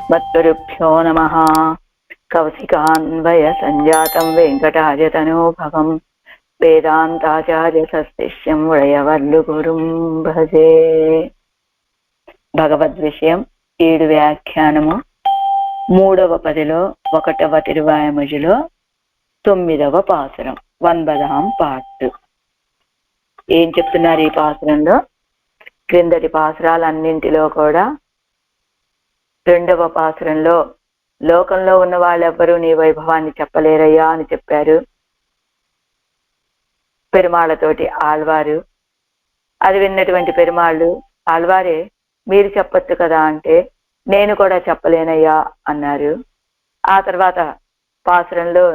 अस्मद्गुरुभ्यो नमः। कौशिकान्वय संजातं वेङ्कटाजतनोभवं वेदान्ताचार्यसस्तिष्यं वळयवल्लुगुरुं भजे. భగవద్విషయం 7 వ్యాఖ్యానము 3వ పదిలో 1వ తిరువాయముజిలో 9వ పాసురం 9వ పార్ట్. ఏం చెప్తున్నారు ఈ పాసురంలో? క్రిందటి పాసురాలన్నింటిలో కూడా 2వ పాసురంలో లోకంలో ఉన్న వాళ్ళెవ్వరూ నీ వైభవాన్ని చెప్పలేరయ్యా అని చెప్పారు పెరుమాళ్ళతోటి ఆళ్వారు. అది విన్నటువంటి పెరుమాళ్ళు, ఆళ్వారే మీరు చెప్పొచ్చు కదా అంటే, నేను కూడా చెప్పలేనయ్యా అన్నారు. ఆ తర్వాత పాసురంలో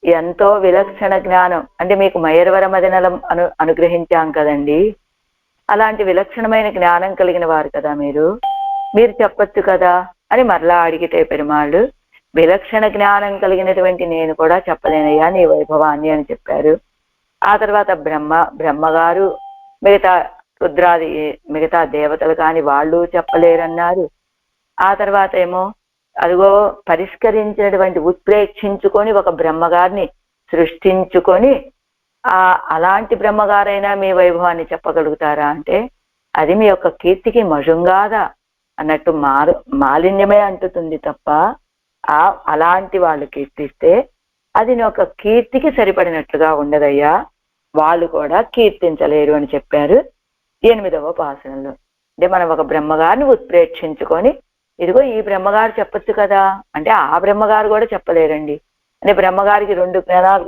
ఎంతో విలక్షణ జ్ఞానం, అంటే మీకు మయూరవర మదనలం అనుగ్రహించాం కదండి, అలాంటి విలక్షణమైన జ్ఞానం కలిగిన వారు కదా మీరు చెప్పొచ్చు కదా అని మరలా అడిగితే పెరుమాళ్ళు, విలక్షణ జ్ఞానం కలిగినటువంటి నేను కూడా చెప్పలేనయ్యా నీ వైభవాన్ని అని చెప్పారు. ఆ తర్వాత బ్రహ్మగారు మిగతా దేవతలు కాని వాళ్ళు చెప్పలేరన్నారు. ఆ తర్వాత ఏమో అదిగో పరిష్కరించినటువంటి ఉత్ప్రేక్షించుకొని ఒక బ్రహ్మగారిని సృష్టించుకొని అలాంటి బ్రహ్మగారైనా మీ వైభవాన్ని చెప్పగలుగుతారా అంటే, అది మీ యొక్క కీర్తికి మజుంగాదా అన్నట్టు మాలిన్యమే అంటుతుంది తప్ప అలాంటి వాళ్ళు కీర్తిస్తే అది నీ యొక్క కీర్తికి సరిపడినట్లుగా ఉండదయ్యా, వాళ్ళు కూడా కీర్తించలేరు అని చెప్పారు 8వ పాసురంలో. అంటే మనం ఒక బ్రహ్మగారిని ఉత్ప్రేక్షించుకొని ఇదిగో ఈ బ్రహ్మగారు చెప్పొచ్చు కదా అంటే, ఆ బ్రహ్మగారు కూడా చెప్పలేరండి. అంటే బ్రహ్మగారికి 2 జ్ఞానాలు,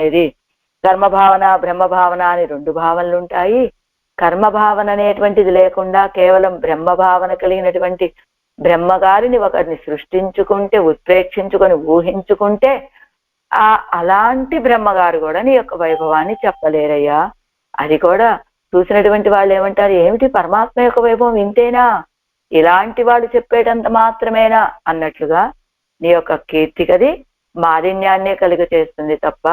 ఇది కర్మభావన బ్రహ్మభావన అని 2 భావనలు ఉంటాయి. కర్మభావన అనేటువంటిది లేకుండా కేవలం బ్రహ్మభావన కలిగినటువంటి బ్రహ్మగారిని ఒకరిని సృష్టించుకుంటే, ఉత్ప్రేక్షించుకొని ఊహించుకుంటే అలాంటి బ్రహ్మగారు కూడా నీ యొక్క వైభవాన్ని చెప్పలేరయ్యా. అది కూడా చూసినటువంటి వాళ్ళు ఏమంటారు, ఏమిటి పరమాత్మ యొక్క వైభవం ఇంతేనా, ఇలాంటి వాళ్ళు చెప్పేటంత మాత్రమేనా అన్నట్లుగా నీ యొక్క కీర్తికది మాలిన్యాన్నే కలుగ చేస్తుంది తప్ప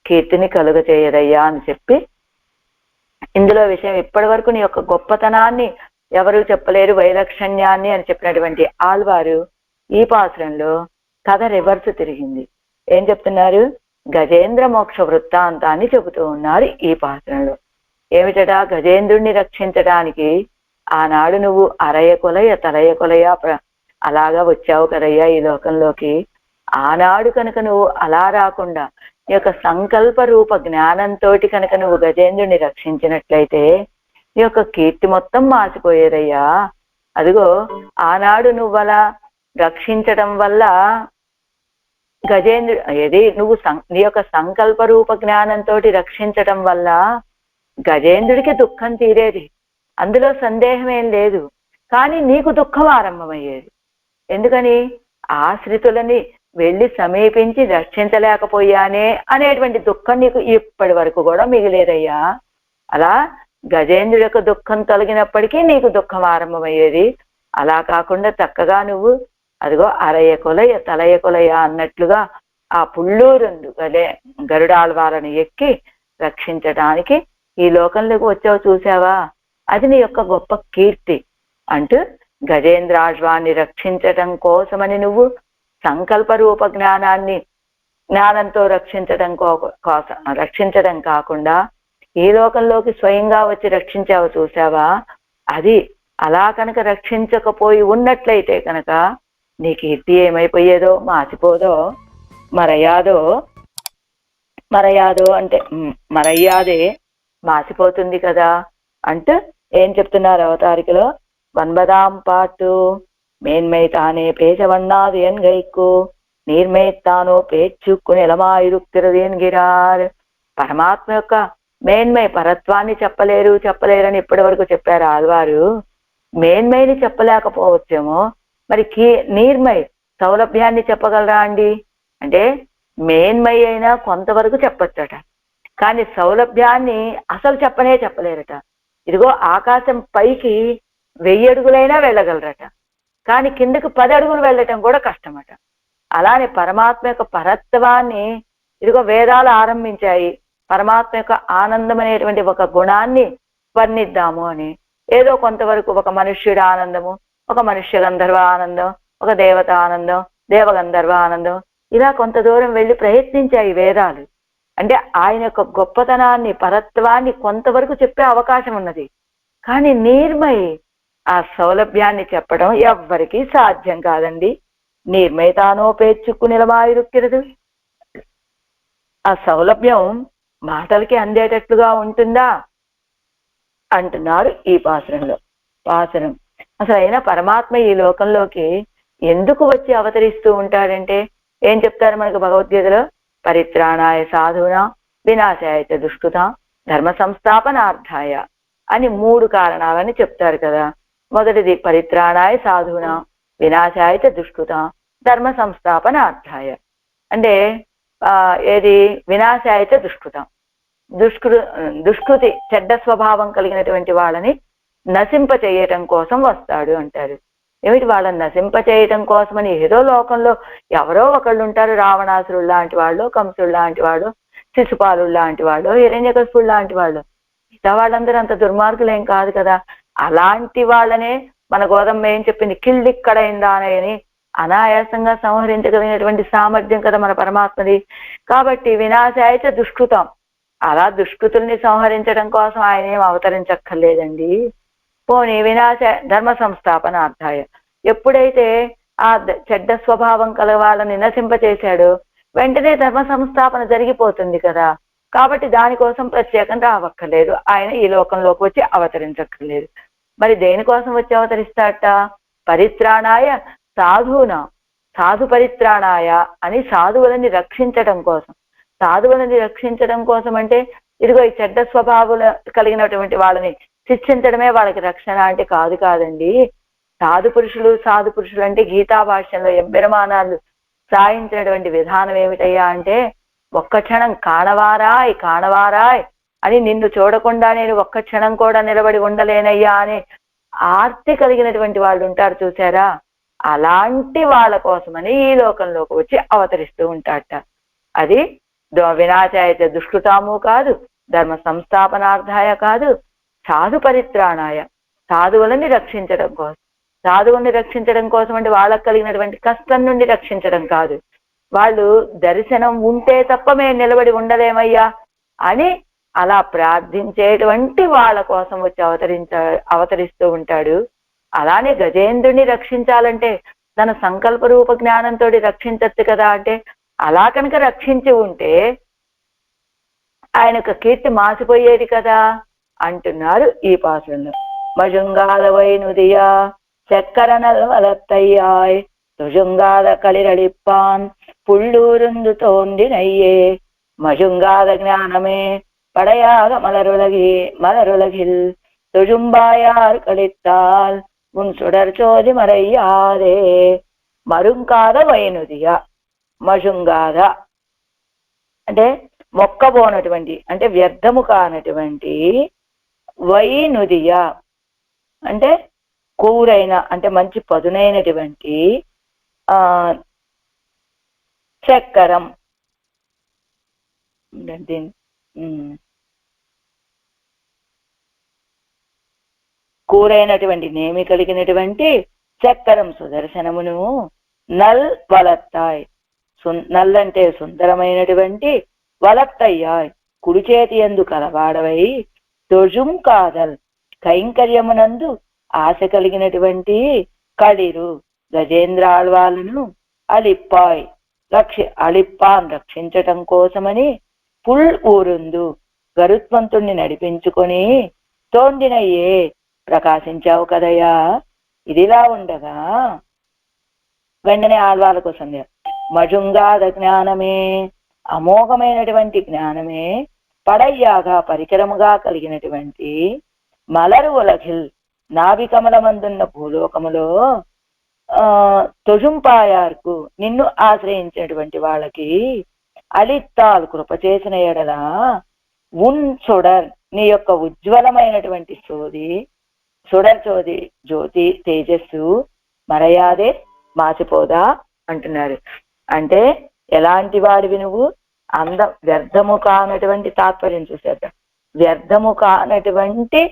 కీర్తిని కలుగ చేయదయ్యా అని చెప్పి, ఇందులో విషయం ఇప్పటి వరకు నీ యొక్క గొప్పతనాన్ని ఎవరు చెప్పలేరు, వైలక్షణ్యాన్ని అని చెప్పినటువంటి ఆళ్వారు ఈ పాసురంలో కథ రివర్స్ తిరిగింది. ఏం చెప్తున్నారు? గజేంద్ర మోక్ష వృత్తాంతాన్ని చెబుతూ ఉన్నారు ఈ పాసురంలో. ఏమిటడా? గజేంద్రుణ్ణి రక్షించడానికి ఆనాడు నువ్వు అరయ కొలయ తలయ కొలయ అలాగా వచ్చావు కదయ్యా ఈ లోకంలోకి. ఆనాడు కనుక నువ్వు అలా రాకుండా నీ యొక్క సంకల్ప రూప జ్ఞానంతో కనుక నువ్వు గజేంద్రుని రక్షించినట్లయితే నీ యొక్క కీర్తి మొత్తం మాసిపోయేదయ్యా. అదిగో ఆనాడు నువ్వలా రక్షించడం వల్ల నువ్వు నీ యొక్క సంకల్ప రూప జ్ఞానంతో రక్షించడం వల్ల గజేంద్రుడికి దుఃఖం తీరేది, అందులో సందేహం ఏం లేదు. కానీ నీకు దుఃఖం ఆరంభమయ్యేది. ఎందుకని? ఆశ్రితులని వెళ్ళి సమీపించి రక్షించలేకపోయానే అనేటువంటి దుఃఖం నీకు ఇప్పటి వరకు కూడా మిగిలేదయ్యా. అలా గజేంద్రుడి యొక్క దుఃఖం తొలగినప్పటికీ నీకు దుఃఖం ఆరంభమయ్యేది. అలా కాకుండా చక్కగా నువ్వు అదిగో అరయ కొలయ తలయ కొలయ అన్నట్లుగా ఆ పుల్లూరందు గరుడాళ్వారని ఎక్కి రక్షించడానికి ఈ లోకంలోకి వచ్చావు చూసావా, అది నీ యొక్క గొప్ప కీర్తి అంటూ గజేంద్రాళ్వాన్ని రక్షించటం కోసమని నువ్వు సంకల్ప రూప జ్ఞానంతో రక్షించడం కాకుండా ఈ లోకంలోకి స్వయంగా వచ్చి రక్షించావు చూసావా, అది అలా కనుక రక్షించకపోయి ఉన్నట్లయితే కనుక నీ కీర్తి ఏమైపోయేదో, మాసిపోదో, మరయాదో అంటే మరయ్యాదే మాసిపోతుంది కదా అంటూ ఏం చెప్తున్నారు అవతారికలో 9వ పాటు. మేన్మై తానే పేచవన్నాది ఎన్గైకు నీర్మైతానో పేచుక్కు నిలమాయిరుక్తిరది ఎన్గిరార్. పరమాత్మ యొక్క మేన్మై పరత్వాన్ని చెప్పలేరని ఇప్పటి వరకు చెప్పారు ఆళ్వారు. మేన్మైని చెప్పలేకపోవచ్చేమో, మరి నీర్మై సౌలభ్యాన్ని చెప్పగలరా అండి అంటే, మేన్మై అయినా కొంతవరకు చెప్పచ్చట, కానీ సౌలభ్యాన్ని అసలు చెప్పలేరట. ఇదిగో ఆకాశం పైకి 1000 అడుగులైనా వెళ్ళగలరట, కానీ కిందకు 10 అడుగులు వెళ్ళటం కూడా కష్టమట. అలానే పరమాత్మ యొక్క పరత్వాన్ని ఇదిగో వేదాలు ఆరంభించాయి. పరమాత్మ యొక్క ఆనందం అనేటువంటి ఒక గుణాన్ని వర్ణిద్దాము అని, ఏదో కొంతవరకు ఒక మనుష్యుడి ఆనందము, ఒక మనుష్య గంధర్వ ఆనందం, ఒక దేవత ఆనందం, దేవగంధర్వ ఆనందం, ఇలా కొంత దూరం వెళ్ళి ప్రయత్నించాయి వేదాలు. అంటే ఆయన యొక్క గొప్పతనాన్ని, పరత్వాన్ని కొంతవరకు చెప్పే అవకాశం ఉన్నది. కానీ నీర్మయి ఆ సౌలభ్యాన్ని చెప్పడం ఎవ్వరికీ సాధ్యం కాదండి. నీర్మయి తానోపేచ్చుకు నిలమాయిరుక్కిరదు. ఆ సౌలభ్యం మాటలకి అందేటట్లుగా ఉంటుందా అంటున్నారు ఈ పాసురం. అసలు అయినా పరమాత్మ ఈ లోకంలోకి ఎందుకు వచ్చి అవతరిస్తూ ఉంటాడంటే ఏం చెప్తారు మనకు భగవద్గీతలో? పరిత్రాణాయ సాధూనా వినాశాయ చ దుష్కృతాం ధర్మ సంస్థాపనార్థాయ అని 3 కారణాలని చెప్తారు కదా. మొదటిది పరిత్రాణాయ సాధూనా వినాశాయ చ దుష్కృతాం ధర్మ సంస్థాపనార్థాయ. అంటే ఏది? వినాశాయ చ దుష్కృతం, దుష్కృతి చెడ్డ స్వభావం కలిగినటువంటి వాళ్ళని నశింప చేయటం కోసం వస్తాడు అంటారు. ఏమిటి? వాళ్ళని నశింప చేయటం కోసమని ఏదో లోకంలో ఎవరో ఒకళ్ళు ఉంటారు, రావణాసురుడు లాంటి వాళ్ళు, కంసుడు లాంటి వాళ్ళు, శిశుపాలుడు లాంటి వాళ్ళు, హిరణ్యకశిపుడు లాంటి వాళ్ళు. మిగతా వాళ్ళందరూ అంత దుర్మార్గులేం కాదు కదా. అలాంటి వాళ్ళనే మన గోదమ్మ ఏం చెప్పింది? కిళ్ళిక్కడైందానని అనాయాసంగా సంహరించగలిగినటువంటి సామర్థ్యం కదా మన పరమాత్మది. కాబట్టి వినాశాయచ దుష్కృతం, అలా దుష్కృతుల్ని సంహరించడం కోసం ఆయన ఏం అవతరించక్కర్లేదండి. పోనీ వినాశ ధర్మ సంస్థాపనార్థాయ, ఎప్పుడైతే ఆ చెడ్డ స్వభావం కలవాళ్ళని నశింపచేశాడో వెంటనే ధర్మ సంస్థాపన జరిగిపోతుంది కదా. కాబట్టి దానికోసం ప్రత్యేకంగా రావక్కర్లేదు, ఆయన ఈ లోకంలోకి వచ్చి అవతరించక్కర్లేదు. మరి దేనికోసం వచ్చి అవతరిస్తాట? పరిత్రాణాయ సాధూనా, సాధు పరిత్రాణాయ అని సాధువులని రక్షించడం కోసం. సాధువులని రక్షించడం కోసం అంటే ఇదిగో ఈ చెడ్డ స్వభావాలు కలిగినటువంటి వాళ్ళని శిక్షించడమే వాళ్ళకి రక్షణ అంటే కాదండి. సాధు పురుషులు అంటే గీతా భాష్యంలో ఎంబెరమానాలు సాయించినటువంటి విధానం ఏమిటయ్యా అంటే, ఒక్క క్షణం కాణవారాయ్ అని నిన్ను చూడకుండా నేను ఒక్క క్షణం కూడా నిలబడి ఉండలేనయ్యా అని ఆర్తి కలిగినటువంటి వాళ్ళు ఉంటారు చూసారా, అలాంటి వాళ్ళ కోసమని ఈ లోకంలోకి వచ్చి అవతరిస్తూ ఉంటాడట. అది వినాశాయ దుష్కృతాము కాదు, ధర్మ సంస్థాపనార్థాయ కాదు, సాధు పరిత్రాణాయ, సాధువులని రక్షించడం కోసం. సాధువుల్ని రక్షించడం కోసం అంటే వాళ్ళకు కలిగినటువంటి కష్టం నుండి రక్షించడం కాదు, వాళ్ళు దర్శనం ఉంటే తప్ప మేము నిలబడి ఉండలేమయ్యా అని అలా ప్రార్థించేటువంటి వాళ్ళ కోసం వచ్చి అవతరిస్తూ ఉంటాడు. అలానే గజేంద్రుని రక్షించాలంటే తన సంకల్ప రూప జ్ఞానంతో రక్షించచ్చు కదా. అంటే అలా కనుక రక్షించి ఉంటే ఆయనకు కీర్తి మాసిపోయేది కదా అంటున్నారు ఈ పాసురంలో. మజుంగాల వైనుదియా చక్కరనల్ వలత్తయ్యాయ్ తుజుంగాల களிరడిప్పాన్ పుళ్ళూరుందు తోండినయ్యే మజుంగాల జ్ఞానమే படையாக மலருலகில் துஜும்பாயார் கழித்தால் உன் சுடர் சோதி மறையாதே. మరుంగాద వైనుదియా, మజుంగాద అంటే మొక్కబోనటువంటి అంటే వ్యర్థము కానటువంటి, వైనుదియ అంటే కూరైన అంటే మంచి పదునైనటువంటి చక్కరం, కూరైనటువంటి నేమి కలిగినటువంటి చక్కరం సుదర్శనమును నల్ వలత్తాయ్, నల్ అంటే సుందరమైనటువంటి, వలత్తయ్యాయ్ కుడి చేతి యందు కలవాడవై, తొజుం కాదల్ కైంకర్యమునందు ఆశ కలిగినటువంటి కడిరు గజేంద్రాళ్వాలను అలిప్పాయ్ అలిప్పాన్ రక్షించటం కోసమని పుల్ ఊరుందు గరుత్మంతుణ్ణి నడిపించుకొని తోండినయ్యే ప్రకాశించావు కదయ్యా. ఇదిలా ఉండగా వెంటనే ఆళ్వాళ్ళకు సందేహం. మజుంగాద జ్ఞానమే, అమోఘమైనటువంటి జ్ఞానమే, పడయ్యాగా పరికరముగా కలిగినటువంటి, మలరు ఉలగిల్ నాభికమలమందున్న భూలోకములో తొజుంపాయార్కు నిన్ను ఆశ్రయించినటువంటి వాళ్ళకి అలిత్తాల్ కృప చేసిన ఎడల, ఉన్ సుడర్ నీ యొక్క ఉజ్వలమైనటువంటి సుడర్ జ్యోతి తేజస్సు మరయాదే మాసిపోదా అంటున్నారు. అంటే ఎలాంటి వాడివి నువ్వు? వ్యర్థము కానటువంటి తాత్పర్యం చూసేద్దాం. వ్యర్థము కానటువంటి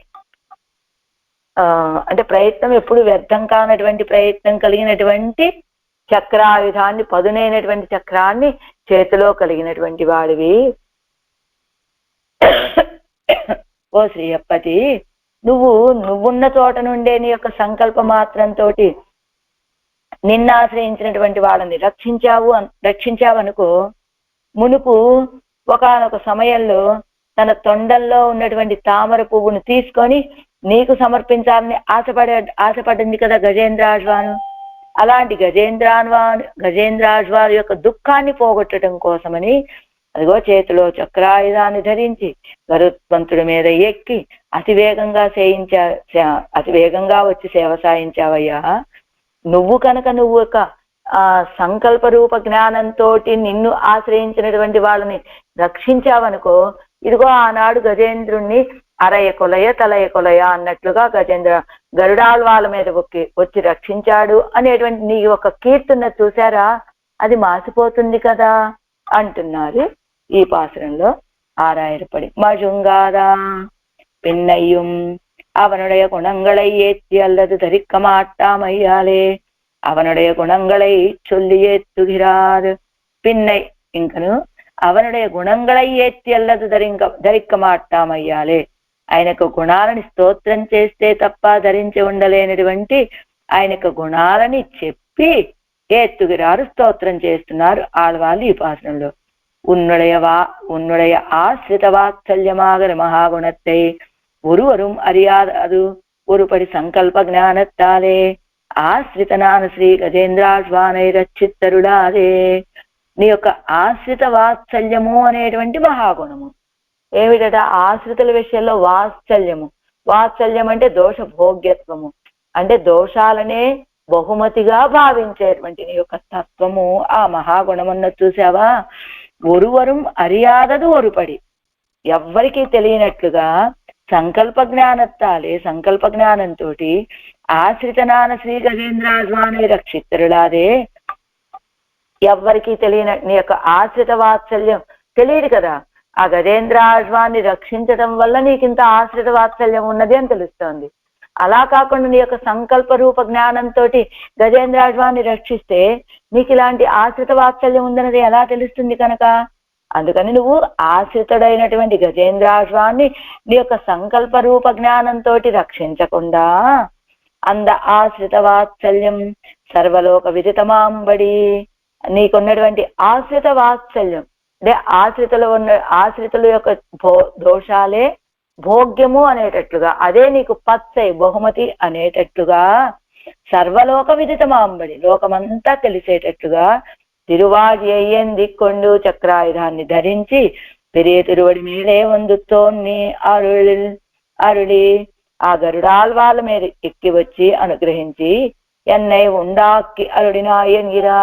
అంటే ప్రయత్నం ఎప్పుడు వ్యర్థం కానటువంటి ప్రయత్నం కలిగినటువంటి చక్రాయుధాన్ని, పదునైనటువంటి చక్రాన్ని చేతిలో కలిగినటువంటి వాడివి. ఓ శ్రీయప్పతి, నువ్వున్న చోట నుండే నీ యొక్క సంకల్ప మాత్రంతో నిన్ను ఆశ్రయించినటువంటి వాళ్ళని రక్షించావనుకో, మునుపు ఒకానొక సమయంలో తన తొండంలో ఉన్నటువంటి తామర పువ్వును తీసుకొని నీకు సమర్పించాలని ఆశపడింది కదా గజేంద్రాజ్వాను. అలాంటి గజేంద్రాజ్వాను యొక్క దుఃఖాన్ని పోగొట్టడం కోసమని అదిగో చేతిలో చక్రాయుధాన్ని ధరించి గరుత్మంతుడి మీద ఎక్కి అతివేగంగా వచ్చి సేవ సాయించావయ్యా. నువ్వు ఒక సంకల్ప రూప జ్ఞానంతో నిన్ను ఆశ్రయించినటువంటి వాళ్ళని రక్షించావనుకో, ఇదిగో ఆనాడు గజేంద్రుణ్ణి అరయ కొలయ తలయ కొలయ అన్నట్లుగా గరుడాల్వాళ్ళ మీద వచ్చి రక్షించాడు అనేటువంటి నీ ఒక కీర్తన చూసారా, అది మాసిపోతుంది కదా అంటున్నారు ఈ పాసురంలో. ఆరాయరపడి మజుంగాదా పిన్నయ్యం அவனுடைய குணங்களை ஏற்றி அல்லது தரிக்க மாட்டாமையாலே அவனுடைய குணங்களை சொல்லி ஏத்துகிறார். పిన్నై ఇంకను అవనుடைய గుణంగళై ఏత్తి అల్లదు ధరిక్క మాట్టామయ్యాలే, ఆయనకు గుణాలని స్తోత్రం చేస్తే తప్ప ధరించి ఉండలేనటువంటి ఆయనకు గుణాలని చెప్పి ఏత్తుగిరారు, స్తోత్రం చేస్తున్నారు ఆళ్వాళ్ళు ఈ పాసనంలో. உன்னுடைய ஆசிரித வாத்சல்யமாக மகாகுணத்தை ஒருவரும் அறியாது ஒருபடி சங்கல்ப ஞானத்தாலே ఆశ్రితనాన శ్రీ గజేంద్రాజ్వానై రక్షిత్తరుడాదే. నీ యొక్క ఆశ్రిత వాత్సల్యము అనేటువంటి మహాగుణము ఏమిటట? ఆశ్రితుల విషయంలో వాత్సల్యం అంటే దోష భోగ్యత్వము, అంటే దోషాలనే బహుమతిగా భావించేటువంటి నీ యొక్క తత్వము, ఆ మహాగుణమున్న చూసావా. ఒరువరం అరియాదదు ఒరుపడి, ఎవ్వరికీ తెలియనట్లుగా సంకల్ప జ్ఞానత్తాలే, సంకల్ప జ్ఞానంతో ఆశ్రితనాన శ్రీ గజేంద్రాజ్వానై రక్షిత్తరులాదే. ఎవ్వరికీ తెలియని నీ యొక్క ఆశ్రిత వాత్సల్యం తెలియదు కదా, ఆ గజేంద్రాజ్వాన్ని రక్షించడం వల్ల నీకింత ఆశ్రిత వాత్సల్యం ఉన్నది అని తెలుస్తోంది. అలా కాకుండా నీ యొక్క సంకల్ప రూప జ్ఞానంతో గజేంద్రాజ్వాన్ని రక్షిస్తే నీకు ఇలాంటి ఆశ్రిత వాత్సల్యం ఉందన్నది ఎలా తెలుస్తుంది కనుక, అందుకని నువ్వు ఆశ్రితుడైనటువంటి గజేంద్రాజ్వాన్ని నీ యొక్క సంకల్ప రూప జ్ఞానంతో రక్షించకుండా అంద ఆశ్రిత వాత్సల్యం సర్వలోక విదితమాంబడి, నీకున్నటువంటి ఆశ్రిత వాత్సల్యం అంటే ఆశ్రితుల యొక్క దోషాలే భోగ్యము అనేటట్లుగా, అదే నీకు పచ్చై బహుమతి అనేటట్లుగా సర్వలోక విదితమాంబడి, లోకమంతా తెలిసేటట్లుగా తిరువాజి అయ్యందిక్కొండు చక్రాయుధాన్ని ధరించి పెరియ తిరువడి మీదే వందుతోన్ని అరుళి ఆ గరుడాల్వాళ్ళ మీద ఎక్కి వచ్చి అనుగ్రహించి ఎన్నై ఉండాక్కి అరుడినాయనిరా.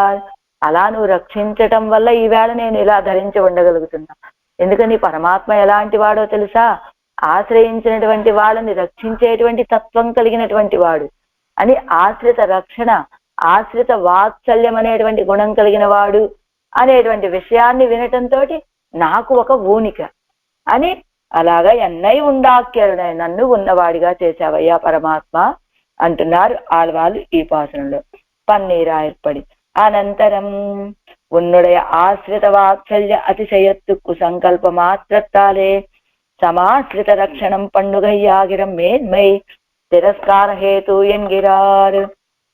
అలా నువ్వు రక్షించటం వల్ల ఈవేళ నేను ఇలా ధరించి ఉండగలుగుతున్నా. ఎందుకని పరమాత్మ ఎలాంటి వాడో తెలుసా, ఆశ్రయించినటువంటి వాళ్ళని రక్షించేటువంటి తత్వం కలిగినటువంటి వాడు అని, ఆశ్రిత రక్షణ ఆశ్రిత వాత్సల్యం అనేటువంటి గుణం కలిగిన వాడు అనేటువంటి విషయాన్ని వినటంతో నాకు ఒక ఊనిక అని, అలాగా ఎన్నై ఉండాక్యరుడై నన్ను ఉన్నవాడిగా చేశావయ్యా పరమాత్మ అంటున్నారు ఆళ్వాళ్ళు ఈ పాసనంలో. పన్నీరా ఏర్పడి అనంతరం ఉన్నుடைய ఆశ్రిత వాత్సల్య అతిశయత్తుకు సంకల్ప మాత్రత్తాలే సమాశ్రిత రక్షణం పండుగయ్యాగిరం మేన్మై తిరస్కార హేతు ఎన్గిరారు.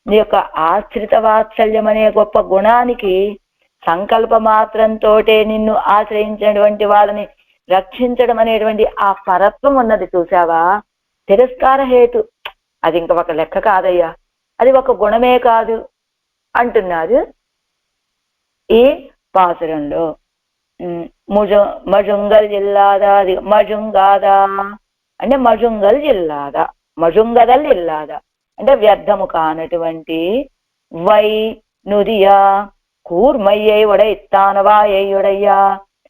నీ యొక్క ఆశ్రిత వాత్సల్యం అనే గొప్ప గుణానికి సంకల్ప మాత్రంతో నిన్ను ఆశ్రయించినటువంటి వాళ్ళని రక్షించడం అనేటువంటి ఆ పరత్వం ఉన్నది చూసావా. తిరస్కార హేతు అది ఇంక ఒక లెక్క కాదయ్యా, అది ఒక గుణమే కాదు అంటున్నారు ఈ పాసురంలో. మజుంగల్ జిల్లాదా, అది మజుంగాదా అంటే మజుంగల్ జిల్లాదా, మజుంగదల్ ఇల్లాదా అంటే వ్యర్థము కానటువంటి వై నుదియా కూర్మయ్యై ఉడైత్తానవాయ్యుడయ్యా,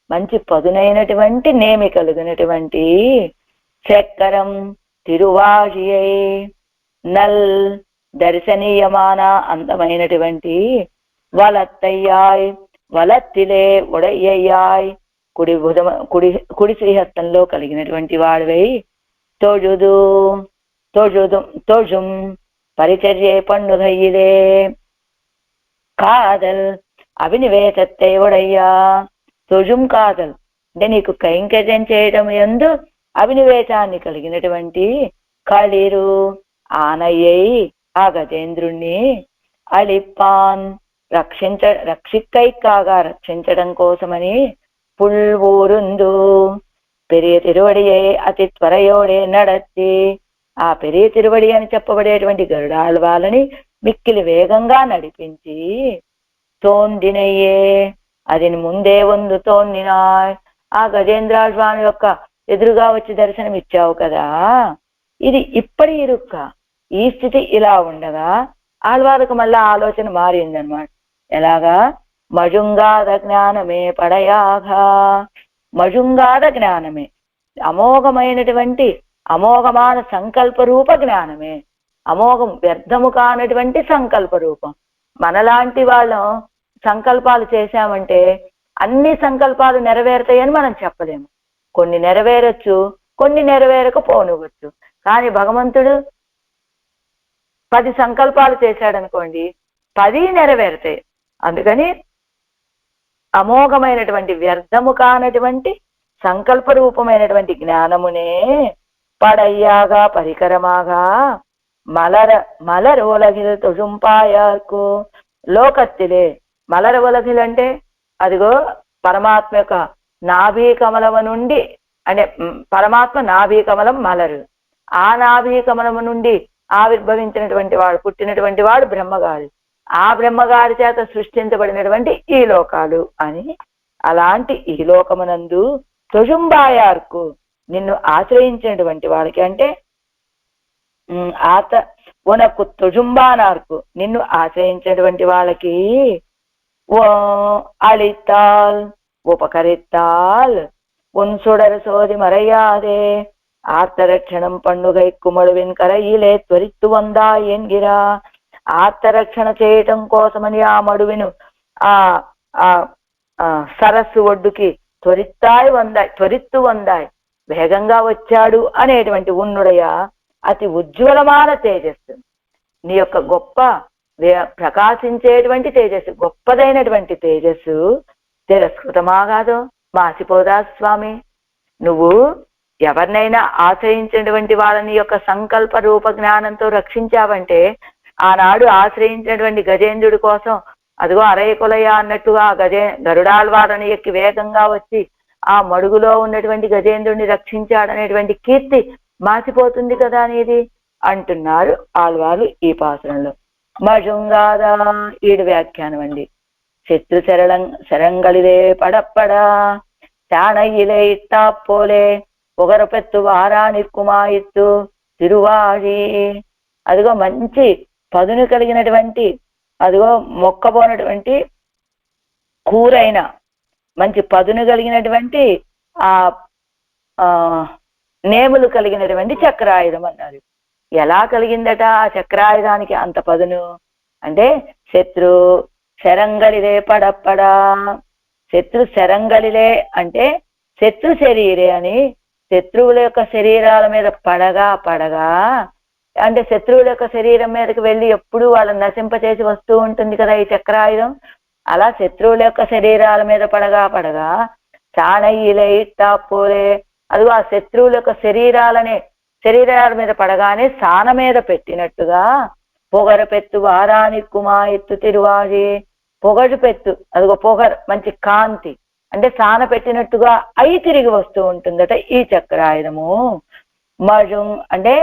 మంచి పదునైనటువంటి నేమి కలిగినటువంటి చక్కరం తిరువాజియై నల్ దర్శనీయమాన అందమైనటువంటి వలత్తయ్యాయ్ వలత్తిలే ఉడయ్యాయ్ కుడి శ్రీహస్తంలో కలిగినటువంటి వాడివై తొజుదు தொழும் பரிச்சர்யை பண்ணுகையிலே కాదల్ అవినివేశத்தை ఉడయ్యా. తుజుం కాదల్ అంటే నీకు కైంకర్యం చేయడం యందు అవినివేశాన్ని కలిగినటువంటి களிరు ఆనయ్యై ఆ గజేంద్రుణ్ణి అళిప్పాన్ రక్షిక్కైకాగా రక్షించడం కోసమని పుల్వూరుందు పెరియ తిరువడియే అతి త్వరయోడే నడచి ఆ పెరియ తిరువడి అని చెప్పబడేటువంటి గరుడాళ్వాలని మిక్కిలి వేగంగా నడిపించి తోందినయ్యే అది ముందే ಒಂದು తోందినాయ్. ఆ గజేంద్రాళ్వాని యొక్క ఎదురుగా వచ్చి దర్శనం ఇచ్చావు కదా, ఇది ఇప్పటి ఇరుక్క. ఈ స్థితి ఇలా ఉండగా ఆళ్వారికి మళ్ళా ఆలోచన మారిందనమాట. ఎలాగా? మజుంగాద జ్ఞానమే పడయాగా. మజుంగాద జ్ఞానమే అమోఘమైనటువంటి అమోఘమాన సంకల్ప రూప జ్ఞానమే. అమోఘం వ్యర్థము కానటువంటి సంకల్ప రూపం. మనలాంటి వాళ్ళం సంకల్పాలు చేశామంటే అన్ని సంకల్పాలు నెరవేరుతాయని మనం చెప్పలేము. కొన్ని నెరవేరచ్చు, కొన్ని నెరవేరకపోనివచ్చు. కానీ భగవంతుడు 10 సంకల్పాలు చేశాడనుకోండి, 10 నెరవేరుతాయి. అందుకని అమోఘమైనటువంటి వ్యర్థము కానటువంటి సంకల్ప రూపమైనటువంటి జ్ఞానమునే పడయ్యాగా పరికరమాగా మలర్ ఉలగిల్ తొజుంపాయాకు లోకత్తిలే. మలర్ ఉలగిల్ అంటే అదిగో పరమాత్మ యొక్క నాభీ కమలము నుండి, అంటే పరమాత్మ నాభీ కమలం మలరు. ఆ నాభీ కమలము నుండి ఆవిర్భవించినటువంటి వాడు, పుట్టినటువంటి వాడు బ్రహ్మగారు. ఆ బ్రహ్మగారి చేత సృష్టించబడినటువంటి ఈ లోకాలు అని. అలాంటి ఈ లోకమునందు తొజుంబాయార్కు నిన్ను ఆశ్రయించినటువంటి వాళ్ళకి, అంటే ఉనకు తొజుంబానార్కు నిన్ను ఆశ్రయించినటువంటి వాళ్ళకి అళితాల్ ఉపకరిத்தால் உன் சுடர் சோதி மறையாதே ఆర్తరక్షణం పండుగై కుమడువిన్ కరయిలే త్వరిత్తు వందా ఎన్గిరా. ఆర్తరక్షణ చేయటం కోసమని ఆ మడువిను ఆ సరస్సు ఒడ్డుకి త్వరిత్తు వందాయ్ వేగంగా వచ్చాడు అనేటువంటి ఉన్నుడయ అతి ఉజ్వలమైన తేజస్సు. నీ యొక్క గొప్ప ప్రకాశించేటువంటి తేజస్సు, గొప్పదైనటువంటి తేజస్సు తిరస్కృతమాగాదో మాసిపోదా స్వామి. నువ్వు ఎవరినైనా ఆశ్రయించినటువంటి వాళ్ళని యొక్క సంకల్ప రూప జ్ఞానంతో రక్షించావంటే, ఆనాడు ఆశ్రయించినటువంటి గజేంద్రుడి కోసం అదిగో అరయ కొలయ అన్నట్టుగా గరుడాళ్వారని ఎక్కి వేగంగా వచ్చి ఆ మడుగులో ఉన్నటువంటి గజేంద్రుడిని రక్షించాడనేటువంటి కీర్తి మాసిపోతుంది కదా అనేది అంటున్నారు ఆళ్వారు ఈ పాసురంలో. మజుంగాదా ఈడు వ్యాఖ్యానం అండి. శత్రు శరంగళిలే పడప్పడా చాణయిలే ఇట్టా పోలే పొగరపెత్తు వారానిక్కుమాయిత్తు తిరువాళి. అదిగో మంచి పదును కలిగినటువంటి, అదిగో మొక్కబోనటువంటి కూరైన మంచి పదును కలిగినటువంటి ఆ నేములు కలిగినటువంటి చక్రాయుధం అన్నారు. ఎలా కలిగిందట ఆ చక్రాయుధానికి అంత పదును అంటే? శత్రు శరంగలిలే పడప్పడా. శత్రు శరంగలిలే అంటే శత్రు శరీరే అని, శత్రువుల యొక్క శరీరాల మీద పడగా అంటే శత్రువుల యొక్క శరీరం మీదకి వెళ్ళి ఎప్పుడు వాళ్ళని నశింపచేసి వస్తూ ఉంటుంది కదా ఈ చక్రాయుధం. అలా శత్రువుల యొక్క శరీరాల మీద పడగా చాణయ్యలే ఇట్టా పోలే. అదిగో ఆ శత్రువుల యొక్క శరీరాల మీద పడగానే సాన మీద పెట్టినట్టుగా పొగరు పెత్తు వారానిక్కుమా ఎత్తు తిరువాజి. పొగరు పెత్తు, అదిగో పొగరు మంచి కాంతి అంటే సాన పెట్టినట్టుగా అయి తిరిగి వస్తూ ఉంటుందట ఈ చక్రాయుధము. మజుం అంటే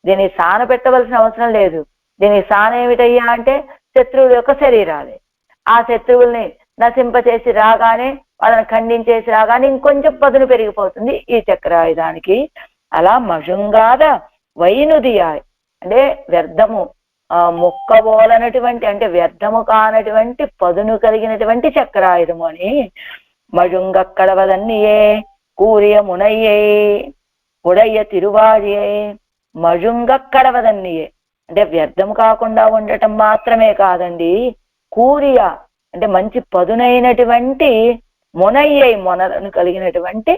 దీన్ని సాన పెట్టవలసిన అవసరం లేదు. దీనికి సాన ఏమిటయ్యా అంటే శత్రువుల యొక్క శరీరాలే. ఆ శత్రువుల్ని నశింపచేసి రాగానే, వాళ్ళని ఖండించేసి రాగానే ఇంకొంచెం పదును పెరిగిపోతుంది ఈ చక్రాయుధానికి. అలా మజుంగాద వైనుదియాయ్ అంటే వ్యర్థము మొక్కబోలనటువంటి, అంటే వ్యర్థము కానటువంటి పదును కలిగినటువంటి చక్రాయుధము అని. మజుంగక్కడవదన్నియే కూరియ మునయ్యే ఉడయ్య తిరువాడియే. మజుంగక్కడవదన్నియే అంటే వ్యర్థము కాకుండా ఉండటం మాత్రమే కాదండి, కూరియ అంటే మంచి పదునైనటువంటి మునయ్యై మొనలను కలిగినటువంటి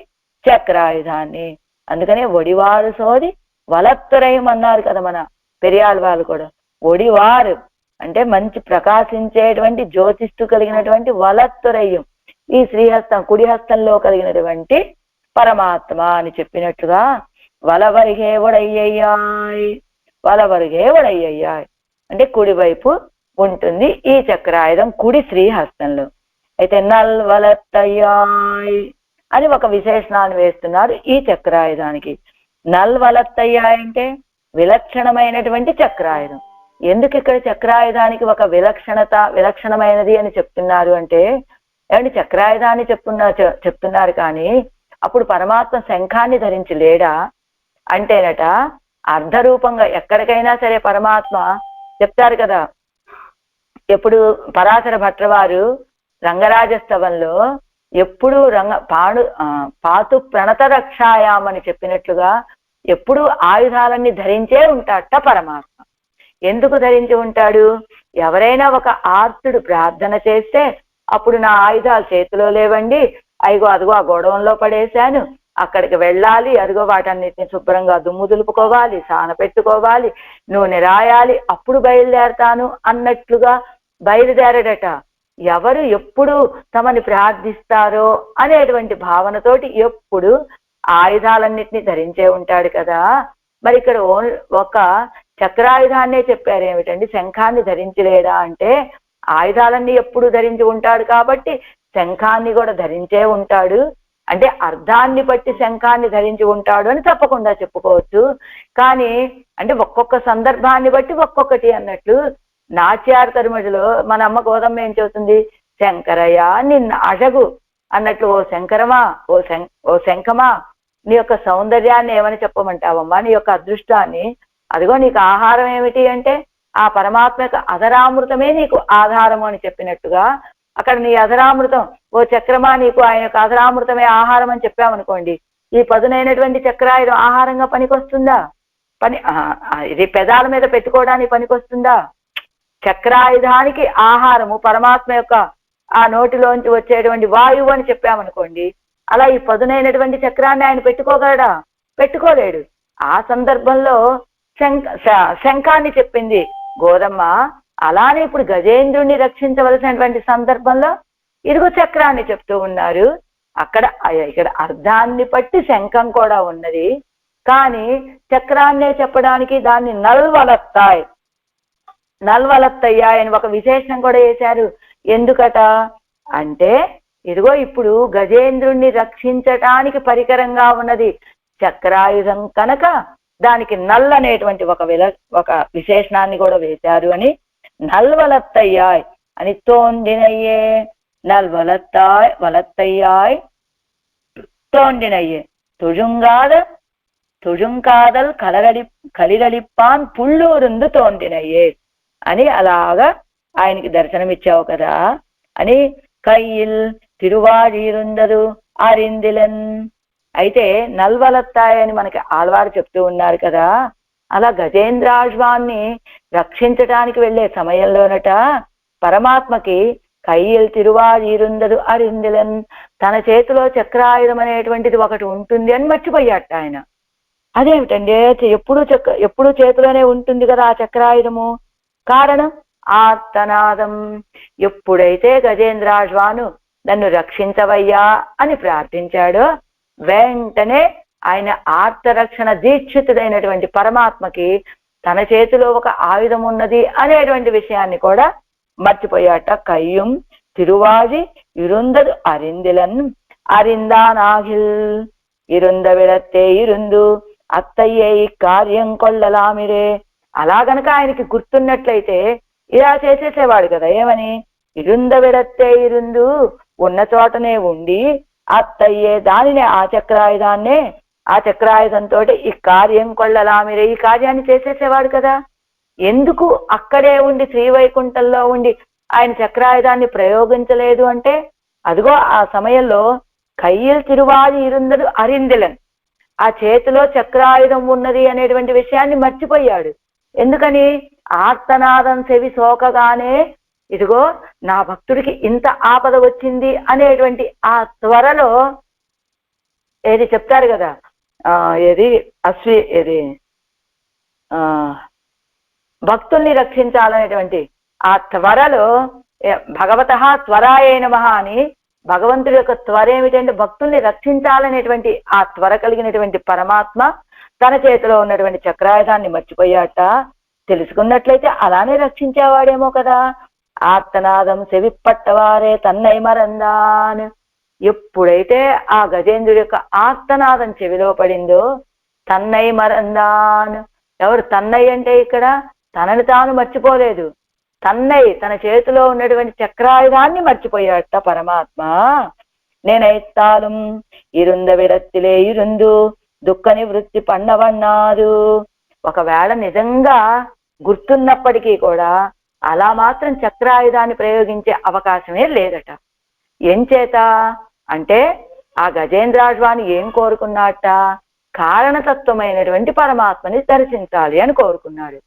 చక్రాయుధాన్ని. అందుకనే ఒడివారు సోది వలత్తురయం అన్నారు కదా మన పెరియాళ్ళ వాళ్ళు కూడా. ఒడివారు అంటే మంచి ప్రకాశించేటువంటి జ్యోతిస్తూ కలిగినటువంటి వలత్తురయ్యం ఈ శ్రీహస్తం కుడి హస్తంలో కలిగినటువంటి పరమాత్మ అని చెప్పినట్టుగా వలవరిగే వడయ్యాయ్, వలవరిగే వడయ్యాయ్ అంటే కుడివైపు ఉంటుంది ఈ చక్రాయుధం కుడి శ్రీహస్తంలో. అయితే నల్వలత్తయ్యాయ్ అని ఒక విశేషణాన్ని వేస్తున్నారు ఈ చక్రాయుధానికి. నల్వలత్తయ్యాయ్ అంటే విలక్షణమైనటువంటి చక్రాయుధం. ఎందుకు ఇక్కడ చక్రాయుధానికి ఒక విలక్షణమైనది అని చెప్తున్నారు అంటే, ఏమంటే చక్రాయుధాన్ని చెప్తున్నారు కానీ అప్పుడు పరమాత్మ శంఖాన్ని ధరించి లేడా అంటేనట అర్ధరూపంగా ఎక్కడికైనా సరే పరమాత్మ చెప్తారు కదా. ఎప్పుడు పరాశర భట్రవారు రంగరాజస్తవంలో ఎప్పుడు పాతు ప్రణత రక్షాయామని చెప్పినట్లుగా ఎప్పుడు ఆయుధాలన్నీ ధరించే ఉంటాడట పరమాత్మ. ఎందుకు ధరించి ఉంటాడు? ఎవరైనా ఒక ఆర్తుడు ప్రార్థన చేస్తే అప్పుడు నా ఆయుధాలు చేతిలో లేవండి, అదిగో ఆ గొడవంలో పడేశాను, అక్కడికి వెళ్ళాలి, అదిగో వాటన్నిటిని శుభ్రంగా దుమ్ము దులుపుకోవాలి, సాన పెట్టుకోవాలి, నూనె రాయాలి, అప్పుడు బయలుదేరతాను అన్నట్లుగా బయలుదేరడట. ఎవరు ఎప్పుడు తమని ప్రార్థిస్తారో అనేటువంటి భావనతోటి ఎప్పుడు ఆయుధాలన్నిటినీ ధరించే ఉంటాడు కదా. మరి ఇక్కడ ఒక చక్రాయుధాన్నే చెప్పారు ఏమిటండి, శంఖాన్ని ధరించలేడా అంటే ఆయుధాలన్నీ ఎప్పుడు ధరించి ఉంటాడు కాబట్టి శంఖాన్ని కూడా ధరించే ఉంటాడు. అంటే అర్థాన్ని బట్టి శంఖాన్ని ధరించి ఉంటాడు అని తప్పకుండా చెప్పుకోవచ్చు. కానీ అంటే ఒక్కొక్క సందర్భాన్ని బట్టి ఒక్కొక్కటి అన్నట్లు నాట్యార్తరుమడిలో మన అమ్మ గోదమ్మ ఏం చెబుతుంది, శంకరయ్య నిన్న అழగు అన్నట్లు, ఓ శంకరమా, ఓ శంఖమా, నీ యొక్క సౌందర్యాన్ని ఏమని చెప్పమంటావమ్మా, నీ యొక్క అదృష్టాన్ని, అదిగో నీకు ఆహారం ఏమిటి అంటే ఆ పరమాత్మ యొక్క అధరామృతమే నీకు ఆధారము అని చెప్పినట్టుగా అక్కడ నీ అధరామృతం, ఓ చక్రమా నీకు ఆయన యొక్క అధరామృతమే ఆహారం అని చెప్పామనుకోండి, ఈ పదునైనటువంటి చక్రాయుధం ఆహారంగా పనికొస్తుందా? ఇది పెదాల మీద పెట్టుకోవడానికి పనికొస్తుందా? చక్రాయుధానికి ఆహారము పరమాత్మ యొక్క ఆ నోటిలోంచి వచ్చేటువంటి వాయువు అని చెప్పామనుకోండి, అలా ఈ పదునైనటువంటి చక్రాన్ని ఆయన పెట్టుకోగలడా? పెట్టుకోలేడు. ఆ సందర్భంలో శంఖాన్ని చెప్పింది గోదమ్మ. అలానే ఇప్పుడు గజేంద్రుణ్ణి రక్షించవలసినటువంటి సందర్భంలో ఇదిగో చక్రాన్ని చెప్తూ ఉన్నారు. ఇక్కడ అర్థాన్ని బట్టి శంఖం కూడా ఉన్నది, కానీ చక్రాన్నే చెప్పడానికి దాన్ని నల్వలత్తయ్యాయ్ అని ఒక విశేషం కూడా వేశారు. ఎందుకట అంటే ఇదిగో ఇప్పుడు గజేంద్రుణ్ణి రక్షించటానికి పరికరంగా ఉన్నది చక్రాయుధం కనుక దానికి నల్ అనేటువంటి ఒక విశేషణాన్ని కూడా వేశారు అని నల్వలత్తయ్యాయ్ అని తోండినయ్యే, వలత్తయ్యాయ్ తోండినయ్యే, తుజుంకాదల్ కలిరలిప్పాన్ పుల్లూరుందు తోండినయ్యే అని అలాగా ఆయనకి దర్శనమిచ్చావు కదా అని కయ్యిల్ తిరువాడిరుందదు ఆరిందిలన్. అయితే నల్వలత్తాయ్ అని మనకి ఆళ్వారు చెప్తూ ఉన్నారు కదా, అలా గజేంద్రాశ్వాన్ని రక్షించటానికి వెళ్ళే సమయంలోనట పరమాత్మకి కయ్యిల్ తిరువాడిరుందదు అరిందిలన్, తన చేతిలో చక్రాయుధం అనేటువంటిది ఒకటి ఉంటుంది అని మర్చిపోయాట ఆయన. అదేమిటండి, ఎప్పుడు చేతిలోనే ఉంటుంది కదా ఆ చక్రాయుధము. కారణం ఆర్తనాదం. ఎప్పుడైతే గజేంద్రాశ్వాను నన్ను రక్షించవయ్యా అని ప్రార్థించాడో వెంటనే ఆయన ఆర్తరక్షణ దీక్షితుడైనటువంటి పరమాత్మకి తన చేతిలో ఒక ఆయుధం ఉన్నది అనేటువంటి విషయాన్ని కూడా మర్చిపోయాట. కయ్యం తిరువాజి ఇరుందదు అరిందిలన్ అరిందానాగిల్ ఇరుంద విడత్తే ఇరుందు అత్తయ్యే కార్యం కొల్లలామిరే. అలా గనక ఆయనకి గుర్తున్నట్లయితే ఇలా చేసేసేవాడు కదా. ఏమని? ఇరుంద విడత్తే ఇరుందు, ఉన్న చోటనే ఉండి అత్తయ్యే దానినే ఆ చక్రాయుధంతో ఈ కార్యం కొల్లలామిరే, ఈ కార్యాన్ని చేసేసేవాడు కదా. ఎందుకు అక్కడే ఉండి శ్రీవైకుంఠంలో ఉండి ఆయన చక్రాయుధాన్ని ప్రయోగించలేదు అంటే అదిగో ఆ సమయంలో కయ్యిల్ తిరువాది ఇరుందదు అరిందిలన్, ఆ చేతిలో చక్రాయుధం ఉన్నది అనేటువంటి విషయాన్ని మర్చిపోయాడు. ఎందుకని? ఆర్తనాదం చెవి సోకగానే ఇదిగో నా భక్తుడికి ఇంత ఆపద వచ్చింది అనేటువంటి ఆ త్వరలో ఏది చెప్తారు కదా, ఏది భక్తుల్ని రక్షించాలనేటువంటి ఆ త్వరలో భగవత త్వరాయ నమః అని భగవంతుడి యొక్క త్వర ఏమిటంటే భక్తుల్ని రక్షించాలనేటువంటి ఆ త్వర కలిగినటువంటి పరమాత్మ తన చేతిలో ఉన్నటువంటి చక్రాయుధాన్ని మర్చిపోయాట. తెలుసుకున్నట్లయితే అలానే రక్షించేవాడేమో కదా. ఆర్తనాదం చెవిప్పట్టవారే తన్నై మరందాన్. ఎప్పుడైతే ఆ గజేంద్రుడి యొక్క ఆర్తనాదం చెవిలో పడిందో తన్నై మరందాన్. ఎవరు తన్నయ్య అంటే ఇక్కడ తనని తాను మర్చిపోలేదు, తన్నయ్య తన చేతిలో ఉన్నటువంటి చక్రాయుధాన్ని మర్చిపోయాట పరమాత్మ. నేనైతాலும் ఇరుంద విడత్తిలే ఇరుందు దుఃఖ నివృత్తి పన్నవన్నారు. ఒకవేళ నిజంగా గుర్తున్నప్పటికీ కూడా అలా మాత్రం చక్రాయుధాన్ని ప్రయోగించే అవకాశమే లేదట. ఏం చేత అంటే ఆ గజేంద్రాజ్వాని ఏం కోరుకున్నట్ట, కారణతత్వమైనటువంటి పరమాత్మని దర్శించాలి అని కోరుకున్నాడు.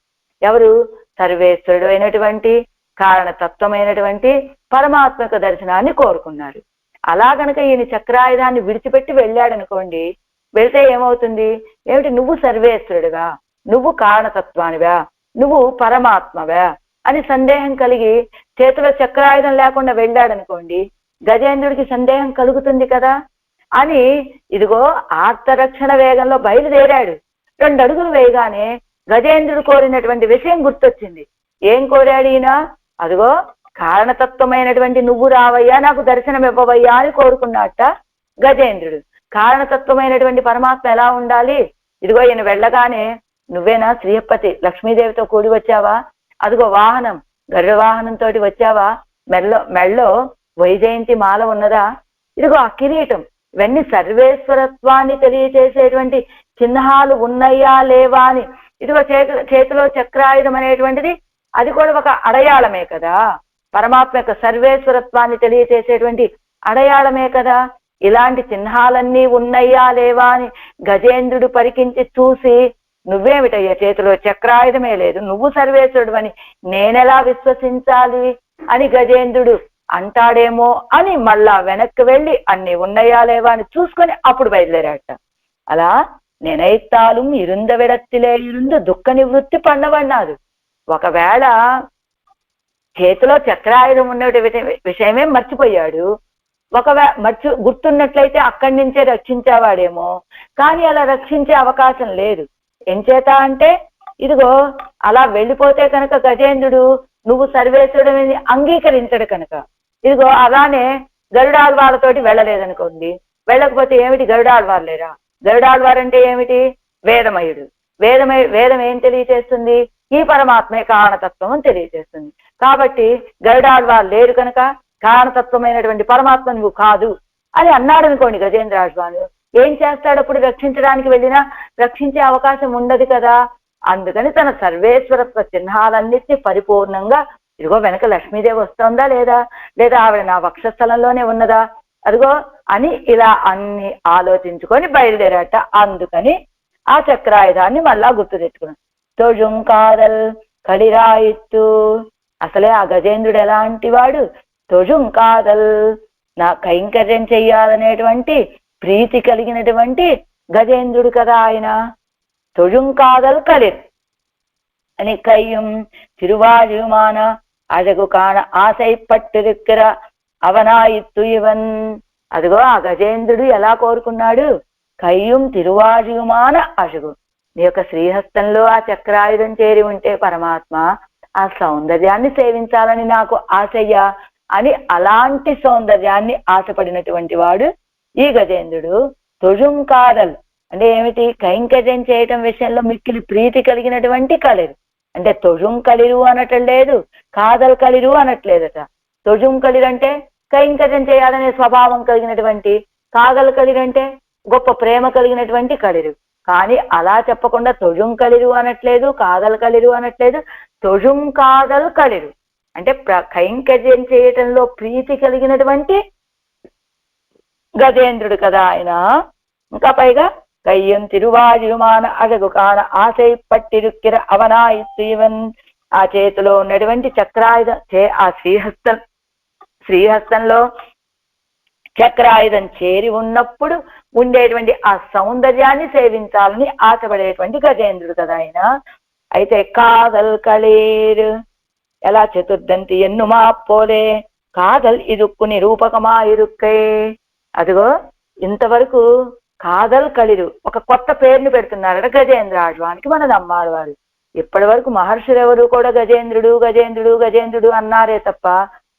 ఎవరు? సర్వేశ్వరుడు అయినటువంటి కారణతత్వమైనటువంటి పరమాత్మక దర్శనాన్ని కోరుకున్నాడు. అలా గనక ఈయన చక్రాయుధాన్ని విడిచిపెట్టి వెళ్ళాడనుకోండి, వెళ్తే ఏమవుతుంది? ఏమిటి, నువ్వు సర్వేశ్వరుడుగా, నువ్వు కారణతత్వానివా, నువ్వు పరమాత్మవా అని సందేహం కలిగి చేతిలో చక్రాయుధం లేకుండా వెళ్ళాడనుకోండి, గజేంద్రుడికి సందేహం కలుగుతుంది కదా అని ఇదిగో ఆర్తరక్షణ వేగంలో బయలుదేరాడు. 2 అడుగులు వేయగానే గజేంద్రుడు కోరినటువంటి విషయం గుర్తొచ్చింది. ఏం కోరాడు ఈయన? అదిగో కారణతత్వమైనటువంటి నువ్వు రావయ్యా, నాకు దర్శనం ఇవ్వవయ్యా అని కోరుకున్నట్ట గజేంద్రుడు. కారణతత్వమైనటువంటి పరమాత్మ ఎలా ఉండాలి? ఇదిగో ఈయన వెళ్ళగానే నువ్వేనా శ్రీహపతి లక్ష్మీదేవితో కూడి వచ్చావా? అదిగో వాహనం గరుడ వాహనంతో వచ్చావా? మెళ్ళో వైజయంతి మాల ఉన్నదా? ఇదిగో ఆ కిరీటం, ఇవన్నీ సర్వేశ్వరత్వాన్ని తెలియచేసేటువంటి చిహ్నాలు ఉన్నాయా లేవా అని. ఇదిగో చేతిలో చక్రాయుధం అనేటువంటిది అది కూడా ఒక అడయాళమే కదా, పరమాత్మ యొక్క సర్వేశ్వరత్వాన్ని తెలియచేసేటువంటి అడయాళమే కదా. ఇలాంటి చిహ్నాలన్నీ ఉన్నాయా లేవా అని గజేంద్రుడు పరికించి చూసి, నువ్వేమిటయ్యా చేతిలో చక్రాయుధమే లేదు, నువ్వు సర్వేశ్వరుడు అని నేనెలా విశ్వసించాలి అని గజేంద్రుడు అంటాడేమో అని మళ్ళా వెనక్కి వెళ్ళి అన్ని ఉన్నాయా లేవా అని చూసుకొని అప్పుడు బయలుదేరాట. అలా నేనైతాலும் ఇరుంద విడత్తిలే ఇరుందు దుఃఖ నివృత్తి పన్నవన్నాడు. ఒకవేళ చేతిలో చక్రాయుధం ఉన్న విషయమే మర్చిపోయాడు, గుర్తున్నట్లయితే అక్కడి నుంచే రక్షించేవాడేమో, కానీ అలా రక్షించే అవకాశం లేదు. ఎంచేత అంటే ఇదిగో అలా వెళ్ళిపోతే కనుక గజేంద్రుడు నువ్వు సర్వేశ్వరుడు అంగీకరించడు కనుక, ఇదిగో అలానే గరుడాళ్వార్లతోటి వెళ్ళలేదనుకోండి, వెళ్ళకపోతే ఏమిటి గరుడాళ్వారు లేరా? గరుడాళ్వారు అంటే ఏమిటి? వేదమయుడు. వేదం ఏం తెలియచేస్తుంది? ఈ పరమాత్మే కారణతత్వం అని తెలియచేస్తుంది. కాబట్టి గరుడాళ్వారు లేరు కనుక కారణతత్వమైనటువంటి పరమాత్మ నువ్వు కాదు అని అన్నాడు అనుకోండి గజేంద్రాజ్వాను. ఏం చేస్తాడు అప్పుడు? రక్షించడానికి వెళ్ళినా రక్షించే అవకాశం ఉండదు కదా. అందుకని తన సర్వేశ్వరత్వ చిహ్నాలన్నిటినీ పరిపూర్ణంగా, ఇదిగో వెనక లక్ష్మీదేవి వస్తుందా లేదా, లేదా ఆవిడ నా వక్షస్థలంలోనే ఉన్నదా, అదిగో అని ఇలా అన్ని ఆలోచించుకొని బయలుదేరాట. అందుకని ఆ చక్రాయుధాన్ని మళ్ళా గుర్తు తెచ్చుకున్నాడు. తొజుంకాదల్ కడిరాయిత్తు. అసలే ఆ గజేంద్రుడు ఎలాంటి వాడు? తొజుంకాదల్, నా కైంకర్యం చెయ్యాలనేటువంటి ప్రీతి కలిగినటువంటి గజేంద్రుడు కదా ఆయన. తొజుంకాదల్ కలిర్ అని కయ్యం తిరువాజుమాన అజగు కాణ ఆశై పట్టుదిక్కర అవనాయిత్తు ఇవన్. అదిగో ఆ గజేంద్రుడు ఎలా కోరుకున్నాడు? కయ్యం తిరువాజుమాన అజగు, నీ యొక్క శ్రీహస్తంలో ఆ చక్రాయుధం చేరి ఉంటే పరమాత్మ ఆ సౌందర్యాన్ని సేవించాలని నాకు ఆశయ్యా అని అలాంటి సౌందర్యాన్ని ఆశపడినటువంటి వాడు ఈ గజేంద్రుడు. తొజుంకాదల్ అంటే ఏమిటి? కైంకర్యం చేయటం విషయంలో మిక్కిలి ప్రీతి కలిగినటువంటి కలిరు. అంటే తొజుం కలిరు అనటం లేదు, కాదల్ కలిరు అనట్లేదట. తొజుం కలిరు అంటే కైంకర్యం చేయాలనే స్వభావం కలిగినటువంటి, కాదల్ కలిరు అంటే గొప్ప ప్రేమ కలిగినటువంటి కలిరు. కానీ అలా చెప్పకుండా తొజుం కలిరు అనట్లేదు, కాదల్ కలిరు అనట్లేదు, తొజుం కాదల్ కలిరు అంటే కైంకర్యం చేయటంలో ప్రీతి కలిగినటువంటి గజేంద్రుడు కదా ఆయన. ఇంకా పైగా కయ్యం తిరువాజుమాన అజగు కాన ఆశై పట్టిరుక్కిర అవనాయివన్, ఆ చేతిలో ఉన్నటువంటి చక్రాయుధం ఆ శ్రీహస్తంలో చక్రాయుధం చేరి ఉన్నప్పుడు ఉండేటువంటి ఆ సౌందర్యాన్ని సేవించాలని ఆశపడేటువంటి గజేంద్రుడు కదా ఆయన. అయితే కాదల్ களீர் ఎలా చతుర్దంతి ఎన్నుమా పోలే కాదల్ ఇదుక్కు నిరూపకమా ఇరుక్కై. అదిగో ఇంతవరకు కాదల్ களీరు ఒక కొత్త పేరుని పెడుతున్నారట గజేంద్ర ఆళ్వానికి మన నమ్మాళ్వారు. ఇప్పటి వరకు మహర్షులు ఎవరు కూడా గజేంద్రుడు గజేంద్రుడు గజేంద్రుడు అన్నారే తప్ప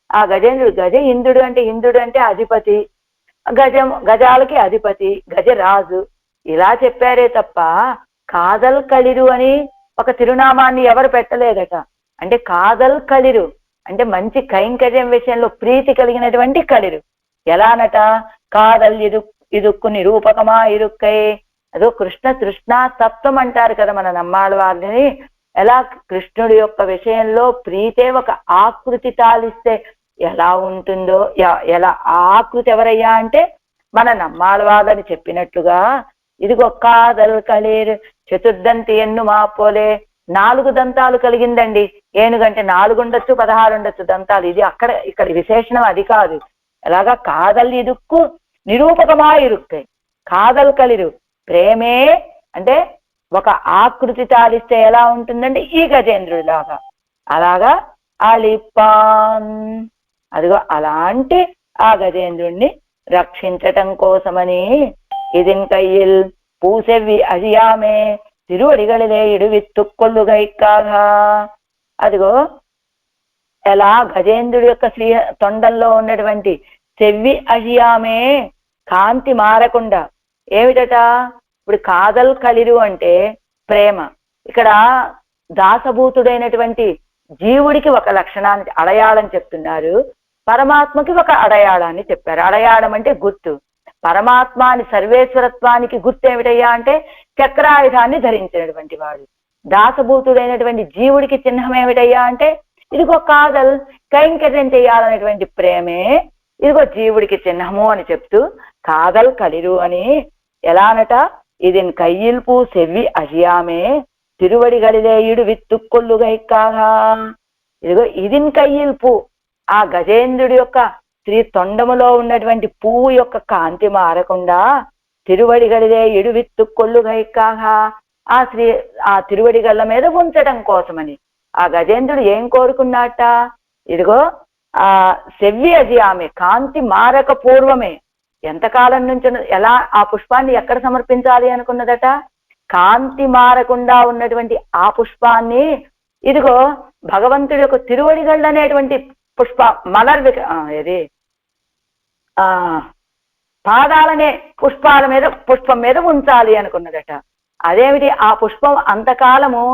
ఆ గజేంద్రుడు గజ ఇంద్రుడు అంటే ఇంద్రుడు అంటే అధిపతి, గజాలకి అధిపతి, గజరాజు ఇలా చెప్పారే తప్ప కాదల్ களీరు అని ఒక తిరునామాన్ని ఎవరు పెట్టలేదట. అంటే కాదల్ களీరు అంటే మంచి కైంకర్యం విషయంలో ప్రీతి కలిగినటువంటి களీరు. ఎలానట కాదల్ ఇదుక్కు నిరూపకమా ఇరుక్కై. అదో కృష్ణ తృష్ణా తత్వం అంటారు కదా మన నమ్మాళ్వారిని. ఎలా కృష్ణుడి యొక్క విషయంలో ప్రీతే ఒక ఆకృతి తాలిస్తే ఎలా ఉంటుందో, ఎలా ఆకృతి ఎవరయ్యా అంటే మన నమ్మాళ్వాదని చెప్పినట్లుగా ఇదిగో కాదల్ களீர் చతుర్దంతి ఎన్నుమా పోలే 4 దంతాలు కలిగిందండి. ఏనుగంటే 4 ఉండొచ్చు 16 ఉండొచ్చు దంతాలు. ఇది ఇక్కడ విశేషణం అది కాదు. ఎలాగా కాదల్ ఇదుక్కు నిరూపకమా ఇరుక్కై. కాదల్ களీరు ప్రేమే అంటే ఒక ఆకృతి తాలిస్తే ఎలా ఉంటుందండి ఈ గజేంద్రుడిలాగా. అలాగా అలిపాన్ అదిగో అలాంటి ఆ గజేంద్రుణ్ణి రక్షించటం కోసమని ఇదిన్ కయ్యిల్ పూసెవ్వి అజియామే తిరువడిగళిలే ఇడువిత్తుక్కొల్లుగైక్కాగా. అదిగో ఎలా గజేంద్రుడి యొక్క శ్రీ తొండంలో ఉన్నటువంటి సెవ్వి అజియామే కాంతి మారకుండా. ఏమిటట ఇప్పుడు కాదల్ களీరు అంటే ప్రేమ. ఇక్కడ దాసభూతుడైనటువంటి జీవుడికి ఒక లక్షణాన్ని అడయాళం చెప్తున్నారు, పరమాత్మకి ఒక అడయాళాన్ని చెప్పారు. అడయాళం అంటే గుర్తు. పరమాత్మాని సర్వేశ్వరత్వానికి గుర్తు ఏమిటయ్యా అంటే చక్రాయుధాన్ని ధరించినటువంటి వాడు. దాసభూతుడైనటువంటి జీవుడికి చిహ్నం ఏమిటయ్యా అంటే ఇదిగో కాదల్ కైంకర్యం చేయాలనేటువంటి ప్రేమే ఇదిగో జీవుడికి చిహ్నము అని చెప్తూ కాదల్ களీరు అని. ఎలానట ఇదిన్ కయ్యిల్ పూ సెవ్వి అజియామే తిరువడిగళిలే ఇడువిత్తుక్కొల్లుగైక్కాగా. ఇదిగో ఇదిన్ కయ్యిల్ పూ ఆ గజేంద్రుడి యొక్క శ్రీ తొండములో ఉన్నటువంటి పువ్వు యొక్క కాంతి మారకుండా తిరువడిగళిలే ఇడువిత్తుక్కొల్లుగైక్కాగా ఆ తిరువడిగళ్ళ మీద ఉంచడం కోసమని ఆ గజేంద్రుడు ఏం కోరుకున్నట్ట. ఇదిగో ఆ సెవ్వి అజియామే కాంతి మారక పూర్వమే ఎంతకాలం నుంచి ఎలా ఆ పుష్పాన్ని ఎక్కడ సమర్పించాలి అనుకున్నదట. కాంతి మారకుండా ఉన్నటువంటి ఆ పుష్పాన్ని ఇదిగో భగవంతుడి యొక్క తిరువడిగళ్ళు అనేటువంటి మలర్ ఇది పాదాలనే పుష్పం మీద ఉంచాలి అనుకున్నదట. అదేమిటి ఆ పుష్పం అంతకాలము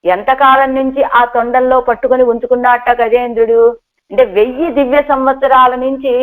ఎంతకాలం నుంచి ఆ తొండంలో పట్టుకుని ఉంచుకున్నట్ట గజేంద్రుడు అంటే 1000 దివ్య సంవత్సరాల నుంచి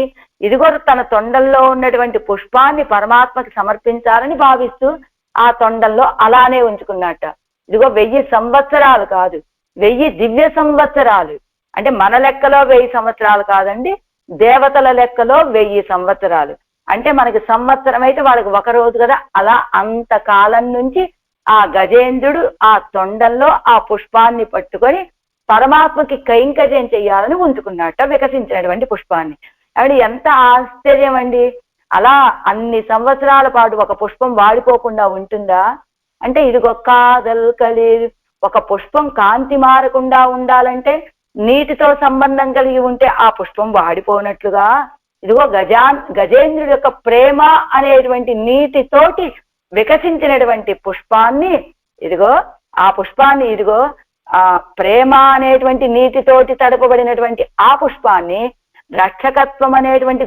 ఇదిగో తన తొండంలో ఉన్నటువంటి పుష్పాన్ని పరమాత్మకి సమర్పించాలని భావిస్తూ ఆ తొండంలో అలానే ఉంచుకున్నట్ట. ఇదిగో 1000 సంవత్సరాలు కాదు, 1000 దివ్య సంవత్సరాలు. అంటే మన లెక్కలో 1000 సంవత్సరాలు కాదండి, దేవతల లెక్కలో 1000 సంవత్సరాలు. అంటే మనకి సంవత్సరం అయితే వాళ్ళకి ఒక రోజు కదా. అలా అంతకాలం నుంచి ఆ గజేంద్రుడు ఆ తొండంలో ఆ పుష్పాన్ని పట్టుకొని పరమాత్మకి కైంకర్యం చెయ్యాలని ఉంచుకున్నట్ట వికసించినటువంటి పుష్పాన్ని. అది ఎంత ఆశ్చర్యం అండి. అలా అన్ని సంవత్సరాల పాటు ఒక పుష్పం వాడిపోకుండా ఉంటుందా అంటే ఇదిగో కాదల్ களీర్. ఒక పుష్పం కాంతి మారకుండా ఉండాలంటే నీటితో సంబంధం కలిగి ఉంటే ఆ పుష్పం వాడిపోనట్లుగా ఇదిగో గజేంద్రుడి యొక్క ప్రేమ అనేటువంటి నీటితోటి వికసించినటువంటి పుష్పాన్ని ఇదిగో ఆ పుష్పాన్ని ఇదిగో ఆ ప్రేమ అనేటువంటి నీటితోటి తడపబడినటువంటి ఆ పుష్పాన్ని రక్షకత్వం అనేటువంటి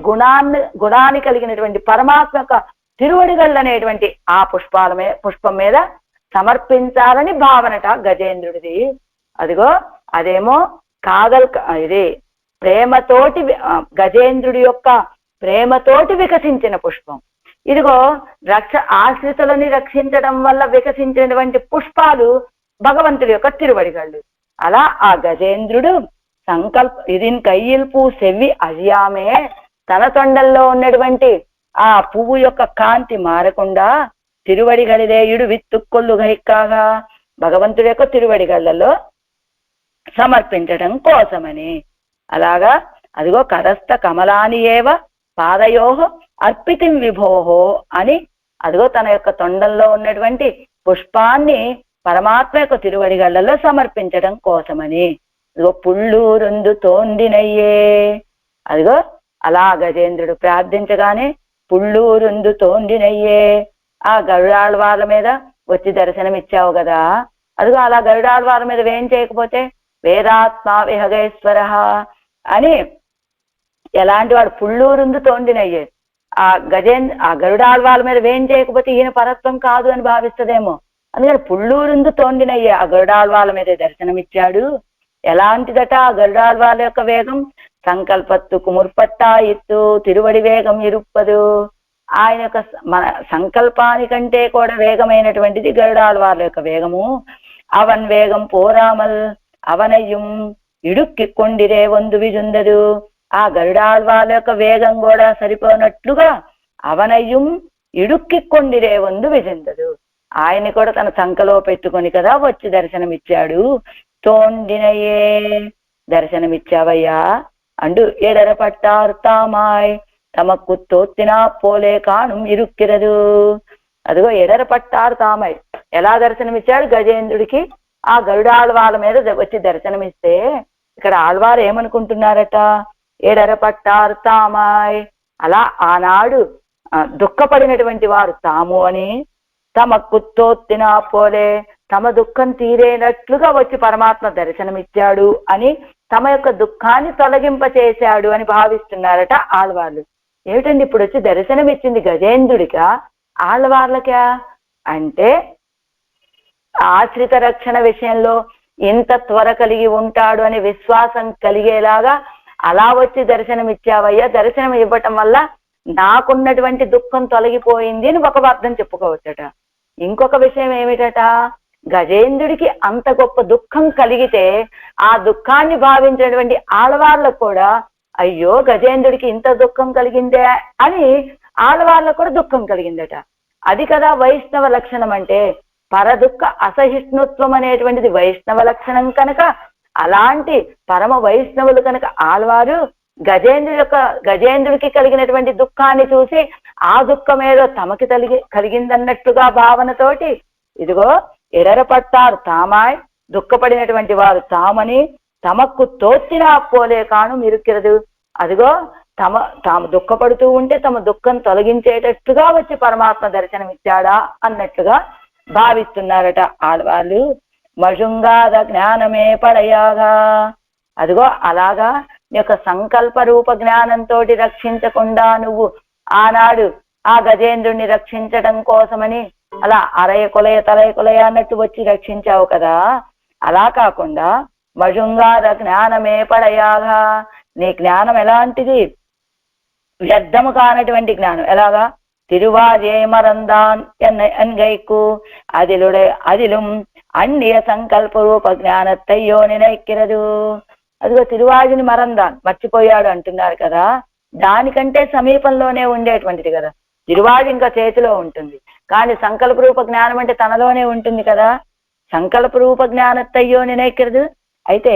గుణాన్ని కలిగినటువంటి పరమాత్మ యొక్క తిరువడిగళ్ళు అనేటువంటి ఆ పుష్పం మీద సమర్పించాలని భావనట గజేంద్రుడిది. అదిగో అదేమో కాదల్ ఇది ప్రేమతోటి గజేంద్రుడి యొక్క ప్రేమతోటి వికసించిన పుష్పం. ఇదిగో ఆశ్రితులని రక్షించడం వల్ల వికసించినటువంటి పుష్పాలు భగవంతుడి యొక్క తిరువడిగళ్ళు. అలా ఆ గజేంద్రుడు ఇదిన్ కయ్యిల్ పూ సెవ్వి అజియామే తన తొండల్లో ఉన్నటువంటి ఆ పువ్వు యొక్క కాంతి మారకుండా తిరువడిగళిలే ఇడువిత్తుక్కొల్లుగైక్కాగా భగవంతుడి యొక్క తిరువడిగళ్ళలో సమర్పించడం కోసమని. అలాగా అదిగో కరస్థ కమలాని ఏవ పాదయోహో అర్పితిం విభోహో అని అదిగో తన యొక్క తొండంలో ఉన్నటువంటి పుష్పాన్ని పరమాత్మ యొక్క తిరువడిగళ్లలో సమర్పించడం కోసమని. ఇదిగో పుళ్ళూరుందు తోండినయ్యే, అదిగో అలా గజేంద్రుడు ప్రార్థించగానే పుళ్ళూరుందు తోండినయ్యే, ఆ గరుడాళ్వార్ల మీద వచ్చి దర్శనమిచ్చావు కదా, అదిగో అలా గరుడాళ్వార్ల మీద వేం చేయకపోతే వేదాత్మ విహగేశ్వర అని ఎలాంటి వాడు పుళ్ళూరుందు తోండినయ్యే, ఆ గరుడాళ్వార్ల మీద వేం చేయకపోతే ఈయన పరత్వం కాదు అని భావిస్తుందేమో, అందుకని పుళ్ళూరుందు తోండినయ్యే ఆ గరుడాళ్వార్ల మీద దర్శనమిచ్చాడు. ఎలాంటిదట ఆ గరుడాళ్వార్ల యొక్క వేగం? సంకల్పత్తుకు ముற்பట్టాయిత్తు తిరువడి వేగం ఇరుప్పదు. ఆయన యొక్క మన సంకల్పానికంటే కూడా వేగమైనటువంటిది గరుడాళ్వార్ల యొక్క వేగము. అవన్ వేగం పోరామల్ అవనయ్యం ఇడుక్కి కొండిరే వందు విజుందదు. ఆ గరుడాళ్వార్ల యొక్క వేగం కూడా సరిపోనట్లుగా అవనయ్యం ఇడుక్కి కొండిరే వందు విజుందదు. ఆయన్ని కూడా తన సంకలో పెట్టుకొని కదా వచ్చి దర్శనమిచ్చాడు. తోండినయే, దర్శనమిచ్చావయ్యా అండు ఎడరపట్టారు తామాయ్ తమకు తోత్తినా పోలే కాణం ఇరుక్కిరదు. అదిగో ఎడరపట్టారు తామాయ్, ఎలా దర్శనమిచ్చాడు గజేంద్రుడికి? ఆ గరుడాళ్వార్ల మీద వచ్చి దర్శనమిస్తే ఇక్కడ ఆళ్వారు ఏమనుకుంటున్నారట? ఎడరపట్టారు తామాయ్, అలా ఆనాడు దుఃఖపడినటువంటి వారు తాము అని, తమకు తోత్తినా పోలే, తమ దుఃఖం తీరేనట్లుగా వచ్చి పరమాత్మ దర్శనమిచ్చాడు అని, తమ యొక్క దుఃఖాన్ని తొలగింపచేశాడు అని భావిస్తున్నారట ఆళ్వార్లు. ఏమిటండి ఇప్పుడు వచ్చి దర్శనమిచ్చింది గజేంద్రుడిగా ఆళ్వార్లకా అంటే, ఆశ్రిత రక్షణ విషయంలో ఇంత త్వర కలిగి ఉంటాడు అని విశ్వాసం కలిగేలాగా అలా వచ్చి దర్శనమిచ్చావయ్యా, దర్శనం ఇవ్వటం వల్ల నాకున్నటువంటి దుఃఖం తొలగిపోయింది అని ఒక అర్థం చెప్పుకోవచ్చట. ఇంకొక విషయం ఏమిటట? గజేంద్రుడికి అంత గొప్ప దుఃఖం కలిగితే ఆ దుఃఖాన్ని భావించినటువంటి ఆళ్వార్లకు కూడా అయ్యో గజేంద్రుడికి ఇంత దుఃఖం కలిగిందే అని ఆళ్వార్లకు కూడా దుఃఖం కలిగిందట. అది కదా వైష్ణవ లక్షణం అంటే. పరదుఃఖ అసహిష్ణుత్వం అనేటువంటిది వైష్ణవ లక్షణం కనుక, అలాంటి పరమ వైష్ణవులు కనుక ఆళ్వారు గజేంద్రుడికి కలిగినటువంటి దుఃఖాన్ని చూసి ఆ దుఃఖం ఏదో తమకి కలిగిందన్నట్టుగా భావనతోటి ఇదిగో ఎడరపట్టారు తామాయ్, దుఃఖపడినటువంటి వారు తామని, తమకు తోచినా పోలే కాను మిరుక్కిరదు. అదిగో తాము దుఃఖపడుతూ ఉంటే తమ దుఃఖం తొలగించేటట్టుగా వచ్చి పరమాత్మ దర్శనమిచ్చాడా అన్నట్లుగా భావిస్తున్నారట ఆళ్వాళ్ళు. మజుంగాద జ్ఞానమే పడయాగా, అదిగో అలాగా నీ యొక్క సంకల్ప రూప జ్ఞానంతో రక్షించకుండా నువ్వు ఆనాడు ఆ గజేంద్రుణ్ణి రక్షించడం కోసమని అలా అరయ కొలయ తలయ కొలయ అన్నట్టు వచ్చి రక్షించావు కదా, అలా కాకుండా మజుంగాద జ్ఞానమే పడయాగా, నీ జ్ఞానం ఎలాంటిది? వ్యర్థము కానటువంటి జ్ఞానం. ఎలాగా? తిరువాజే మరందాన్ ఎన్గైకు అదిలుం అన్య సంకల్ప రూప జ్ఞానత్తయ్యో నినైక్కిరదు. అదిగో తిరువాజిని మరందాన్ మర్చిపోయాడు అంటున్నారు కదా, దానికంటే సమీపంలోనే ఉండేటువంటిది కదా. తిరువాజి ఇంకా చేతిలో ఉంటుంది, కానీ సంకల్ప రూప జ్ఞానం అంటే తనలోనే ఉంటుంది కదా. సంకల్ప రూప జ్ఞానత్తయ్యో నినైక్కిరదు. అయితే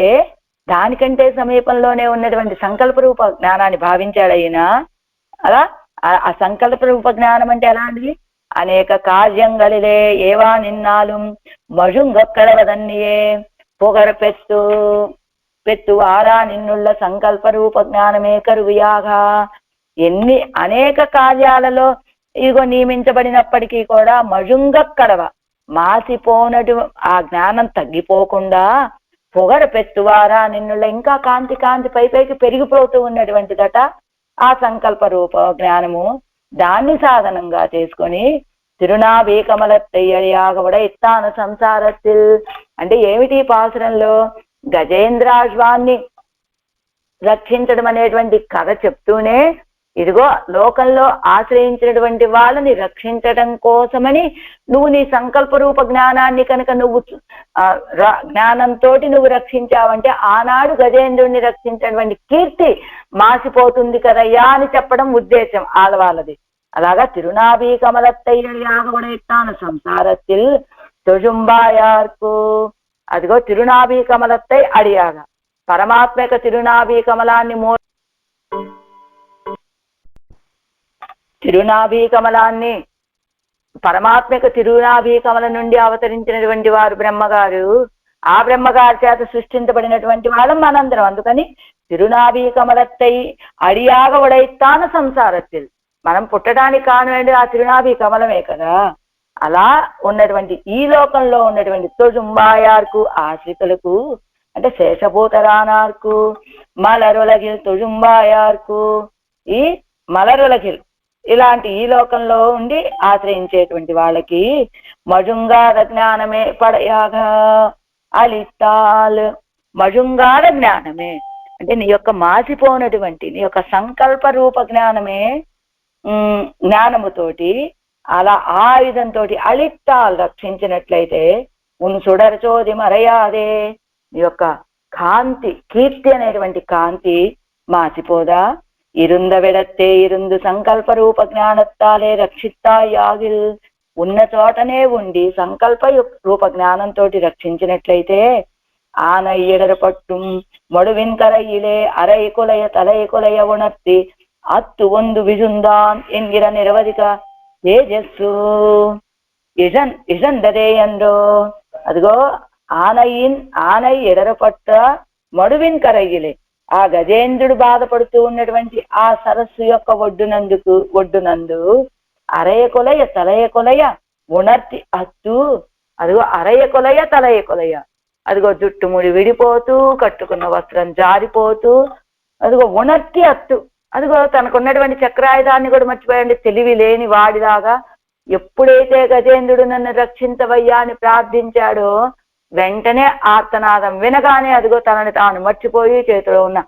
దానికంటే సమీపంలోనే ఉన్నటువంటి సంకల్ప రూప జ్ఞానాన్ని భావించాడైనా. అలా ఆ సంకల్ప రూప జ్ఞానం అంటే ఎలాంటిది? అనేక కార్యంగళిలే ఏవా నిన్నాలు మజుంగక్కడవదన్నియే పొగర పెట్టు ఆరా నిన్నుళ్ళ సంకల్ప రూప జ్ఞానమే కరువుయాగా. ఎన్ని అనేక కార్యాలలో ఇదిగో నియమించబడినప్పటికీ కూడా మజుంగక్కడవ మాసిపోనటు ఆ జ్ఞానం తగ్గిపోకుండా పొగర పెట్టువారా నిన్నుళ్ళ ఇంకా కాంతి కాంతి పైకి పెరిగిపోతూ ఉన్నటువంటిదట ఆ సంకల్ప రూప జ్ఞానము. దాన్ని సాధనంగా చేసుకొని తిరునాభీకమలత్తయ్యడియాగబడ ఇత్తాను సంసారத்தில் అంటే ఏమిటి పాసురంలో? గజేంద్రాశ్వాన్ని రక్షించడం అనేటువంటి కథ చెప్తూనే ఇదిగో లోకంలో ఆశ్రయించినటువంటి వాళ్ళని రక్షించడం కోసమని నువ్వు నీ సంకల్ప రూప జ్ఞానాన్ని కనుక నువ్వు జ్ఞానంతో నువ్వు రక్షించావంటే ఆనాడు గజేంద్రుడిని రక్షించినటువంటి కీర్తి మాసిపోతుంది కదయ్యా అని చెప్పడం ఉద్దేశం ఆడవాళ్ళది. అలాగా తిరునాభి కమలత్తయ్యాగబడేస్తాను సంసారத்தில் తొజుంబాయార్కు. అదిగో తిరునాభి కమలత్తై అడియాగా పరమాత్మ యొక్క తిరునాభి కమలాన్ని పరమాత్మక తిరునాభి కమల నుండి అవతరించినటువంటి వారు బ్రహ్మగారు. ఆ బ్రహ్మగారి చేత సృష్టించబడినటువంటి వాళ్ళం మనందరం. అందుకని తిరునాభి కమలత్తై అడియాగ ఉడైతాన సంసారத்தில், మనం పుట్టడానికి కానివ్వండి ఆ తిరునాభి కమలమే కదా. అలా ఉన్నటువంటి ఈ లోకంలో ఉన్నటువంటి తొజుంబాయార్కు ఆశ్రితులకు, అంటే శేషభూతరానార్కు మలరులగిల్ తొజుంబాయార్కు, ఈ మలరులగిల్ ఇలాంటి ఈ లోకంలో ఉండి ఆశ్రయించేటువంటి వాళ్ళకి మజుంగార జ్ఞానమే పడయాగా అలితాల్. మజుంగార జ్ఞానమే అంటే నీ యొక్క మాసిపోనటువంటి నీ యొక్క సంకల్ప రూప జ్ఞానమే జ్ఞానముతోటి అలా ఆయుధంతో అలిత్తాల్ రక్షించినట్లయితే ఉన్ సుడరచోది మరయాదే, నీ యొక్క కాంతి కీర్తి అనేటువంటి కాంతి మాసిపోదా. ఇరుంద విడత్తే ఇరుందు సంకల్ప రూప జ్ఞానత్తాలే రక్షిత్తాయాగిల్, ఉన్న చోటనే ఉండి సంకల్ప రూప జ్ఞానంతో రక్షించినట్లయితే ఆనై ఎడరపట్టు మడువిన్ కరయిలే అరై కులయ తలై కులయ ఉణర్తి అత్తు ಒಂದು విజుందాన్ ఎంగిర నిరవధిక తేజస్సు ఇజందదే ఎందో. అదిగో ఆనై ఎడరపట్ట మడువిన్ కరయిలే, ఆ గజేంద్రుడు బాధపడుతూ ఉన్నటువంటి ఆ సరస్సు యొక్క ఒడ్డునందు అరయ కొలయ తలయ కొలయ ఉణర్తి అత్తు, అదిగో అరయ కొలయ తలయ కొలయ, అదిగో జుట్టుముడి విడిపోతూ కట్టుకున్న వస్త్రం జారిపోతూ, అదిగో ఉణర్తి అత్తు, అదిగో తనకున్నటువంటి చక్రాయుధాన్ని కూడా మర్చిపోయండి. తెలివి లేని వాడిలాగా ఎప్పుడైతే గజేంద్రుడు నన్ను రక్షించవయ్యా అని ప్రార్థించాడో వెంటనే ఆర్తనాదం వినగానే అదిగో తనని తాను మర్చిపోయి చేతిలో ఉన్న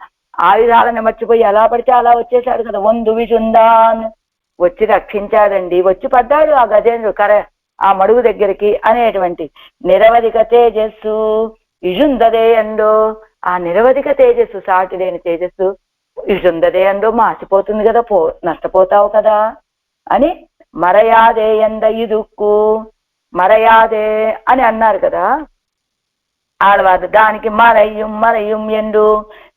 ఆయుధాలను మర్చిపోయి ఎలా పడితే అలా వచ్చేసాడు కదా. వందు విజుందాన్ వచ్చి రక్షించాడండి, వచ్చి పడ్డాడు ఆ గజేంద్రుడు ఆ మడుగు దగ్గరికి అనేటువంటి నిరవధిక తేజస్సు ఇజుందదే అండో. ఆ నిరవధిక తేజస్సు, సాటి లేని తేజస్సు ఇజుందదే అండో, మాసిపోతుంది కదా, నష్టపోతావు కదా అని మరయాదే ఎంద ఇదుక్కు మరయాదే అని అన్నారు కదా ఆడవారు. దానికి మరయ్యం ఎందు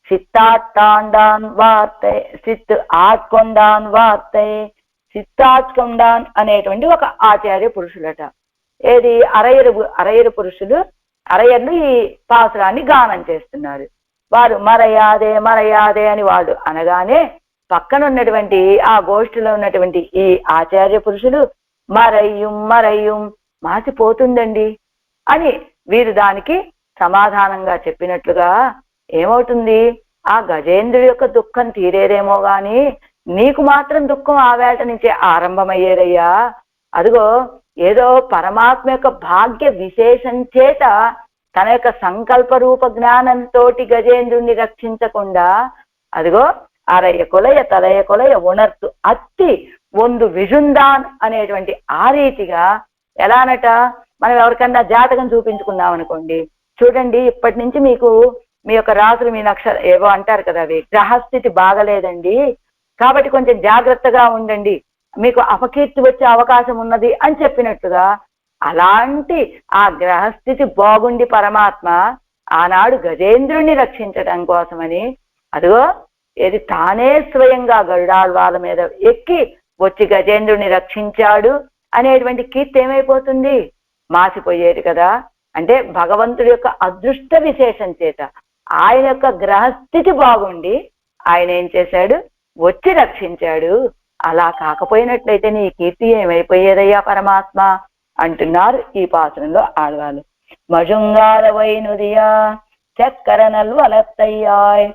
సిత్తాట్టాండాన్ వార్తై సిత్ ఆట్కొండాన్ వార్తై సిత్తాట్కొండాన్ అనేటువంటి ఒక ఆచార్య పురుషులట. ఏది అరయరు పురుషులు, అరయర్లు ఈ పాసురాన్ని గానం చేస్తున్నారు. వారు మరయాదే అని వాడు అనగానే పక్కన ఉన్నటువంటి ఆ గోష్ఠిలో ఉన్నటువంటి ఈ ఆచార్య పురుషులు మరయ్యం మాసిపోతుందండి అని వీరు దానికి సమాధానంగా చెప్పినట్లుగా ఏమవుతుంది, ఆ గజేంద్రుడి యొక్క దుఃఖం తీరేదేమో గాని నీకు మాత్రం దుఃఖం ఆ వేట నుంచే ఆరంభమయ్యేదయ్యా. అదిగో ఏదో పరమాత్మ యొక్క భాగ్య విశేషం చేత తన యొక్క సంకల్ప రూప జ్ఞానంతో గజేంద్రుణ్ణి రక్షించకుండా అదిగో అరయ కొలయ తలయ కొలయ ఉణర్తు అత్తి ಒಂದು విజుందాన్ అనేటువంటి ఆ రీతిగా ఎలానట, మనం ఎవరికన్నా జాతకం చూపించుకున్నాం అనుకోండి, చూడండి ఇప్పటి నుంచి మీకు మీ యొక్క రాసులు మీ నక్షత్రం ఏవో అంటారు కదా, అవి గ్రహస్థితి బాగలేదండి కాబట్టి కొంచెం జాగ్రత్తగా ఉండండి, మీకు అపకీర్తి వచ్చే అవకాశం ఉన్నది అని చెప్పినట్టుగా అలాంటి ఆ గ్రహస్థితి బాగుండి పరమాత్మ ఆనాడు గజేంద్రుణ్ణి రక్షించడం కోసమని అదిగో ఏది తానే స్వయంగా గరుడాళ్వాల మీద ఎక్కి వచ్చి గజేంద్రుని రక్షించాడు అనేటువంటి కీర్తి ఏమైపోతుంది, మాసిపోయేది కదా. అంటే భగవంతుడి యొక్క అదృష్ట విశేషం చేత ఆయన యొక్క గ్రహస్థితి బాగుండి ఆయన ఏం చేశాడు, వచ్చి రక్షించాడు. అలా కాకపోయినట్లయితే నీ కీర్తి ఏమైపోయేదయ్యా పరమాత్మ అంటున్నారు ఈ పాత్రంలో ఆడవాళ్ళు. మజుంగార వైనుదియా చక్కరనల్ వలత్తయ్యాయ్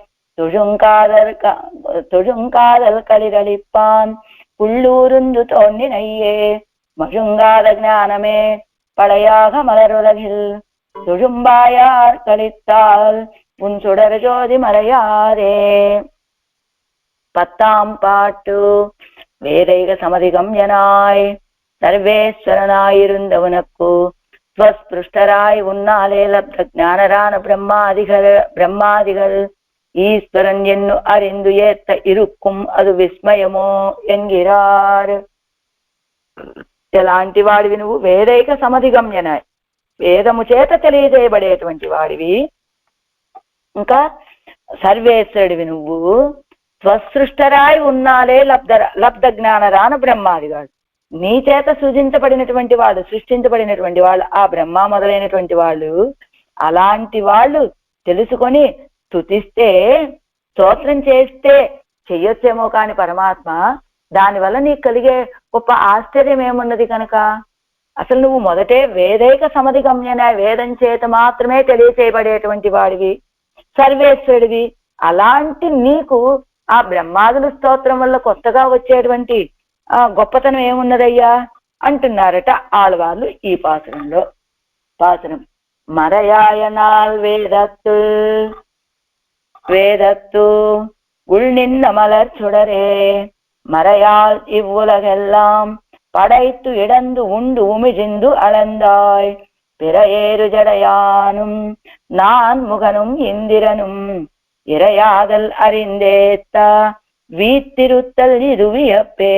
తుజుంకాదల్ కలిరలిప్పాన్ పుళ్ళూరుందు తోన్నినయ్యే మజుంగార జ్ఞానమే படையாக மலருலகில் துழும்பாயார் கழித்தால் உன் சுடர் ஜோதி மறையாரே. 10ஆம் பாட்டு. வேதைக சமதிகம்யனாய் சர்வேஸ்வரனாயிருந்தவனுக்கு ஸ்வஸ்பிருஷ்டராய் உன்னாலே லப்த ஞானரான பிரம்மாதிகள் ஈஸ்வரன் என்னு அறிந்து ஏத்த இருக்கும் அது విస్మయమో என்கிறார். ఎలాంటి వాడివి నువ్వు, వేదైక సమధిగమ్యనాయ్, వేదము చేత తెలియజేయబడేటువంటి వాడివి, ఇంకా సర్వేశ్వరుడివి నువ్వు, స్వసృష్టరాయి ఉన్నాలే లబ్ధ జ్ఞానరాన బ్రహ్మాదిగాడు, నీ చేత సృజించబడినటువంటి వాళ్ళు, సృష్టించబడినటువంటి వాళ్ళు, ఆ బ్రహ్మ మొదలైనటువంటి వాళ్ళు, అలాంటి వాళ్ళు తెలుసుకొని స్తుతిస్తే, స్తోత్రం చేస్తే చెయ్యొచ్చేమో కాని పరమాత్మ దానివల్ల నీకు కలిగే గొప్ప ఆశ్చర్యం ఏమున్నది కనుక? అసలు నువ్వు మొదటే వేదైక సమధిగమ్యన, వేదం చేత మాత్రమే తెలియచేయబడేటువంటి వాడివి, సర్వేశ్వరుడివి. అలాంటి నీకు ఆ బ్రహ్మాదుల స్తోత్రం వల్ల కొత్తగా వచ్చేటువంటి గొప్పతనం ఏమున్నదయ్యా అంటున్నారట ఆళ్వార్లు ఈ పాసురంలో. పాసురం మరయాయనాల్ వేదత్తు వేదత్తు உள்நின்ன மலர் சுடரே மறையால் இவ்வுலகெல்லாம் படைத்து இடந்து உண்டு உமிழிந்து அளந்தாய் பிறையேறு ஜடையானும் நான் முகனும் இந்திரனும் இறையாதல் அறிந்தேத்த வீத்திருத்தல் இது வியப்பே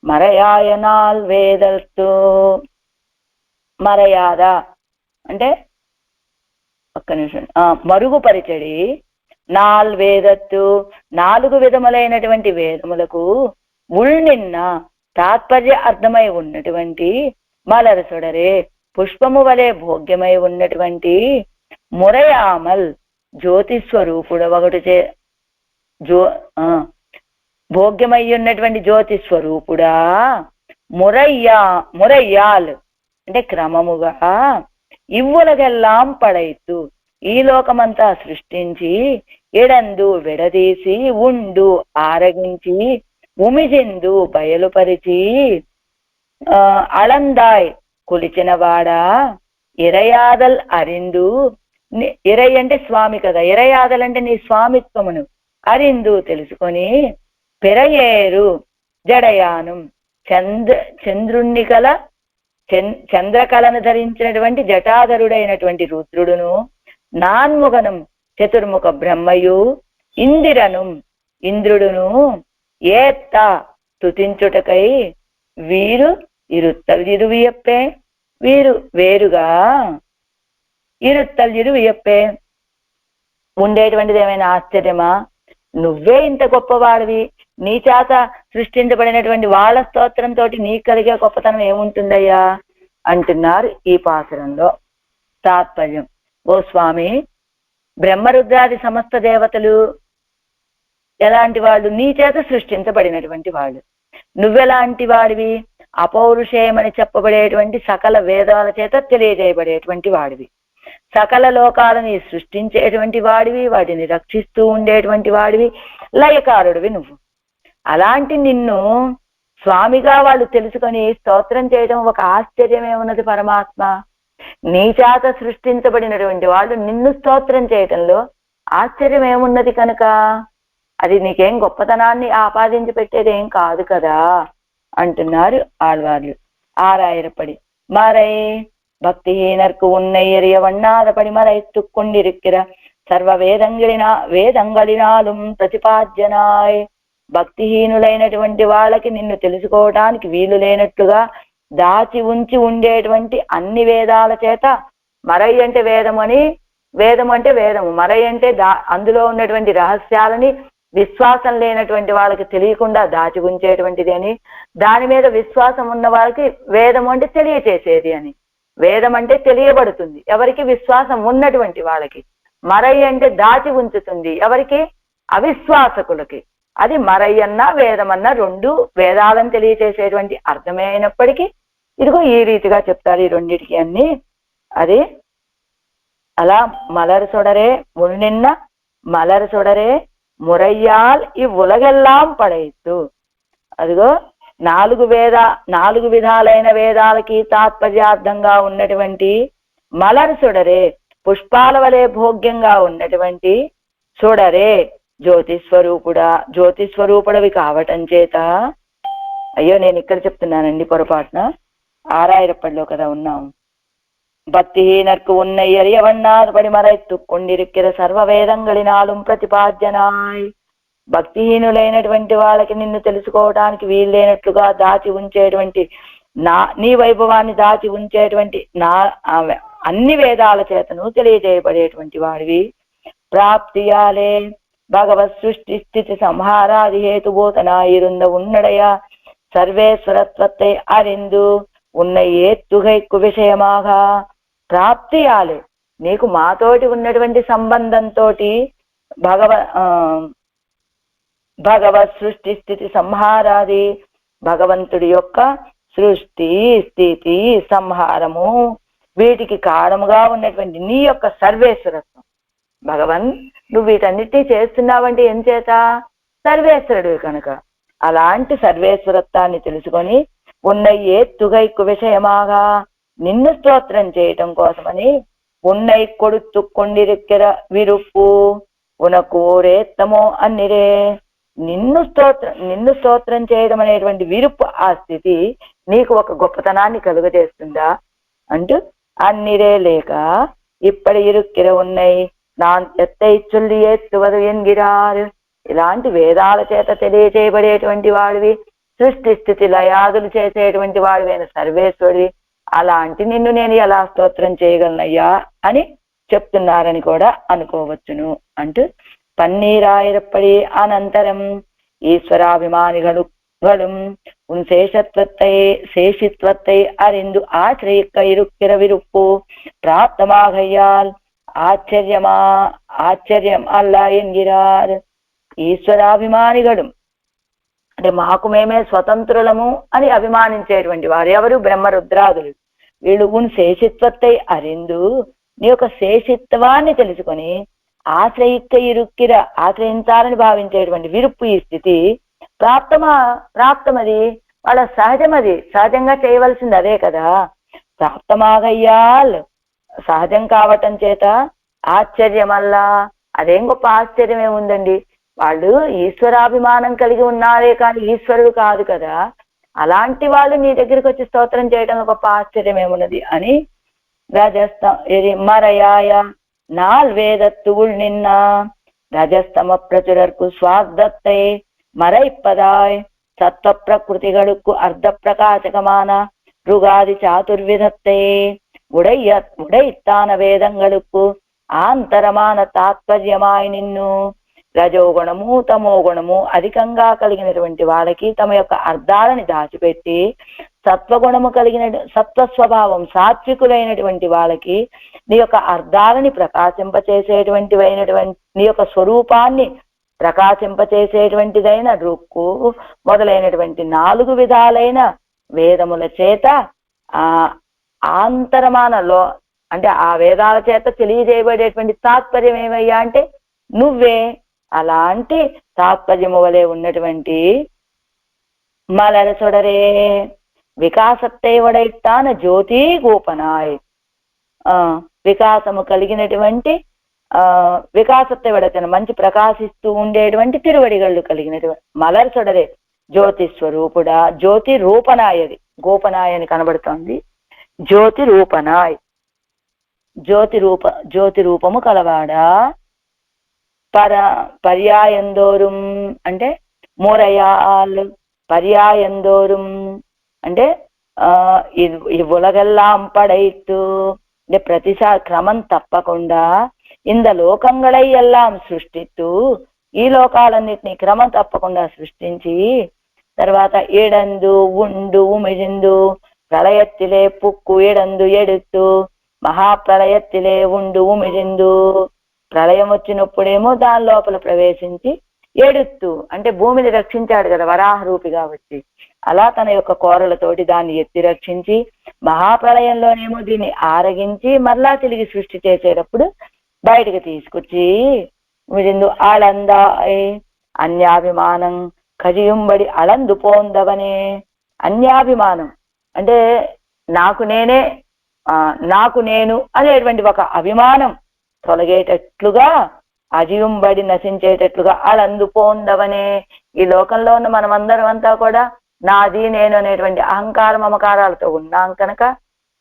మరయాయనాల్ వేదత్తు. మరయాద అంటే ఒక్క నిమిషం, మరుగుపరిచడి. వేదత్తు 4 విధములైనటువంటి వేదములకు ఉల్నిన్న తాత్పర్య అర్థమై ఉన్నటువంటి, మలరసొడరే పుష్పము వలె భోగ్యమై ఉన్నటువంటి, మురయామల్ జ్యోతిస్వరూపుడు ఒకటి భోగ్యమై ఉన్నటువంటి జ్యోతి స్వరూపుడా, మురయ్యాల్ అంటే క్రమముగా, ఇవ్వులగెల్లాం పడైతు ఈ లోకమంతా సృష్టించి, ఎడందు విడదీసి, ఉండు ఆరగించి, ఉమిజిందు బయలుపరిచి, అళందాయ్ కొలిచినవాడా, ఇరయాదల్ అరిందు, ఇరై అంటే స్వామి కదా, ఇరయాదల్ అంటే నీ స్వామిత్వమును అరిందు తెలుసుకొని, పెరయేరు జడయానం చంద్రుణ్ణి కల చంద్రకళను ధరించినటువంటి జటాధరుడైనటువంటి రుద్రుడును, నాన్ముఖనం చతుర్ముఖ బ్రహ్మయు, ఇందిరను ఇంద్రుడును, ఏత్త స్తుతించుటకై వీరు ఇరుత్తల్ ఇరువియప్పే, వీరు వేరుగా ఇరుత్తల్ ఇరువియప్పే. ఉండేటువంటిది ఏమైనా ఆశ్చర్యమా? నువ్వే ఇంత గొప్పవాడివి, నీ చేత సృష్టించబడినటువంటి వాళ్ళ స్తోత్రంతో నీకు కలిగే గొప్పతనం ఏముంటుందయ్యా అంటున్నారు ఈ పాసురంలో. తాత్పర్యం: ఓ స్వామి, బ్రహ్మరుద్రాది సమస్త దేవతలు ఎలాంటి వాళ్ళు? నీ చేత సృష్టించబడినటువంటి వాళ్ళు. నువ్వెలాంటి వాడివి? అపౌరుషేయమని చెప్పబడేటువంటి సకల వేదాల చేత తెలియజేయబడేటువంటి వాడివి, సకల లోకాలని సృష్టించేటువంటి వాడివి, వాటిని రక్షిస్తూ ఉండేటువంటి వాడివి, లయకారుడివి నువ్వు. అలాంటి నిన్ను స్వామిగా వాళ్ళు తెలుసుకొని స్తోత్రం చేయడం ఒక ఆశ్చర్యం ఏమున్నది పరమాత్మ? నీ చేత సృష్టించబడినటువంటి వాళ్ళు నిన్ను స్తోత్రం చేయటంలో ఆశ్చర్యం ఏమున్నది కనుక? అది నీకేం గొప్పతనాన్ని ఆపాదించి పెట్టేదేం కాదు కదా అంటున్నారు ఆళ్వార్లు. ఆరాయిరపడి మరై பக்தியினர்க்கு உன்னை எறிய வண்ணாதபடி மறைத்துக்கொண்டிருக்கிற సర్వ వేదంగళినాலும் ప్రతిపాద్యనాయ్. భక్తిహీనులైనటువంటి వాళ్ళకి నిన్ను తెలుసుకోవడానికి వీలు లేనట్లుగా దాచి ఉంచి ఉండేటువంటి అన్ని వేదాల చేత, మరై అంటే వేదమని, వేదం అంటే వేదము, మరై అంటే అందులో ఉన్నటువంటి రహస్యాలని విశ్వాసం లేనటువంటి వాళ్ళకి తెలియకుండా దాచి ఉంచేటువంటిది అని, దాని మీద విశ్వాసం ఉన్న వాళ్ళకి వేదము అంటే తెలియచేసేది అని. వేదం అంటే తెలియబడుతుంది ఎవరికి? విశ్వాసం ఉన్నటువంటి వాళ్ళకి. మరై అంటే దాచి ఉంచుతుంది ఎవరికి? అవిశ్వాసకులకి. అది మరయ్యన్నా వేదమన్నా రెండు వేదాలను తెలియచేసేటువంటి అర్థమే అయినప్పటికీ ఇదిగో ఈ రీతిగా చెప్తారు ఈ రెండిటికి అన్ని. అది అలా మలర్ సొడరే మునిన్న మలర్ సొడరే మురయ్యాల్ ఈ ఉలగెల్లాం పడైతు. అదిగో 4 విధాలైన వేదాలకి తాత్పర్యార్థంగా ఉన్నటువంటి మలర్ సుడరే, పుష్పాల వలె భోగ్యంగా ఉన్నటువంటి సుడరే జ్యోతిస్వరూపుడవి కావటం చేత, అయ్యో నేను ఇక్కడ చెప్తున్నానండి పొరపాటున, ఆరాయిరప్పటిలో కదా ఉన్నాం. భక్తిహీనర్కు ఉన్నై ఎరియవన్నాదపడి మరైతుక్కొండిరిక్కిర సర్వ వేదంగళినాலும் ప్రతిపాద్యనాయ్. భక్తిహీనులైనటువంటి వాళ్ళకి నిన్ను తెలుసుకోవడానికి వీల్లేనట్లుగా దాచి ఉంచేటువంటి నీ వైభవాన్ని దాచి ఉంచేటువంటి అన్ని వేదాల చేతను తెలియజేయబడేటువంటి వాడివి. ప్రాప్తియాలే భగవత్ సృష్టి స్థితి సంహారాది హేతుబోధన ఇరుంద ఉన్నడయ సర్వేశ్వరత్వத்தை அறிந்து உன்னை ஏத்துகைக்கு விஷயமாக ప్రాప్తియాలి. నీకు మాతోటి ఉన్నటువంటి సంబంధంతో భగవత్ సృష్టి స్థితి సంహారాది భగవంతుడి యొక్క సృష్టి స్థితి సంహారము వీటికి కారణముగా ఉన్నటువంటి నీ యొక్క సర్వేశ్వరత్వం. భగవన్ నువ్వు వీటన్నిటినీ చేస్తున్నావంటే ఏం చేత? సర్వేశ్వరుడు కనుక. అలాంటి సర్వేశ్వరత్వాన్ని తెలుసుకొని ఉన్నయ్యే తుగైకు విషయమాగా నిన్ను స్తోత్రం చేయటం కోసమని ఉన్నై కొడుతు కొండిరెక్కెర విరుపు ఉనకోరేత్తమో అన్నిరే. నిన్ను స్తోత్రం చేయడం అనేటువంటి విరుపు ఆ స్థితి నీకు ఒక గొప్పతనాన్ని కలుగజేస్తుందా అంటూ అన్నిరే లేక ఇప్పటి ఇరుక్కిర ఉన్నాయి నాన్ ఎత్తై చుల్లి ఎత్తువదు ఎన్గిరారు. ఇలాంటి వేదాల చేత తెలియచేయబడేటువంటి వాడివి, సృష్టి స్థితి లయాదులు చేసేటువంటి వాడివైన సర్వేశ్వరి, అలాంటి నిన్ను నేను ఎలా స్తోత్రం చేయగలనయ్యా అని చెప్తున్నారని కూడా అనుకోవచ్చును అంటూ పన్నీరాయిరప్పడి అనంతరం ఈశ్వరాభిమానిగలు உன் சேஷித்வத்தை அறிந்து ஆச்சரியக்க இருக்கிற விருப்பு பிராப்தமாகையால் ఆశ్చర్యం అల్లా ఎన్గిరార్. ఈశ్వరాభిమానిగడు అంటే మాకు మేమే స్వతంత్రులము అని అభిమానించేటువంటి వారు ఎవరు? బ్రహ్మరుద్రాదులు. వీళ్ళు ఉన్ శేషిత్వத்தை அறிந்து నీ యొక్క శేషిత్వాన్ని తెలుసుకొని ఆశ్రయిక్క ఇరుక్కిర ఆశ్రయించాలని భావించేటువంటి విరుప్పు ఈ స్థితి ప్రాప్తమది వాళ్ళ సహజమది, సహజంగా చేయవలసింది అదే కదా. ప్రాప్తమాగయ్యాల్ సహజం కావటం చేత ఆశ్చర్యమల్లా అదేం గొప్ప ఆశ్చర్యమే ఉందండి. వాళ్ళు ఈశ్వరాభిమానం కలిగి ఉన్నారే కానీ ఈశ్వరుడు కాదు కదా. అలాంటి వాళ్ళు నీ దగ్గరికి వచ్చి స్తోత్రం చేయడం గొప్ప ఆశ్చర్యమేమున్నది అని మరయాయ நால்வேதத்துள் நின்ன ரஜஸ்தம பிரச்சுரர்க்கு ஸ்வார்த்தத்தை மறைப்பதாய் சத்வ பிரகிருதிகளுக்கு அர்த்த பிரகாசகமான ருகாதி சாதுர்விதத்தை உடைத்தான வேதங்களுக்கு ఆంతరమాన తాత్పర్యమాయి నిన్ను రజోగుణము తమోగుణము అధికంగా కలిగినటువంటి వాళ్ళకి తమ యొక్క అర్థాలని దాచిపెట్టి సత్వగుణము కలిగిన సత్వ స్వభావం సాత్వికులైనటువంటి వాళ్ళకి నీ యొక్క అర్థాలని ప్రకాశింపచేసేటువంటివైనటువంటి నీ యొక్క స్వరూపాన్ని ప్రకాశింపచేసేటువంటిదైన రుక్కు మొదలైనటువంటి 4 విధాలైన వేదముల చేత ఆంతరమానలో అంటే ఆ వేదాల చేత తెలియజేయబడేటువంటి తాత్పర్యం ఏమయ్యా అంటే నువ్వే. అలాంటి తాత్పర్యము వలె ఉన్నటువంటి మలరసొడరే వికాసத்தை ఉడైతాన జ్యోతి గోపనాయ్ వికాసము కలిగినటువంటి వికాసத்தை ఉడైతాన మంచి ప్రకాశిస్తూ ఉండేటువంటి తిరువడిగళ్ళు కలిగినటువంటి మలరసొడరే జ్యోతి స్వరూపుడా. జ్యోతి రూపనాయది గోపనాయ్ అని కనబడుతోంది. జ్యోతి రూపనాయ్ జ్యోతి రూపము కలవాడా. పర్యాయందోరుం అంటే మురయాల్ పర్యాయందోరుం అంటే ఉలగెల్లాం పడైతు అంటే ప్రతిసారి క్రమం తప్పకుండా ఇంద లోకంగళై ఎల్లాం సృష్టిత్తు ఈ లోకాలన్నిటినీ క్రమం తప్పకుండా సృష్టించి తర్వాత ఏడందు ఉండు ఉమిజిందు ప్రళయత్తిలే పుక్కు ఏడందు ఎడుతూ మహాప్రళయత్తిలే ఉండు ఉమిజిందు ప్రళయం వచ్చినప్పుడేమో దాని లోపల ప్రవేశించి ఏడుస్తూ అంటే భూమిని రక్షించాడు కదా వరాహ రూపిగా వచ్చి, అలా తన యొక్క కోరలతోటి దాన్ని ఎత్తి రక్షించి మహాప్రళయంలోనేమో దీన్ని ఆరగించి మరలా తిరిగి సృష్టి చేసేటప్పుడు బయటకు తీసుకొచ్చి విడిందు అళందాయ్ అన్యాభిమానం కజియుంబడి అళందు పోందవనే. అన్యాభిమానం అంటే నాకు నేను అనేటువంటి ఒక అభిమానం తొలగేటట్లుగా అజియుంబడి నశించేటట్లుగా అళందు పోందవనే. ఈ లోకంలో ఉన్న మనమందరం అంతా కూడా నాది నేను అనేటువంటి అహంకార మమకారాలతో ఉన్నాం కనుక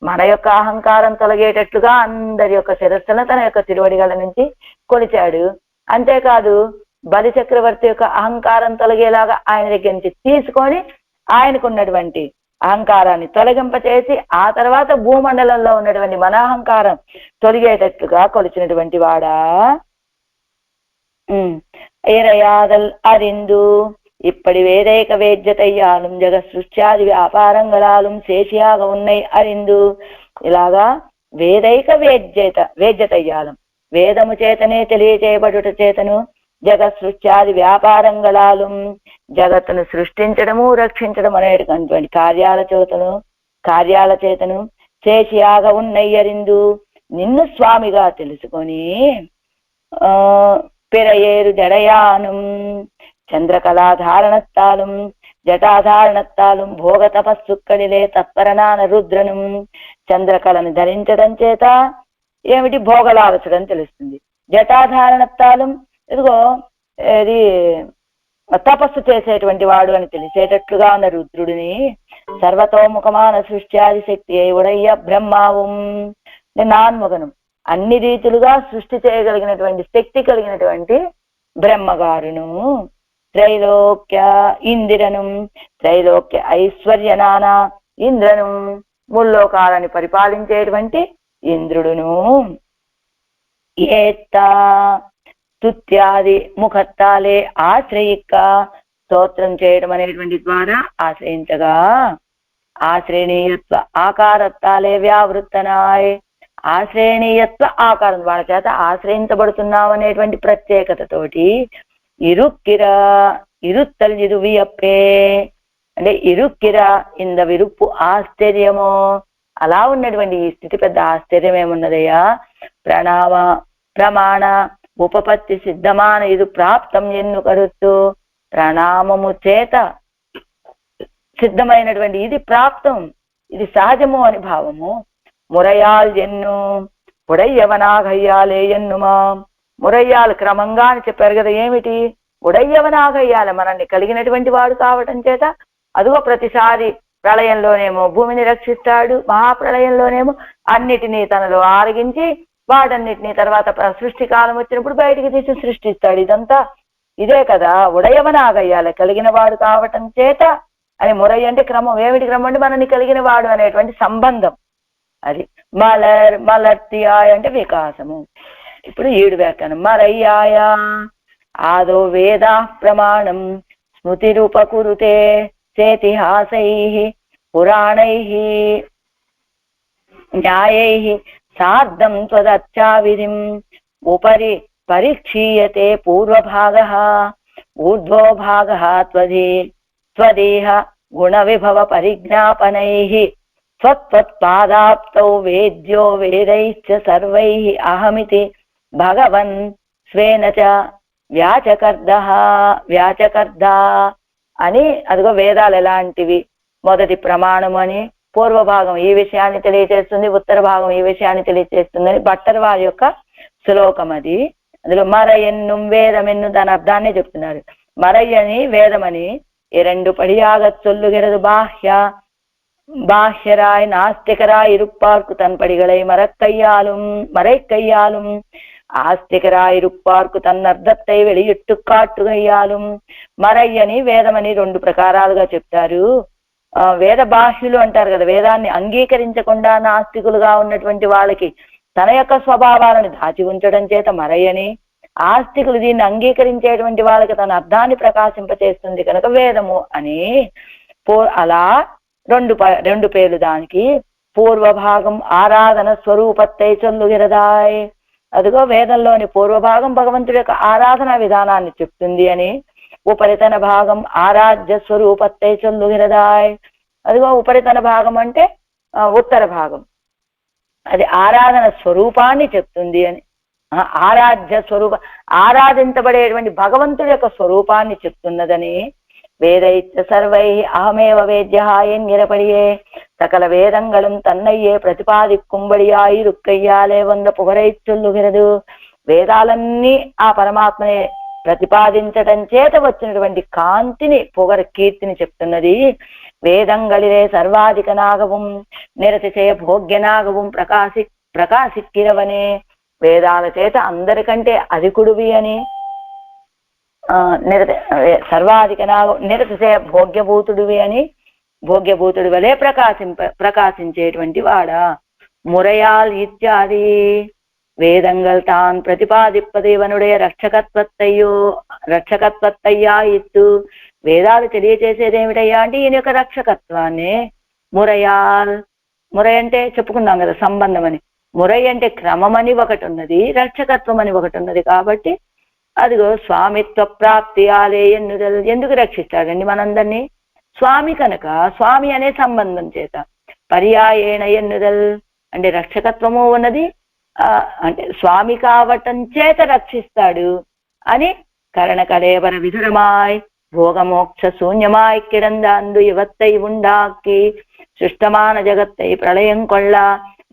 మన యొక్క అహంకారం తొలగేటట్లుగా అందరి యొక్క శిరస్సులను తన యొక్క తిరువడిగల నుంచి కొలిచాడు. అంతేకాదు బలి చక్రవర్తి యొక్క అహంకారం తొలగేలాగా ఆయన దగ్గర నుంచి తీసుకొని ఆయనకున్నటువంటి అహంకారాన్ని తొలగింపచేసి ఆ తర్వాత భూమండలంలో ఉన్నటువంటి మన అహంకారం తొలగేటట్లుగా కొలిచినటువంటి వాడా. ఇరయాదల్ అరిందు இப்படி வேதைக வேద్యతయ్యాலும் జగసృష్ట్యాది వ్యాపారంగళాலும் శేషియాగ ఉన్నాయి అరిందు. ఇలాగా వేదైక వేద్యతయ్యాలం, వేదము చేతనే తెలియచేయబడుట చేతను జగసృష్ట్యాది వ్యాపారంగళాలు, జగత్తును సృష్టించడము రక్షించడం అనేటువంటి కార్యాల చేతను శేషియాగ ఉన్నయ్యరిందు. నిన్ను స్వామిగా తెలుసుకొని పిరయేరు జడయానం చంద్రకళాధారణత్తాலும் జటాధారణత్తాலும் భోగ తపస్సుక్కడిలే తత్పరనాన రుద్రను. చంద్రకళను ధరించడం చేత ఏమిటి భోగలావసరం తెలుస్తుంది. జటాధారణత్తాలం ఇదిగో ఇది తపస్సు చేసేటువంటి వాడు అని తెలిసేటట్లుగా ఉన్న రుద్రుడిని సర్వతోముఖమాన సృష్ట్యాది శక్తి ఉడయ్య బ్రహ్మావం నాన్ముఖనం, అన్ని రీతులుగా సృష్టి చేయగలిగినటువంటి శక్తి కలిగినటువంటి బ్రహ్మగారును. త్రైలోక్య ఇందిరను, త్రైలోక్య ఐశ్వర్యనాన ఇంద్రను, ముల్లోకాలని పరిపాలించేటువంటి ఇంద్రుడును. ఏత్తా స్తుత్యాది ముఖత్తాలే ఆశ్రయిక, స్తోత్రం చేయడం అనేటువంటి ద్వారా ఆశ్రయించగా, ఆశ్రయణీయత్వ ఆకారత్తాలే వ్యావృత్తనాయ్, ఆశ్రయణీయత్వ ఆకారం వాళ్ళ చేత ఆశ్రయించబడుతున్నాం అనేటువంటి ప్రత్యేకతతోటి ఇరుత్తల్ ఇది వియప్పే అంటే ఇరుక్కిర ఇంద విరుప్పు ఆశ్చర్యమో, అలా ఉన్నటువంటి ఈ స్థితి పెద్ద ఆశ్చర్యం ఏమున్నదయ్యా. ప్రమాణ ఉపపత్తి సిద్ధమాన ఇది ప్రాప్తం ఎన్ను కరుత్తు, ప్రణామము చేత సిద్ధమైనటువంటి ఇది ప్రాప్తం, ఇది సహజము అని భావము. మురయాల్ ఎన్ను ఉడయ్యవనాగయ్యాలే ఎన్నుమా, మురయ్యాలు క్రమంగా అని చెప్పారు కదా. ఏమిటి ఉడయ్యవనాగయ్యాలి, మనల్ని కలిగినటువంటి వాడు కావటం చేత అదిగో ప్రతిసారి ప్రళయంలోనేమో భూమిని రక్షిస్తాడు, మహాప్రళయంలోనేమో అన్నిటినీ తనలో ఆరగించి వాటన్నిటినీ తర్వాత సృష్టి కాలం వచ్చినప్పుడు బయటికి తీసి సృష్టిస్తాడు. ఇదంతా ఇదే కదా ఉడయవనాగయ్యాలి, కలిగిన వాడు కావటం చేత అని. మురయ్య అంటే క్రమం, ఏమిటి క్రమం అంటే మనల్ని కలిగిన వాడు అనేటువంటి సంబంధం అది. మలర్తియాయ అంటే వికాసము. ఇప్పుడు 7 వ్యాఖ్యానం. మరయ్యాయ ఆదో వేదా ప్రమాణం స్మృతిరూపకురుతే సేతిహాసై పురాణై న్యాయై సార్ధం త్వదర్చావిధిం ఉపరి పరీక్షీయతే పూర్వభాగః ఊర్ధ్వో భాగః త్వదేహ గుణ విభవ పరిజ్ఞాపనైః స్వత్పాదాప్తౌ వేద్యో వేదైశ్చ సర్వైః అహమితి భగవన్ స్వేన చ వ్యాచకర్దా అని. అదిగో వేదాలు ఎలాంటివి, మొదటి ప్రమాణం అని పూర్వభాగం ఈ విషయాన్ని తెలియజేస్తుంది, ఉత్తర భాగం ఈ విషయాన్ని తెలియజేస్తుందని భట్టర్ వారి యొక్క శ్లోకం అది. అందులో మరయన్ను వేదమెన్ను దాని అర్థాన్ని చెప్తున్నారు. మరయ్యని వేదమని இரண்டு படியாகச் சொல்லுகிறது பாஹ்யராய் நாஸ்திகராய் இருப்பார்க்கு தன் படிகளை மறைக்கையாலும் ఆస్తికరాయి రుప్పార్కు తన అర్థத்தை வெளியிட்டு కాట్టుగయ్యాலும். మరయ్యని వేదమని 2 ప్రకారాలుగా చెప్తారు. వేద బాహ్యులు అంటారు కదా, వేదాన్ని అంగీకరించకుండా నాస్తికులుగా ఉన్నటువంటి వాళ్ళకి తన యొక్క స్వభావాలను దాచి ఉంచడం చేత మరయ్యని, ఆస్తికులు దీన్ని అంగీకరించేటువంటి వాళ్ళకి తన అర్థాన్ని ప్రకాశింపచేస్తుంది కనుక వేదము అని. అలా రెండు పేర్లు దానికి. పూర్వభాగం ఆరాధన స్వరూపత్తై చొల్లుగిరదాయ్, అదిగో వేదంలోని పూర్వభాగం భగవంతుడి యొక్క ఆరాధన విధానాన్ని చెప్తుంది అని. ఉపరితన భాగం ఆరాధ్య స్వరూపత్తై చొల్లుగిరదాయ్, అదిగో ఉపరితన భాగం అంటే ఉత్తర భాగం, అది ఆరాధన స్వరూపాన్ని చెప్తుంది అని. ఆరాధ్య స్వరూప ఆరాధించబడేటువంటి భగవంతుడి యొక్క స్వరూపాన్ని చెప్తున్నదని. వేదైత్య సర్వై అహమేవ వేద్యహాయన్ నిరపడియే, సకల వేదంగళం తన్నయ్యే ప్రతిపాదిక్కుబడియాయి రుక్కయ్యాలే వంద పుగరై చొల్లుగిరదు. వేదాలన్నీ ఆ పరమాత్మనే ప్రతిపాదించటం చేత వచ్చినటువంటి కాంతిని కీర్తిని చెప్తున్నది. వేదంగళిరే సర్వాధిక నాగవం నిరతిశయ భోగ్యనాగవం ప్రకాశిక్కిరవనే, వేదాల చేత అందరికంటే అధికుడివి అని. సర్వాధిక నాగం నిరతిశయ భోగ్యభూతుడివి అని, భోగ్యభూతుడి వలె ప్రకాశించేటువంటి వాడా. మురయాల్ ఇత్యాది வேதங்கள் தான் பிரதிபாதிப்பது இவனுடைய ரட்சகத்வத்தையா இத்து వేదాలు తెలియచేసేది ఏమిటయ్యా అంటే ఈయన యొక్క రక్షకత్వాన్ని. మురయాల్, మురై అంటే చెప్పుకున్నాం కదా సంబంధం అని. మురై అంటే క్రమం అని ఒకటి ఉన్నది, రక్షకత్వం అని ఒకటి ఉన్నది. కాబట్టి అదిగో స్వామిత్వ ప్రాప్తి ఆలే ఎన్నుదల్. ఎందుకు రక్షిస్తాడండి మనందరినీ? స్వామి కనుక, స్వామి అనే సంబంధం చేత. పర్యాయేణ ఎన్నుదల్ అంటే రక్షకత్వము ఉన్నది, అంటే స్వామి కావటం చేత రక్షిస్తాడు అని. కరణకలేవర విధురమాయ్ భోగమోక్ష శూన్యమాయ్ కిడందాందు ఇవత్తై ఉండాకి సృష్టమాన జగత్తై ప్రళయం కొళ్ళ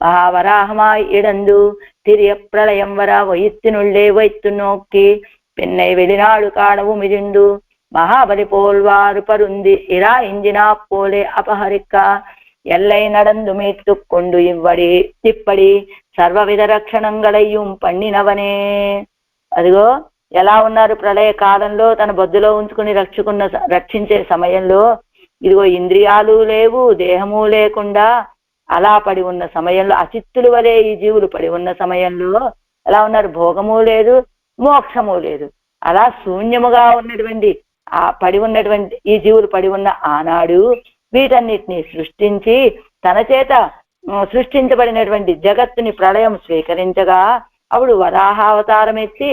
మహావరాహమాయ్ ఇడందు తిరియ ప్రళయం వర వైత్తినుళ్ళే వైత్తు నోక్కి పిన్నై వెలినాడు కాడవు మిరిండు మహాబలి పోల్వారు పరుంది ఇరా ఇంజినా పోలే అపహరిక్క ఎల్లై నడందు మీట్టుకొండు ఇవ్వడి తిప్పడి సర్వవిధ రక్షణంగళయ్యం పండినవనే. అదిగో ఎలా ఉన్నారు ప్రళయ కాలంలో తన బొద్దులో ఉంచుకుని రక్షించే సమయంలో, ఇదిగో ఇంద్రియాలు లేవు, దేహము లేకుండా అలా పడి ఉన్న సమయంలో, అచిత్తులు వలె ఈ జీవులు పడి ఉన్న సమయంలో ఎలా ఉన్నారు? భోగము లేదు, మోక్షము లేదు, అలా శూన్యముగా ఉన్నటువంటి ఆ పడి ఉన్నటువంటి ఈ జీవులు పడి ఉన్న ఆనాడు వీటన్నిటిని సృష్టించి తన చేత సృష్టించబడినటువంటి జగత్తుని ప్రళయం స్వీకరించగా అప్పుడు వరాహావతారం ఎత్తి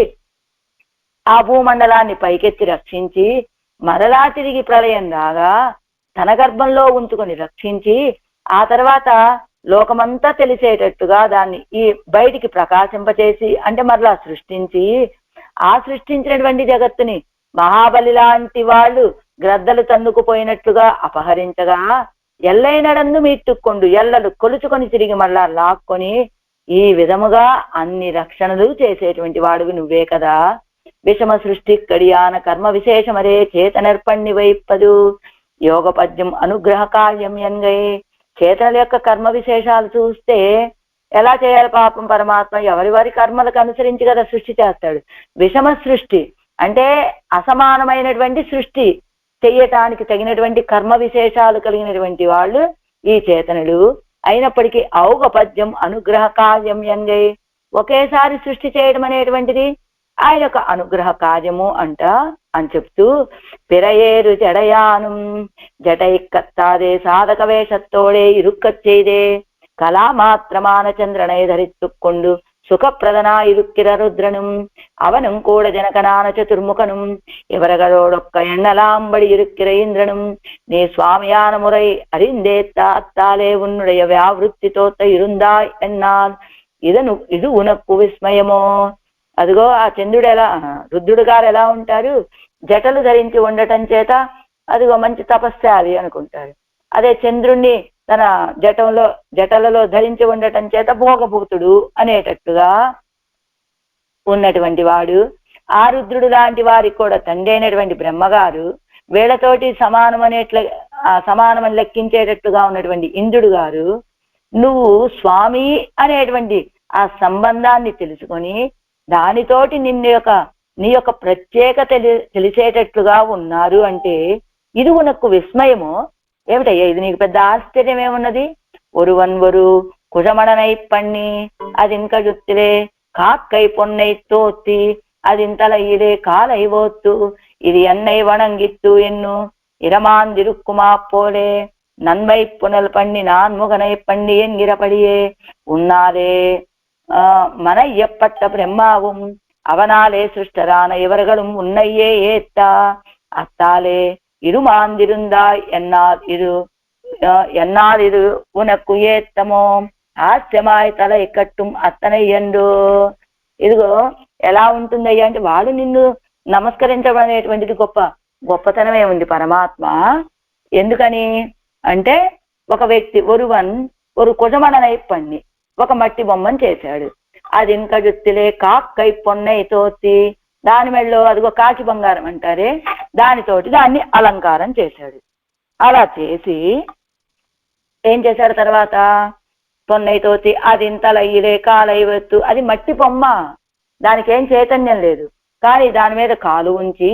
ఆ భూమండలాన్ని పైకెత్తి రక్షించి మరలా తిరిగి ప్రళయం రాగా తన గర్భంలో ఉంచుకొని రక్షించి ఆ తర్వాత లోకమంతా తెలిసేటట్టుగా దాన్ని ఈ బయటికి ప్రకాశింపచేసి అంటే మరలా సృష్టించి ఆ సృష్టించినటువంటి జగత్తుని మహాబలి లాంటి వాళ్ళు గ్రద్దలు తన్నుకుపోయినట్లుగా అపహరించగా ఎల్లైనడందు మీట్టుకొండు ఎల్లలు కొలుచుకొని తిరిగి మళ్ళా లాక్కొని ఈ విధముగా అన్ని రక్షణలు చేసేటువంటి వాడివి నువ్వే కదా. విషమ సృష్టి కడియాన కర్మ విశేషమరే చేతనర్పణ్ణి వైప్పదు యోగ పద్యం అనుగ్రహ కార్యం ఎంగై. చేతనుల యొక్క కర్మ విశేషాలు చూస్తే ఎలా చేయాలి పాపం పరమాత్మ ఎవరి వారి కర్మలకు అనుసరించి కదా సృష్టి చేస్తాడు. విషమ సృష్టి అంటే అసమానమైనటువంటి సృష్టి చెయ్యటానికి తగినటువంటి కర్మ విశేషాలు కలిగినటువంటి వాళ్ళు ఈ చేతనులు. అయినప్పటికీ ఔగ పద్యం అనుగ్రహ కార్యం ఎంగై, ఒకేసారి సృష్టి చేయడం అనేటువంటిది ఆయన యొక్క అనుగ్రహ కార్యము అంట అని చెప్తూ పిరయేరు జడయానం జటై కత్తాదే సాధక వేషత్తోడే ఇరుక్కచ్చేదే కళామాత్రమాన చంద్రనై ధరిత్తుకొండు సుఖప్రదనా ఇరుక్కిర రుద్రனும் அவனும் கூட ஜனகனான சதுர்முகனும் இவர்களோடொக்க எண்ணலாம்படி இருக்கிற இந்திரனும் நீ சுவாமியான முறை அறிந்தேத்தாலே உன்னுடைய வியாவிருத்தி தோத்த இருந்தாய் என்னால் ఇది ఉనక్కు విస్మయమో. అదిగో ఆ చంద్రుడు ఎలా, రుద్రుడు గారు ఎలా ఉంటారు? జటలు ధరించి ఉండటం చేత అదిగో మంచి తపస్శాలి అనుకుంటారు. అదే చంద్రుణ్ణి తన జటలలో ధరించి ఉండటం చేత భోగభూతుడు అనేటట్టుగా ఉన్నటువంటి వాడు. ఆ రుద్రుడు లాంటి వారికి కూడా తండ్రి అయినటువంటి బ్రహ్మగారు వీళ్ళతోటి సమానమని లెక్కించేటట్టుగా ఉన్నటువంటి ఇంద్రుడు గారు నువ్వు స్వామి అనేటువంటి ఆ సంబంధాన్ని తెలుసుకొని దానితోటి నీ యొక్క ప్రత్యేకత తెలిసేటట్లుగా ఉన్నారు అంటే ఇది ఉనకు విస్మయము. ఏమిటయ్యా ఇది నీకు పెద్ద ఆశ్చర్యం ఏమున్నది? ఒరువన్వరు కుజమణనై పణ్ణి అదింకజుత్తిలే కాక్కై పొన్నై తోత్తి అదింతలయ్యిలే కాలై ఓత్తు ఇది ఎన్నై వణంగిత్తు ఎన్ను ఇరమాందిరుక్కుమా పోలే நன்மை புனல் பண்ணி நான் முகனை பண்ணி என்கிறபடியே உன்னாலே மனையப்பட்ட பிரம்மாவும் அவனாலே சிருஷ்டரான இவர்களும் உன்னையே ஏத்தா அத்தாலே இருமாந்திருந்தாய் என்னால் இது உனக்கு ஏத்தமோ హాస్యమాయ్ తల ఎక్కట్టుం అత్తనయ్యండు. ఇదిగో ఎలా ఉంటుందయ్యా అంటే వాళ్ళు నిన్ను నమస్కరించడం అనేటువంటిది గొప్పతనమే ఉంది పరమాత్మ. ఎందుకని అంటే ఒక వ్యక్తి ஒரு కుజమణనై పన్ని ఒక మట్టి బొమ్మను చేశాడు. అది ఇంకా జుత్తిలే కాక్కై పొన్నై తోతి దాని మెళ్ళలో అదిగో కాకి బంగారం అంటారే దానితోటి దాన్ని అలంకారం చేశాడు. అలా చేసి ఏం చేశాడు తర్వాత పొన్నై తోతి అది ఇంతలయ్యిలే కాలైవత్తు అది మట్టి బొమ్మ, దానికి ఏం చైతన్యం లేదు. కానీ దాని మీద కాలు ఉంచి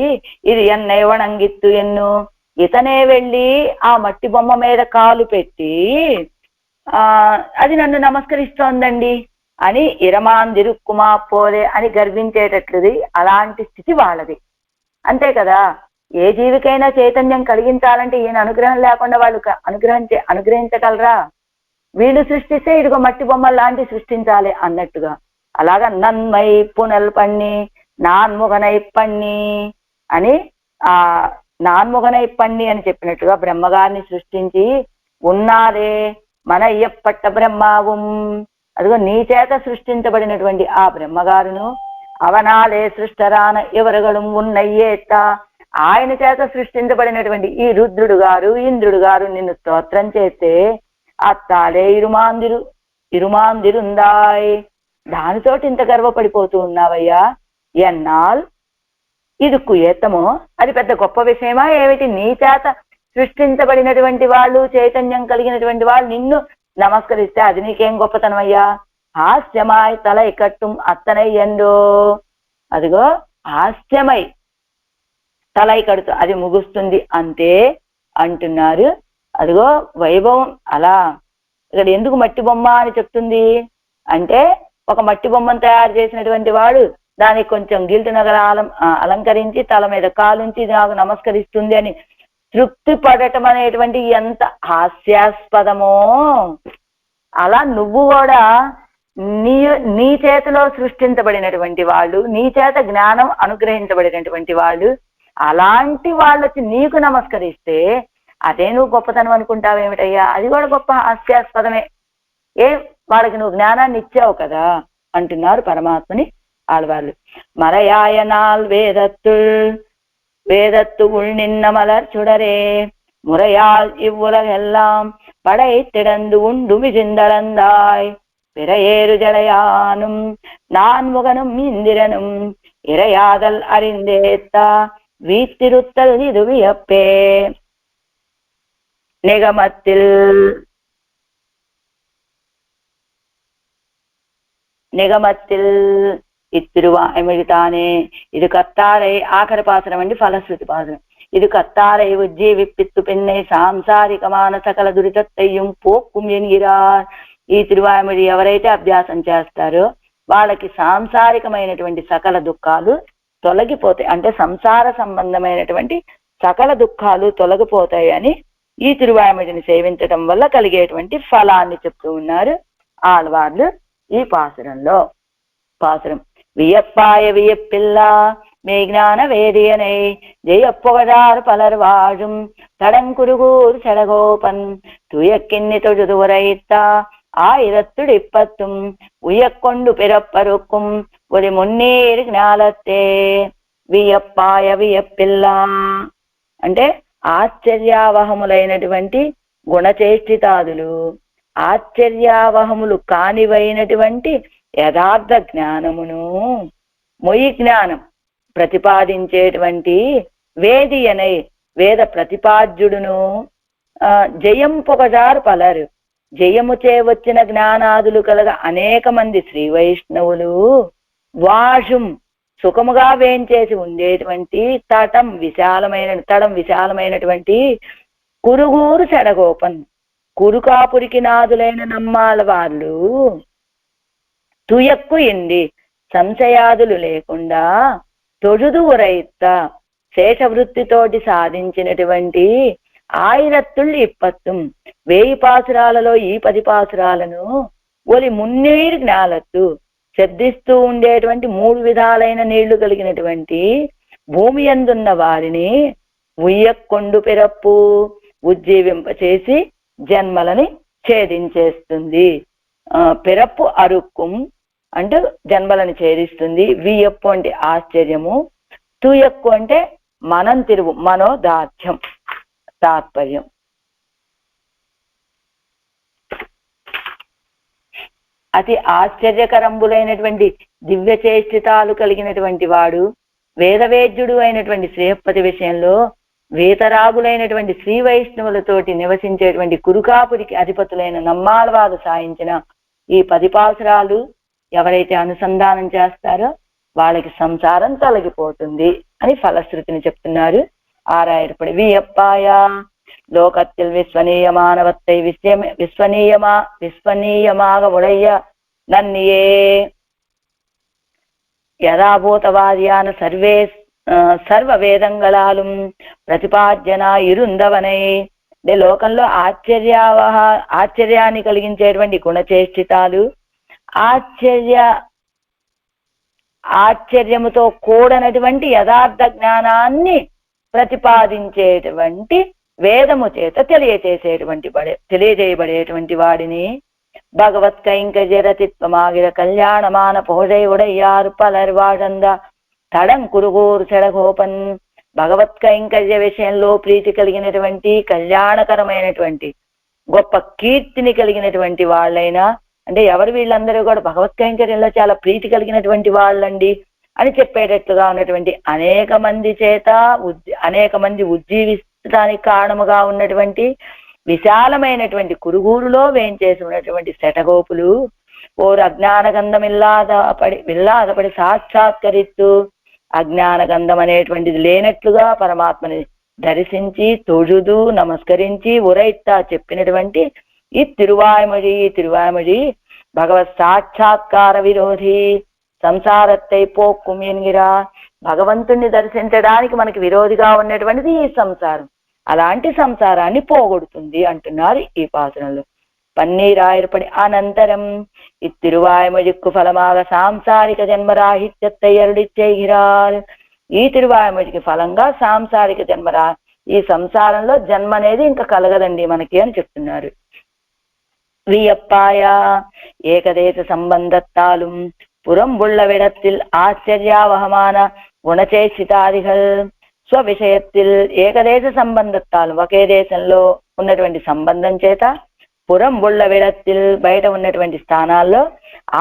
ఇది ఎన్నైవణంగిత్తు ఎన్ను ఇతనే వెళ్ళి ఆ మట్టి బొమ్మ మీద కాలు పెట్టి అది నన్ను నమస్కరిస్తోందండి అని ఇరమాందిరుక్కుమా పోలే అని గర్వించేటట్లుది అలాంటి స్థితి వాళ్ళది. అంతే కదా. ఏ జీవికైనా చైతన్యం కలిగించాలంటే ఈయన అనుగ్రహం లేకుండా వాళ్ళు అనుగ్రహించగలరా? వీళ్ళు సృష్టిస్తే ఇదిగో మట్టి బొమ్మలు లాంటి సృష్టించాలి అన్నట్టుగా. అలాగా నన్మై పునల్ పన్ని నాన్ముగనై పన్ని అని ఆ నాన్ముగనై పన్ని అని చెప్పినట్టుగా బ్రహ్మగారిని సృష్టించి ఉన్నారే మన అయ్యప్పట్ట బ్రహ్మావం, అదిగో నీ చేత సృష్టించబడినటువంటి ఆ బ్రహ్మగారును అవనాలే సృష్టరాన ఎవరుగలు ఉన్నయ్యేట, ఆయన చేత సృష్టించబడినటువంటి ఈ రుద్రుడు గారు ఇంద్రుడు గారు నిన్ను స్తోత్రం చేస్తే అత్తాలే ఇరుమాందిరుందాయ్, దానితోటి ఇంత గర్వపడిపోతూ ఉన్నావయ్యా. ఎన్నాల్ ఇదుక్కు ఏత్తమో అది పెద్ద గొప్ప విషయమా ఏమిటి? నీ చేత సృష్టించబడినటువంటి వాళ్ళు చైతన్యం కలిగినటువంటి వాళ్ళు నిన్ను నమస్కరిస్తే అది నీకేం గొప్పతనమయ్యా? హాస్యమాయ్ తల ఇకట్టుం అత్తనయ్యండో, అదిగో హాస్యమై తల ఇకడుతూ అది ముగుస్తుంది అంతే అంటున్నారు. అదిగో వైభవం అలా. ఇక్కడ ఎందుకు మట్టి బొమ్మ అని చెప్తుంది అంటే, ఒక మట్టి బొమ్మను తయారు చేసినటువంటి వాడు దానికి కొంచెం గిల్టు నగల అలంకరించి తల మీద కాలుంచి నాకు నమస్కరిస్తుంది అని తృప్తి పడటం అనేటువంటి ఎంత హాస్యాస్పదమో, అలా నువ్వు కూడా నీ చేతిలో సృష్టించబడినటువంటి వాళ్ళు, నీ చేత జ్ఞానం అనుగ్రహించబడినటువంటి వాళ్ళు, అలాంటి వాళ్ళకి నీకు నమస్కరిస్తే అదే నువ్వు గొప్పతనం అనుకుంటావేమిటయ్యా? అది కూడా గొప్ప హాస్యాస్పదమే. వాళ్ళకి నువ్వు జ్ఞానాన్ని ఇచ్చావు కదా అంటున్నారు పరమాత్మని ఆళ్వార్లు. మరయాయనాల్ వేదత్తు ఉள்నిన్న మలర్చుడరే முறையால் இவ்வுலகெல்லாம் படைத்திடந்து உண்டு மிசிந்தளந்தாய் பிறையேறு ஜடையானும் நான்முகனும் இந்திரனும் இறையாதல் அறிந்தேத்தா வீத்திருத்தல் இது வியப்பே. నిగమత్తిల్ ఇత్తిరువాయమిడితానే ఇది కత్తారై ఆఖరి పాసనం అండి, ఫలశ్రుతి పాసనం. ఇది కత్తారై ఉజ్జీవిప్పిత్తు పెన్నై సాంసారికమాన సకల దురితత్తయ్యం పోక్కుం ఎన్గిరార్. ఈ తిరువాయమిడి ఎవరైతే అభ్యాసం చేస్తారో వాళ్ళకి సాంసారికమైనటువంటి సకల దుఃఖాలు తొలగిపోతాయి, అంటే సంసార సంబంధమైనటువంటి సకల దుఃఖాలు తొలగిపోతాయి అని ఈ తిరువాయమిడిని సేవించటం వల్ల కలిగేటువంటి ఫలాన్ని చెప్తూ ఉన్నారు ఆళ్వార్లు ఈ పాసురంలో. పాసురం వియప్పాయ వియప్పిల్లా மே ஞான வேதியனை ஜெயப்புகழார் பலர் வாழும் தடங்குருகூர் செடகோபன் துயக்கின்னி தொழுது உரைத்தா 1010 உயக்கொண்டு பிறப்பருக்கும் ஒரு முன்னேறு జ్ఞాలతే వియప్పాయ వియప్పిల్లా అంటే ఆశ్చర్యావహములైనటువంటి గుణచేష్టితాదులు, ఆశ్చర్యావహములు కానివైనటువంటి యథార్థ జ్ఞానమును, మొయి జ్ఞానం ప్రతిపాదించేటువంటి వేదియనై వేద ప్రతిపాద్యుడును జయం పొగజారు పలరు జయముచే వచ్చిన జ్ఞానాదులు కలగ అనేక మంది శ్రీ వైష్ణవులు వాషుం సుఖముగా వేంచేసి ఉండేటువంటి తడం విశాలమైనటువంటి కురుగూరు చెడగోపన్ కురుకాపురికి నాదులైన నమ్మాల వాళ్ళు తుయక్కు ఇండి సంశయాదులు లేకుండా తొഴുదు ఉరైత్త శేషవృత్తితోటి సాధించినటువంటి 1010 1000 పాసురాలలో ఈ 10 పాసురాలను ఒలి మున్నీరు జ్ఞాలత్తు శబ్దిస్తూ ఉండేటువంటి 3 విధాలైన నీళ్లు కలిగినటువంటి భూమి యందున్న వారిని ఉయ్యక్కొండు పిరప్పు ఉజ్జీవింపచేసి జన్మలని ఛేదించేస్తుంది. పిరప్పు అరుక్కుం అంటే జన్మలను ఛేదిస్తుంది. వియప్పు అంటే ఆశ్చర్యము, తుయక్కు అంటే మనం తిరుగు మనోదార్ఢ్యం తాత్పర్యం. అతి ఆశ్చర్యకరంబులైనటువంటి దివ్య చేష్టితాలు కలిగినటువంటి వాడు వేదవేద్యుడు అయినటువంటి శ్రీహప్పతి విషయంలో వేతరాగులైనటువంటి శ్రీ వైష్ణవులతోటి నివసించేటువంటి కురుకాపురికి అధిపతులైన నమ్మాళ్వారు సాయించిన ఈ 10 పాసురాలు ఎవరైతే అనుసంధానం చేస్తారో వాళ్ళకి సంసారం తొలగిపోతుంది అని ఫలశ్రుతిని చెప్తున్నారు ఆరాయర్పడి. వియప్పాయ లోకத்தில் విశ్వనీయమానవత్తై విశ్వనీయమాగ ఉడయ్య నన్నియే యథాభూతవాద్యాన సర్వే సర్వ వేదంగళాలు ప్రతిపాద్యన ఇరుందవనై అంటే లోకంలో ఆశ్చర్యాన్ని కలిగించేటువంటి గుణచేష్టితాలు, ఆశ్చర్యముతో కూడనటువంటి యథార్థ జ్ఞానాన్ని ప్రతిపాదించేటువంటి వేదము చేత తెలియజేయబడేటువంటి వాడిని భగవత్ కైంకర్య రతిత్వమాగిర కళ్యాణమాన పోషై ఉడయ్యారు పలర్ వాడంద తడం కురుగోరు చెడగోపన్. భగవత్ కైంకర్య విషయంలో ప్రీతి కలిగినటువంటి, కళ్యాణకరమైనటువంటి, గొప్ప కీర్తిని కలిగినటువంటి వాళ్ళైనా, అంటే ఎవరు వీళ్ళందరూ కూడా భగవత్ కైంకర్యంలో చాలా ప్రీతి కలిగినటువంటి వాళ్ళండి అని చెప్పేటట్లుగా ఉన్నటువంటి అనేక మంది ఉజ్జీవించడానికి కారణముగా ఉన్నటువంటి విశాలమైనటువంటి కురుగూరులో వేంచేసి ఉన్నటువంటి శటగోపులు ఓరు అజ్ఞానగంధం విల్లాదపడి సాక్షాత్కరిస్తూ అజ్ఞానగంధం అనేటువంటిది లేనట్లుగా పరమాత్మని దర్శించి తొഴുదు నమస్కరించి ఉరైత్తా చెప్పినటువంటి ఈ తిరువాయ్మొഴി భగవత్ సాక్షాత్కార విరోధి. సంసారత్తై పోక్కుం ఎన్గిరా, భగవంతుణ్ణి దర్శించడానికి మనకి విరోధిగా ఉన్నటువంటిది ఈ సంసారం. అలాంటి సంసారాన్ని పోగొడుతుంది అంటున్నారు ఈ పాసనంలో. పన్నీరాయర్పడి అనంతరం ఇత్తిరువాయ్మొഴിకు ఫలమాగ సాంసారిక జన్మరాహిత్యత్తై అరుడిచ్చైగిరార్. ఈ తిరువాయ్మొഴിకి ఫలంగా సాంసారిక ఈ సంసారంలో జన్మ అనేది ఇంకా కలగదండి మనకి అని చెప్తున్నారు. వియప్పాయ ఏకదేశ సంబంధత్తాலும் புறம்புள்ள விடத்தில் ஆச்சரியாவகமான గుణచేషితాదిகள் స్వవిషయத்தில் ఏకదేశ సంబంధత్తాలు ఒకే దేశంలో ఉన్నటువంటి సంబంధం చేత, పురంబుళ్ళ విడత్తిల్ బయట ఉన్నటువంటి స్థానాల్లో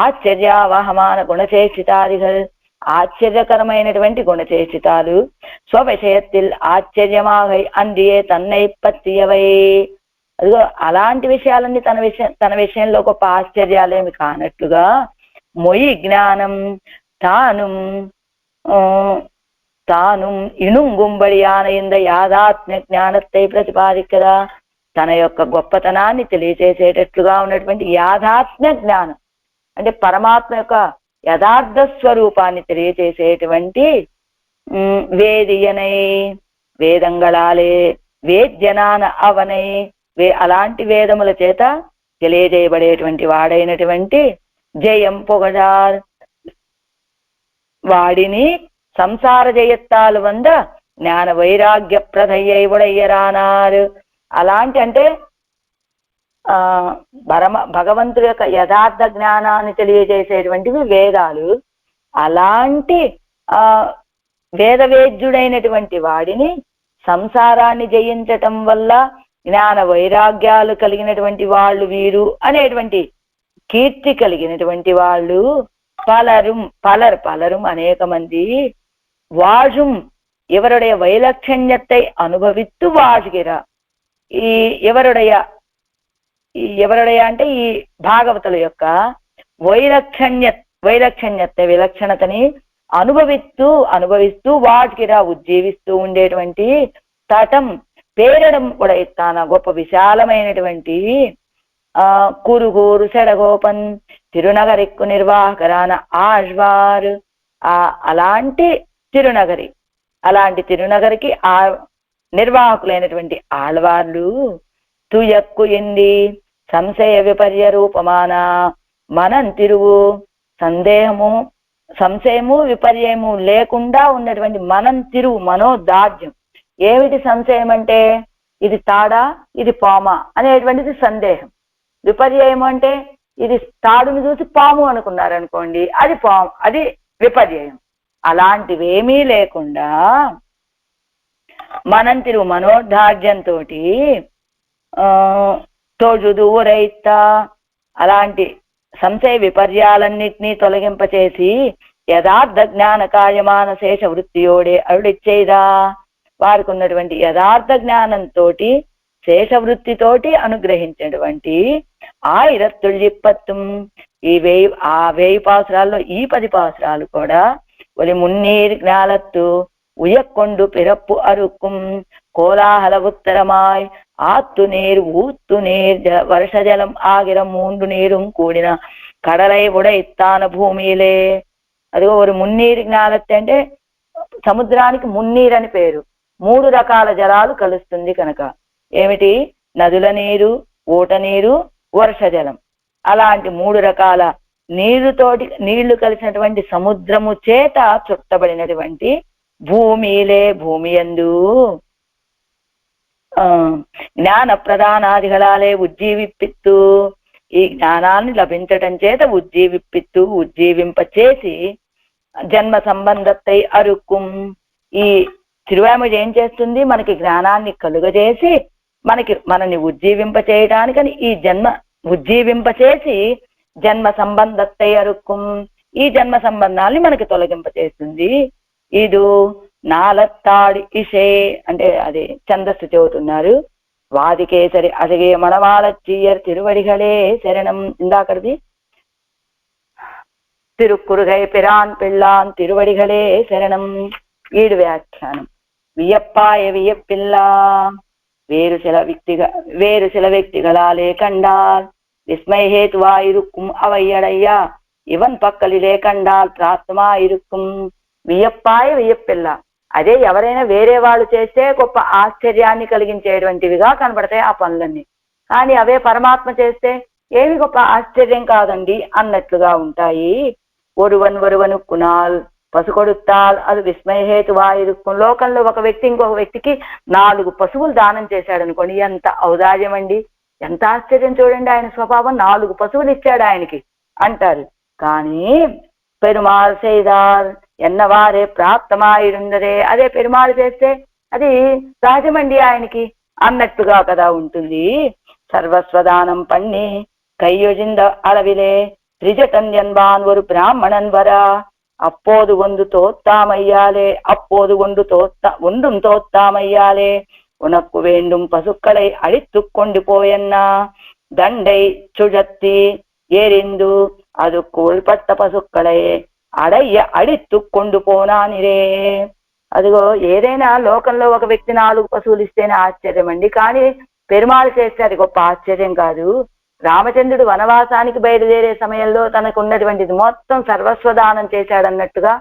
ఆశ్చర్యావహమాన గుణచేషితాదిகள் ఆశ్చర్యకరమైనటువంటి గుణచేషితాలు స్వవిషయத்தில் ఆశ్చర్యమాగై అందియే తన్నై పత్తియవై. అదిగో అలాంటి విషయాలన్నీ తన విషయంలో గొప్ప ఆశ్చర్యాలేమి కానట్లుగా మొయి జ్ఞానం తాను ఇణుంగుంబడియాన ఇంద యాదాత్మ్య జ్ఞానத்தை ప్రతిపాదికదా. తన యొక్క గొప్పతనాన్ని తెలియచేసేటట్లుగా ఉన్నటువంటి యాథాత్మ్య జ్ఞానం అంటే పరమాత్మ యొక్క యథార్థ స్వరూపాన్ని తెలియచేసేటువంటి వేదియనై వేదంగళాలే వేద్యనాన అవనై అలాంటి వేదముల చేత తెలియజేయబడేటువంటి వాడైనటువంటి జయం పొగడార్ వాడిని సంసార జయత్తాలు వంద జ్ఞాన వైరాగ్య ప్రదయ్యై ఉడయ్యరానారు. అలాంటి అంటే భగవంతుడి యొక్క యథార్థ జ్ఞానాన్ని తెలియజేసేటువంటివి వేదాలు. అలాంటి వేదవేద్యుడైనటువంటి వాడిని సంసారాన్ని జయించటం వల్ల జ్ఞాన వైరాగ్యాలు కలిగినటువంటి వాళ్ళు వీరు అనేటువంటి కీర్తి కలిగినటువంటి వాళ్ళు పలரும் అనేక మంది వాజుం ఎవరుடைய వైలక్షణ్యத்தை అనుభవిత్తు వాజుగిరా. ఎవరుடைய అంటే ఈ భాగవతుల యొక్క వైలక్షణ్యத்தை విలక్షణతని అనుభవిస్తూ వాటికిరా ఉజ్జీవిస్తూ ఉండేటువంటి తటం పేరడం కూడా ఇస్తాన గొప్ప విశాలమైనటువంటి కురుగూరు సెడగోపన్ తిరునగరిక్కు నిర్వాహకరాన ఆళ్వార్. అలాంటి తిరునగరికి నిర్వాహకులైనటువంటి ఆళ్వార్లు తుయక్కు ఎంది సంశయ విపర్య రూపమాన మనం తిరువు సంశయము విపర్యము లేకుండా ఉన్నటువంటి మనం తిరువు మనోదార్ఢ్యం. ఏమిటి సంశయం అంటే ఇది తాడా ఇది పామా అనేటువంటిది సందేహం. విపర్యయం అంటే ఇది తాడుని చూసి పాము అనుకున్నారనుకోండి, అది పాము, అది విపర్యయం. అలాంటివేమీ లేకుండా మనం తిరుగు మనోదార్ఢ్యంతో తోజుదు రైతా అలాంటి సంశయ విపర్యాలన్నిటినీ తొలగింపచేసి యథార్థ జ్ఞాన కాయమాన శేష వృత్తియోడే అరుడిచ్చేదా. వారికి ఉన్నటువంటి యథార్థ జ్ఞానంతో శేషవృత్తితోటి అనుగ్రహించినటువంటి 1020 ఈ 1000 పాసురాల్లో ఈ 10 పాసురాలు కూడా ఒలి మున్నీర్ జ్ఞాలత్తు ఉయక్కొండు పిరప్పు అరుక్కుం కోలాహల ఉత్తరమాయ్ ఆత్తు నీరు ఊత్తు నీర్ వర్షజలం ఆగిర మూండు నీరు కూడిన కడలై ఉడైత్తాన భూమిలే. అదిగో ఒక మున్నీరు జ్ఞాలత్తు అంటే సముద్రానికి మున్నీరు అని పేరు. 3 రకాల జలాలు కలుస్తుంది కనుక. ఏమిటి? నదుల నీరు, ఊట నీరు, వర్ష జలం. అలాంటి 3 రకాల నీళ్లు కలిసినటువంటి సముద్రము చేత చుట్టబడినటువంటి భూమిలే భూమియందు జ్ఞాన ప్రధానాదిగళాలే ఉజ్జీవిప్పిత్తు. ఈ జ్ఞానాన్ని లభించటం చేత ఉజ్జీవిప్పిత్తు, ఉజ్జీవింపచేసి జన్మ సంబంధత్తై అరుక్కుం. ఈ తిరువామిడి ఏం చేస్తుంది? మనకి జ్ఞానాన్ని కలుగజేసి మనని ఉజ్జీవింప చేయడానికని ఈ జన్మ ఉజ్జీవింపచేసి జన్మ సంబంధత్తై అరుక్కుం. ఈ జన్మ సంబంధాన్ని మనకి తొలగింపచేస్తుంది. ఇది నాలత్తాడి ఇషే అంటే అది ఛందస్సు చెబుతున్నారు. వాదికేసరి అసగే మనవాళచ్చీయర్ తిరువడిగలే శరణం. ఇందాకది తిరుక్కురుగై పిరాన్ పిల్లాన్ తిరువడిగలే శరణం. ఈడు వ్యాఖ్యానం. వియప్పాయ వియప్పిల్లా వేరు சில వ్యక్తిகளாலே கண்டால் விஸ்மை ஹேத்துவாயிருக்கும் அவையடையா இவன் பக்கலிலே கண்டால் ప్రాప్తమాயிருக்கும். వియప్పాయ వియప్పిల్లా అదే ఎవరైనా వేరే వాళ్ళు చేస్తే గొప్ప ఆశ్చర్యాన్ని కలిగించేటువంటివిగా కనబడతాయి ఆ పనులన్నీ. కానీ అవే పరమాత్మ చేస్తే ఏమి గొప్ప ఆశ్చర్యం కాదండి అన్నట్లుగా ఉంటాయి. ఒరువను కునాల్ పసుకొడుతాల్ అది విస్మయహేతువాయిరుక్కుం. లోకంలో ఒక వ్యక్తి ఇంకొక వ్యక్తికి 4 పశువులు దానం చేశాడు అనుకోండి, ఎంత ఔదార్యం అండి, ఎంత ఆశ్చర్యం చూడండి. ఆయన స్వభావం 4 పశువులు ఇచ్చాడు ఆయనకి అంటారు. కానీ పెరుమాళ్ செய்தார் ఎన్నవారే ప్రాప్తమాయిరుందరే అదే పెరుమాళ్ చేస్తే అది సహజమండి ఆయనకి అన్నట్టుగా కదా ఉంటుంది. సర్వస్వదానం పన్ని కయ్యొజింద అళవిలే త్రిజటన్ என்பான் ஒரு பிராமணன் வரா அப்போது ஒன்று தோத்தாமையாலே ஒன்றும் தோத்தாமையாலே உனக்கு வேண்டும் பசுக்களை அழித்து கொண்டு போயன்னா దండై చుజత్తి ఎరిందు அதுக்கு உள்பட்ட పశుక్களை అడిత్తు కొండు పోనానిరే. అదిగో ఏదైనా లోకంలో ఒక వ్యక్తి 4 పశువులు ఇస్తేనే ఆశ్చర్యం అండి, కానీ పెరుమాళ్ చేస్తే అది గొప్ప ఆశ్చర్యం కాదు. రామచంద్రుడు వనవాసానికి బయలుదేరే సమయంలో తనకు ఉన్నటువంటిది మొత్తం సర్వస్వదానం చేశాడన్నట్టుగా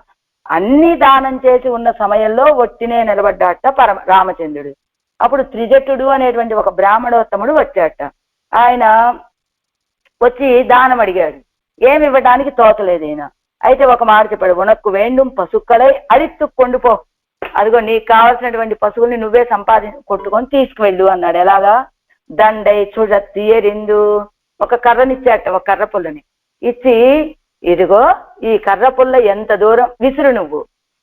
అన్ని దానం చేసి ఉన్న సమయంలో ఒట్టినే నిలబడ్డాట రామచంద్రుడు. అప్పుడు త్రిజటుడు అనేటువంటి ఒక బ్రాహ్మణోత్తముడు వచ్చాట. ఆయన వచ్చి దానం అడిగాడు. ఏమి ఇవ్వడానికి తోచలేదు ఈయన. అయితే ఒక మాట చెప్పాడు, ఉనక్కు వేండు పశుక్കളై అడిత్తు కొండుపో. అదిగో నీకు కావాల్సినటువంటి పశువుల్ని నువ్వే కొట్టుకొని తీసుకువెళ్ళు అన్నాడు. ఎలాగా? దండై చుడత్తి ఎరిందు ఒక కర్రనిచ్చాట, ఒక కర్ర పుల్లని ఇచ్చి, ఇదిగో ఈ కర్ర పుల్ల ఎంత దూరం విసురు, నువ్వు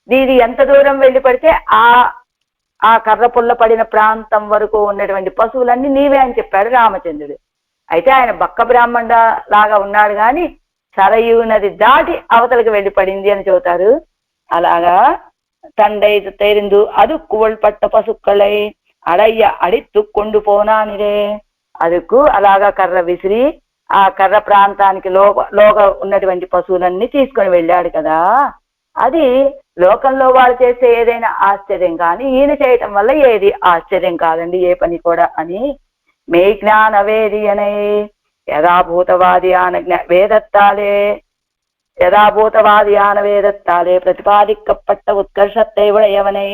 దీది ఎంత దూరం వెళ్ళి పడితే ఆ కర్ర పుల్ల పడిన ప్రాంతం వరకు ఉన్నటువంటి పశువులన్నీ నీవే అని చెప్పాడు రామచంద్రుడు. అయితే ఆయన బక్క బ్రాహ్మణ లాగా ఉన్నాడు, కానీ సరయూ నది దాటి అవతలకి వెళ్ళి పడింది అని చెబుతారు. అలాగా తండై తెరిందు அதுக்கு உள்பட்ட పశుక్களை అడయ్య అడిత్తు కొండు పోనానిరే. అదుకు అలాగా కర్ర విసిరి ఆ కర్ర ప్రాంతానికి లోగా ఉన్నటువంటి పశువులన్నీ తీసుకొని వెళ్ళాడు కదా. అది లోకంలో వాళ్ళు చేస్తే ఏదైనా ఆశ్చర్యం, కానీ ఈయన చేయటం వల్ల ఏది ఆశ్చర్యం కాదండి, ఏ పని కూడా అని. மே ஞான வேதியனை யதாபூதவாதியான வேதத்தாலே ప్రతిపాదిக்கப்பட்ட ఉత్కర్షத்தை ఉடையவனை.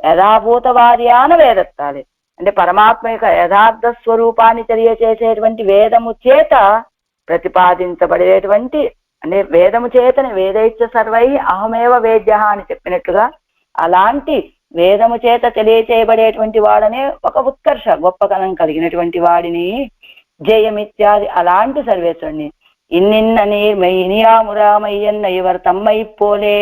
యథాభూతవాదియాన వేదత్తాలే అంటే పరమాత్మ యొక్క యథార్థ స్వరూపాన్ని తెలియచేసేటువంటి వేదము చేత ప్రతిపాదించబడేటువంటి, అంటే వేదము చేతనే వేదైత్య సర్వై అహమేవ వేద్య అని చెప్పినట్లుగా అలాంటి వేదము చేత తెలియచేయబడేటువంటి వాడనే ఒక ఉత్కర్ష గొప్పతనం కలిగినటువంటి వాడిని జయమిత్యాది అలాంటి సర్వేశ్వరుని. இன்னின்ன நீர்மை இனியாமுராமையன்ன இவர் தம்மை போலே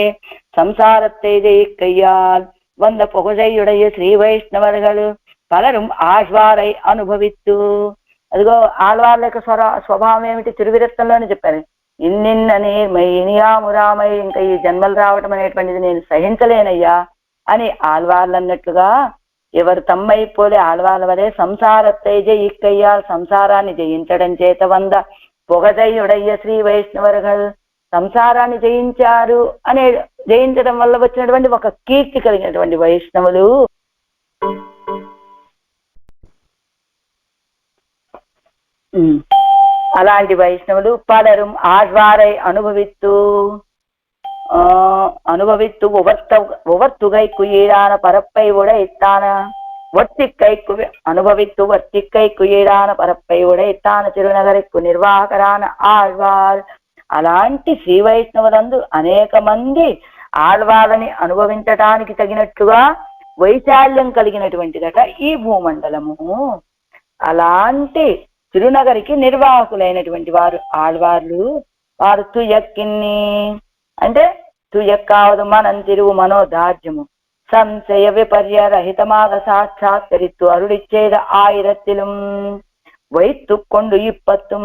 సంసారத்தை கையால் வந்த புகழையுடைய శ్రీ వైష్ణవర్గలు పలరు ఆశ్వారై అనుభవిత్తు. అదిగో ఆళ్వార్ల యొక్క స్వభావం ఏమిటి? తిరువిరత్తంలోనే చెప్పారు. ఇన్నిన్న నీర్మై ఇనియామురామై, ఇంకా ఈ జన్మలు రావటం అనేటువంటిది నేను సహించలేనయ్యా అని ఆళ్వార్లు అన్నట్లుగా, ఎవరు తమ్మై పోలే ఆళ్వార్ల వలె సంసారத்தை జయిక్కయ్యాల్ సంసారాన్ని జయించడం చేత వంద పొగజయుడయ్య శ్రీ వైష్ణవర్గల్ సంసారాన్ని జయించారు అనే జయించడం వల్ల వచ్చినటువంటి ఒక కీర్తి కలిగినటువంటి వైష్ణవులు. అలాంటి వైష్ణవులు పలరు ఆశ్వారై అనుభవిస్తూ அனுபவித்து உவர்த்துகைக்கு ஈடான பரப்பை உடைத்தான ஒத்திக்கைக்கு அனுபவித்து வர்த்திக்கைக்கு ஈடான పరపై ఉడైతాన తిరునగరికి నిర్వాహకరాన ఆళ్వార్. అలాంటి శ్రీ వైష్ణవులందు అనేక మంది ఆళ్వాళ్ళని అనుభవించటానికి తగినట్లుగా వైశాల్యం కలిగినటువంటిదట ఈ భూమండలము. అలాంటి తిరునగరికి నిర్వాహకులైనటువంటి వారు ఆళ్వార్లు. వారు తుయక్కిన్ని అంటే తుయక్కావదు మనం తిరుగు మనోదార్జ్యము సంశయ విపర్య రహితமாக సాక్షాత్కరిత్తు అరుడిచ్చేద ఆయిరత్తిலும் వైత్తుకొండు ఇప్పత్తుం.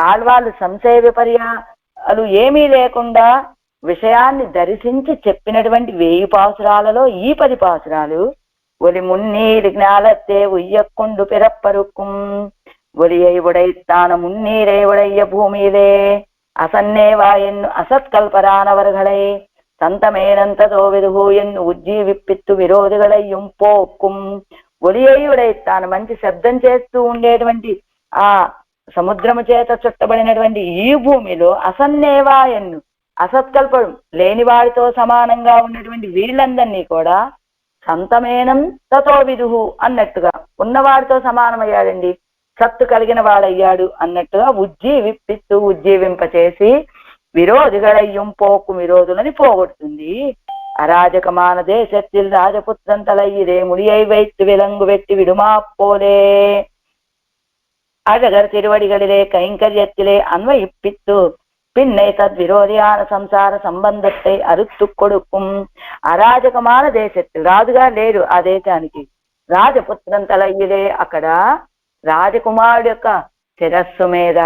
ఆళ్వాళ్ళు సంశయ విపర్యాలు ఏమీ లేకుండా విషయాన్ని దర్శించి చెప్పినటువంటి 1000 పాసురాలలో ఈ 10 పాసురాలు ఒలి మున్నీరు జ్ఞాలతే ఉయ్యక్కొండు పిరప్పరుక్కుం ఒలియై ఉడైத்தான మున్నీరే ఉడయ్య భూమిயிலே அசன்னேவா என்னு அசத்கல்பரானவர்களை சந்தமேனந்ததோ விதுகு என்னு ఉజ్జీవిప్పిత్తు విరోధిగளையும் పోక్కుం. ఒలియై ఉడైతాను మంచి శబ్దం చేస్తూ ఉండేటువంటి ఆ సముద్రము చేత చుట్టబడినటువంటి ఈ భూమిలో అసన్నేవా ఎన్ను అసత్కల్పం లేని వాడితో సమానంగా ఉన్నటువంటి వీళ్ళందరినీ కూడా సంతమేనం తతో విదుహు అన్నట్టుగా ఉన్నవాడితో సమానమయ్యాడండి, సత్తు కలిగిన వాడయ్యాడు అన్నట్టుగా ఉజ్జీవింపచేసి విరోధిగళయ్యం పోకు విరోధులని పోగొడుతుంది. అరాజకమాన దేశத்தில் రాజపుత్రం తలయ్యిదే முடியை வைத்து விலங்கு வெட்டி விடுமா போலே அழகர் திருவடிகளிலே கைங்கரியத்திலே அன்வயிப்பித்து பின்னை தத்விரோதியான సంసార సంబంధத்தை అరుత్తు கொடுக்கும். అరాజకమాన దేశத்தில் రాజుగా లేరు ఆ దేశానికి, రాజపుత్రం తలయ్యిదే అక్కడ రాజకుమారుడు యొక్క శిరస్సు మీద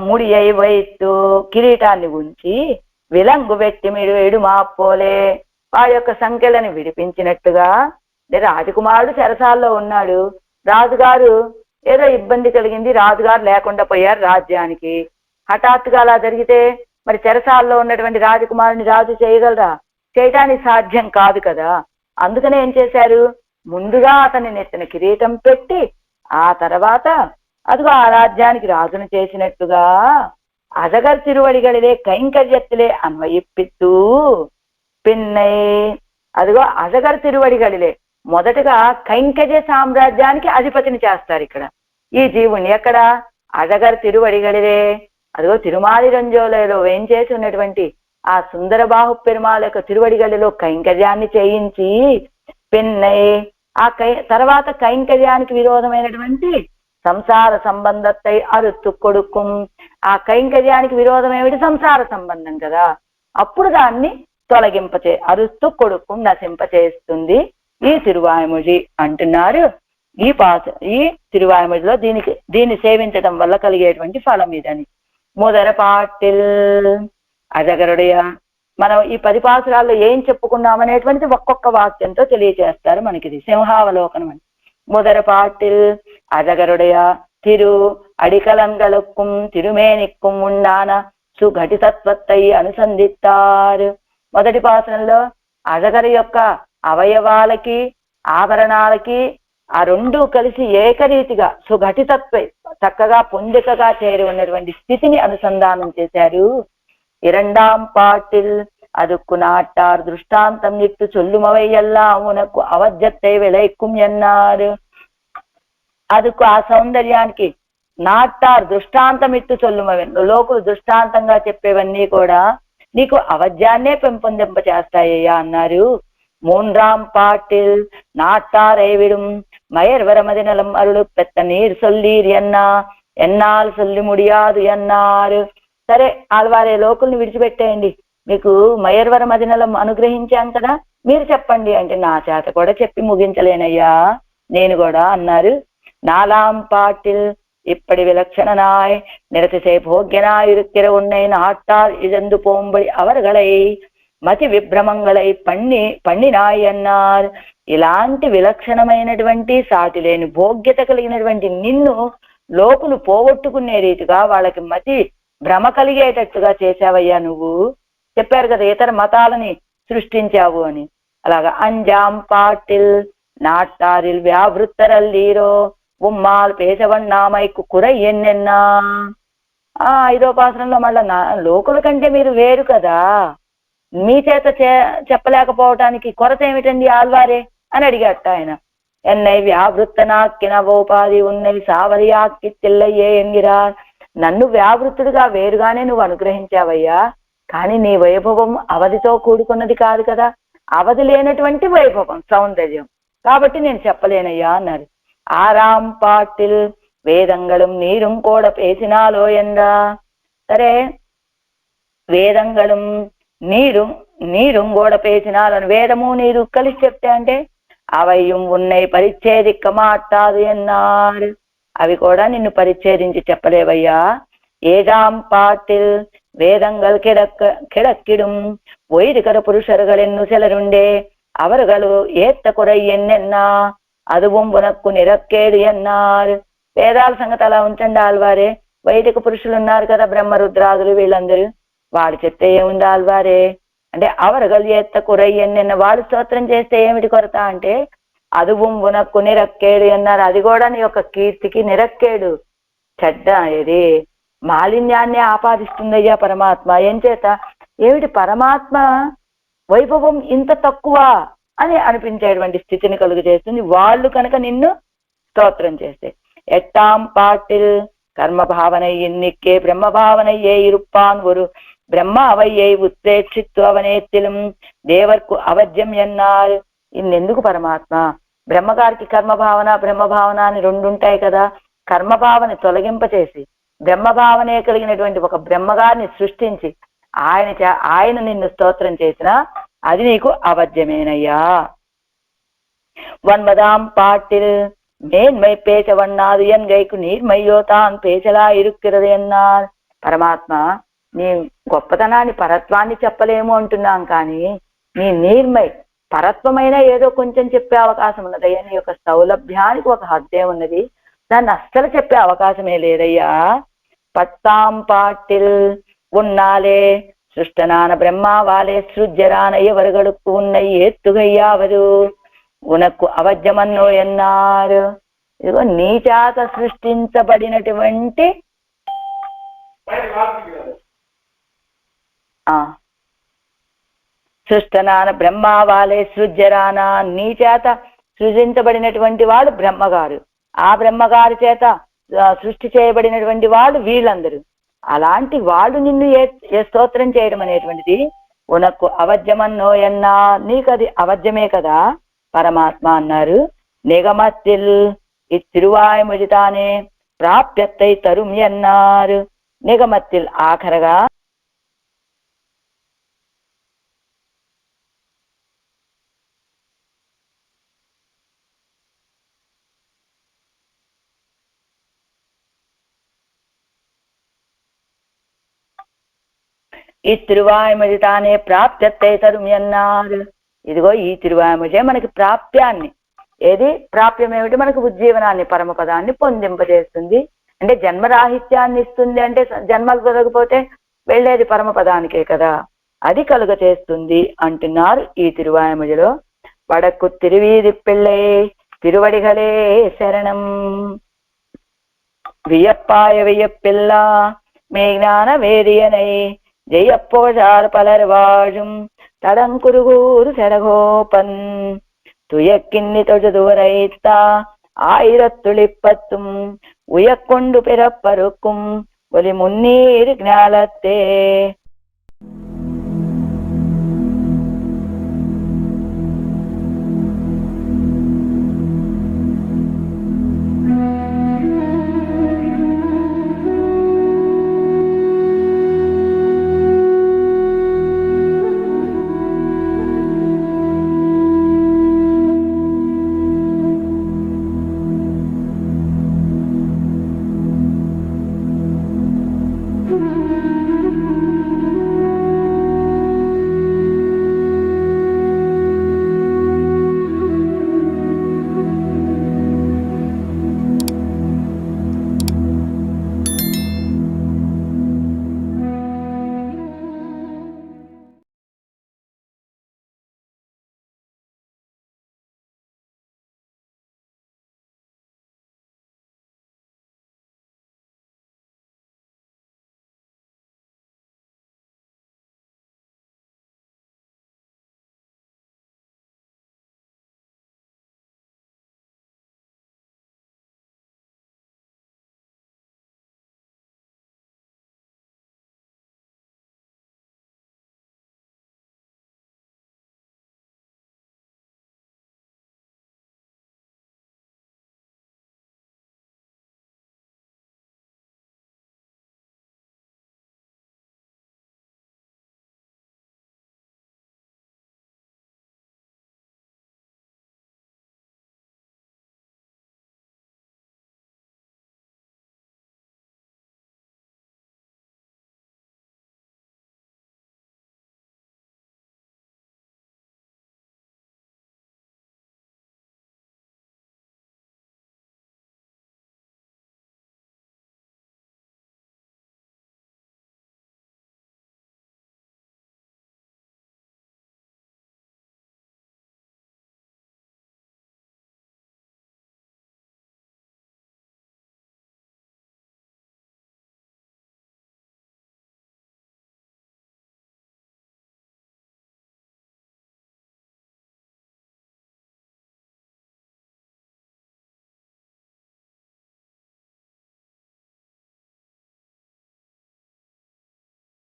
ముడియై వైత్తు కిరీటాన్ని ఉంచి విలంగు పెట్టి మీరు మాపోలే వాడి యొక్క సంఖ్యలను విడిపించినట్టుగా. రాజకుమారుడు చెరసాల్లో ఉన్నాడు, రాజుగారు ఏదో ఇబ్బంది కలిగింది, రాజుగారు లేకుండా పోయారు రాజ్యానికి. హఠాత్తుగా అలా జరిగితే మరి చెరసాల్లో ఉన్నటువంటి రాజకుమారుని రాజు చేయగలరా? చేయటానికి సాధ్యం కాదు కదా. అందుకనే ఏం చేశారు, ముందుగా అతని నెత్తిన కిరీటం పెట్టి ఆ తర్వాత అదిగో ఆ రాజ్యానికి రాజును చేసినట్టుగా అజగర్ తిరువడిగలిలే కైంకర్యత్తులే అన్వయిప్పిత్తూ పిన్నై. అదిగో అజగర్ తిరువడిగలిలే మొదటగా కైంకర్య సామ్రాజ్యానికి అధిపతిని చేస్తారు ఇక్కడ ఈ జీవుని. ఎక్కడ అజగర్ తిరువడిగలిలే అదిగో తిరుమాలి రంజోలలో వేంచేసి ఉన్నటువంటి ఆ సుందర బాహు పెరుమాళ యొక్క తిరువడిగలిలో కైంకర్యాన్ని చేయించి పిన్నై ఆ తర్వాత కైంకర్యానికి విరోధమైనటువంటి సంసార సంబంధத்தை అరుత్తు కొడుకుం. ఆ కైంకర్యానికి విరోధం ఏమిటి? సంసార సంబంధం కదా. అప్పుడు దాన్ని తొలగింపచే అరుస్తు కొడుకుం నశింపచేస్తుంది ఈ తిరువాయిమొഴി అంటున్నారు. ఈ తిరువాయిమొഴിలో దీన్ని సేవించడం వల్ల కలిగేటువంటి ఫలం ఇదని. మొదర పాటిల్ అజగరుడయ మనం ఈ 10 పాసురాల్లో ఏం చెప్పుకున్నాం అనేటువంటిది ఒక్కొక్క వాక్యంతో తెలియజేస్తారు మనకి. ఇది సింహావలోకనం అని. మొదర పాటిల్ అజగరుడయ తిరు అడికలంగలుక్కుం తిరుమేనిక్కుం ఉండాన సుఘటితత్వత్తై అనుసంధిస్తారు. మొదటి పాసురంలో అజగరు యొక్క అవయవాలకి ఆభరణాలకి ఆ రెండు కలిసి ఏకరీతిగా సుఘటితత్వ చక్కగా పొందికగా చేరి ఉన్నటువంటి స్థితిని అనుసంధానం చేశారు. இரண்டாம் பாட்டில் அதுக்கு நாட்டார் దృష్టాంతం ఇట్టు చొల్లుమవయ్యల్లా ఉనకు అవజ్జத்தை విளைக்கும் ఎన్నారు. అదుకు ఆ సౌందర్యానికి నాటార్ దృష్టాంతం ఇట్టు చొల్లుమవ లోకులు దృష్టాంతంగా చెప్పేవన్నీ కూడా నీకు అవజ్యాన్నే పెంపొందింప చేస్తాయ్యా అన్నారు. மூன்றாம் பாட்டில் நாட்டாரை விடும் மயர்வரமதி நலம் அருள் பெத்த நீர் சொல்லீர் ఎన్నాళ్ళు சொல்லி முடியாது ఎన్నారు. సరే ఆళ్వారే లోకుల్ని విడిచిపెట్టేయండి, మీకు మయర్వర మదినలం అనుగ్రహించాం కదా, మీరు చెప్పండి అంటే నా చేత కూడా చెప్పి ముగించలేనయ్యా నేను కూడా అన్నారు. నాలాం పాటిల్ இப்படி விலட்சணனாய் நிறத்திசை போக்கியனாய் இருக்கிற உன்னை நாட்டார் இழந்து போம்படி அவர்களை మతి విభ్రమంగళై పండినాయి అన్నారు. ఇలాంటి విలక్షణమైనటువంటి సాటి లేని భోగ్యత కలిగినటువంటి నిన్ను లోకులు పోగొట్టుకునే రీతిగా వాళ్ళకి మతి భ్రమ కలిగేటట్టుగా చేశావయ్యా నువ్వు. చెప్పారు కదా ఇతర మతాలని సృష్టించావు అని. అలాగా అంజాం పాటిల్ నాటారిల్ వ్యావృత్తరల్లీరో ఉమ్మాల్ పేసవన్నామైకు కుర ఎన్నెన్నా ఐదోపాసనంలో మళ్ళా లోకుల కంటే మీరు వేరు కదా, మీ చేత చెప్పలేకపోవటానికి కొరత ఏమిటండి ఆల్వారే అని అడిగట ఆయన. ఎన్నై వ్యావృత్త నాక్కినవోపాధి ఉన్నై సావరియాక్కి తిల్లయ్యే ఎంగిరా. నన్ను వ్యావృత్తుడిగా వేరుగానే నువ్వు అనుగ్రహించావయ్యా, కానీ నీ వైభవం అవధితో కూడుకున్నది కాదు కదా, అవధి లేనటువంటి వైభవం సౌందర్యం, కాబట్టి నేను చెప్పలేనయ్యా అన్నారు. ఆరాం పాటిల్ వేదంగళం నీరుం కూడ పేసినాలో ఎందా. సరే, వేదంగళం నీరుం కూడా పేసినాలని, వేదము నీరు కలిసి చెప్తే అంటే అవయ్యం ఉన్నై పరిచ్ఛేదిక్క మాట్లాదు ఎన్నారు. అవి కూడా నిన్ను పరిచ్ఛేదించి చెప్పలేవయ్యా. ఏదాం పాటిల్ வேதங்கள் கிடக்கிடும் ஒய்துகர புருஷர்களென்னு சிலருண்டே அவர்களு ஏத்த குறை என்னென்னா அதுவும் ఉనక్కు నిరక్కేడు ఎన్నారు. వేదాల సంగతి అలా ఉంచండి ఆల్వారే, వైదిక పురుషులు ఉన్నారు కదా బ్రహ్మరుద్రాదులు వీళ్ళందరూ, వాడు చెప్తే ఏముంది ఆల్వారే అంటే అవరగలు ఏత్త కురై ఎన్నెన్న, వాడు స్తోత్రం చేస్తే ఏమిటి కొరత అంటే అదుவும் ఉనక్కు నిరక్కేడు అన్నారు. అది కూడా నీ యొక్క కీర్తికి నిరక్కేడు, చెడ్డ ఇది మాలిన్యాన్ని ఆపాదిస్తుందయ్యా పరమాత్మ. ఏం చేత ఏమిటి పరమాత్మ వైభవం ఇంత తక్కువ అని అనిపించేటువంటి స్థితిని కలుగు చేస్తుంది వాళ్ళు కనుక నిన్ను స్తోత్రం చేస్తే. ఎట్టాం పాటిల్ కర్మ భావనై ఎన్నిక్కే బ్రహ్మ భావనయ్యే ఇరుప్పాన్ ஒரு బ్రహ్మ అవయ్యై ఉత్ప్రేక్షిత్తు అవనేత్తిలం దేవర్కు అవధ్యం ఎన్నారు. ఇన్నెందుకు పరమాత్మ, బ్రహ్మగారికి కర్మభావన బ్రహ్మభావన అని రెండు ఉంటాయి కదా, కర్మభావన తొలగింపచేసి బ్రహ్మభావనే కలిగినటువంటి ఒక బ్రహ్మగారిని సృష్టించి ఆయన నిన్ను స్తోత్రం చేసినా అది నీకు అవధ్యమేనయ్యా. వన్మదాం పాటిల్ మేన్మై పేచవన్నాదు ఎన్గైకు నీర్మయ్యో తాన్ పేచలా ఇరుక్కిరది అన్నారు. పరమాత్మ నీ గొప్పతనాన్ని పరత్వాన్ని చెప్పలేము అంటున్నాం, కానీ నీ నీర్మై పరత్వమైన ఏదో కొంచెం చెప్పే అవకాశం ఉన్నదయ్యా. నీ యొక్క సౌలభ్యానికి ఒక హద్దే ఉన్నది, దాన్ని అస్సలు చెప్పే అవకాశమే లేదయ్యా. పట్టాం పాటిల్ ఉన్నాలే సృష్టనాన బ్రహ్మావాలే సృజ్యరాన ఎవరుగడుకు ఉన్నయి ఎత్తుగయ్యావరు ఉనకు అవధ్యమన్నో ఎన్నారు. ఇదిగో నీ చేత సృష్టించబడినటువంటి సృష్టనాన బ్రహ్మావాలే సృజ్యరాన, నీ చేత సృజించబడినటువంటి వాడు బ్రహ్మగారు, ఆ బ్రహ్మగారి చేత సృష్టి చేయబడినటువంటి వాడు వీళ్ళందరూ. అలాంటి వాళ్ళు నిన్ను ఏ స్తోత్రం చేయడం అనేటువంటిది ఉనకు అవధ్యమన్నో ఎన్నా, నీకు అది అవధ్యమే కదా పరమాత్మ అన్నారు. నిగమత్తిల్ ఇత్తిరువాయముజితానే ప్రాప్యత్తై తరుం ఎన్నారు. నిగమత్తిల్ ఆఖరగా ఈ తిరువాయుమజితానే ప్రాప్యత్తై తరుం ఎన్నారు. ఇదిగో ఈ తిరువాయుమజే మనకి ప్రాప్యాన్ని, ఏది ప్రాప్యం ఏమిటి, మనకు ఉజ్జీవనాన్ని పరమపదాన్ని పొందింపజేస్తుంది. అంటే జన్మరాహిత్యాన్ని ఇస్తుంది, అంటే జన్మలు కలగకపోతే వెళ్ళేది పరమపదానికే కదా, అది కలుగ చేస్తుంది అంటున్నారు ఈ తిరువాయుమజలో. వడకు తిరువీధి పిళ్ళై తిరువడిగలే శరణం వియప్పాయ వియప్పిల్ల மே ஞான வேதியனை ஜெயப்போழார் பலர் வாழும் தடங்குருகூர் செடகோபன் துயக்கின்னி தொழுதுவரைத்தா ஆயிரத்துளிப்பத்தும் உயக்கொண்டு பிறப்பருக்கும் ஒலி முன்னீர் ஞாலத்தே.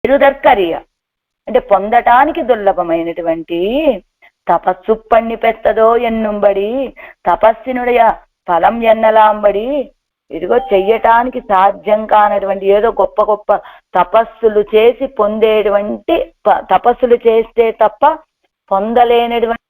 పెరుదర్కరియ అంటే పొందటానికి దుర్లభమైనటువంటి తపస్సు పన్ని పెత్తదో ఎన్నుంబడి తపస్సినుడయ ఫలం ఎన్నలాంబడి. ఇదిగో చెయ్యటానికి సాధ్యం కానటువంటి ఏదో గొప్ప గొప్ప తపస్సులు చేసి పొందేటువంటి తపస్సులు చేస్తే తప్ప పొందలేనటువంటి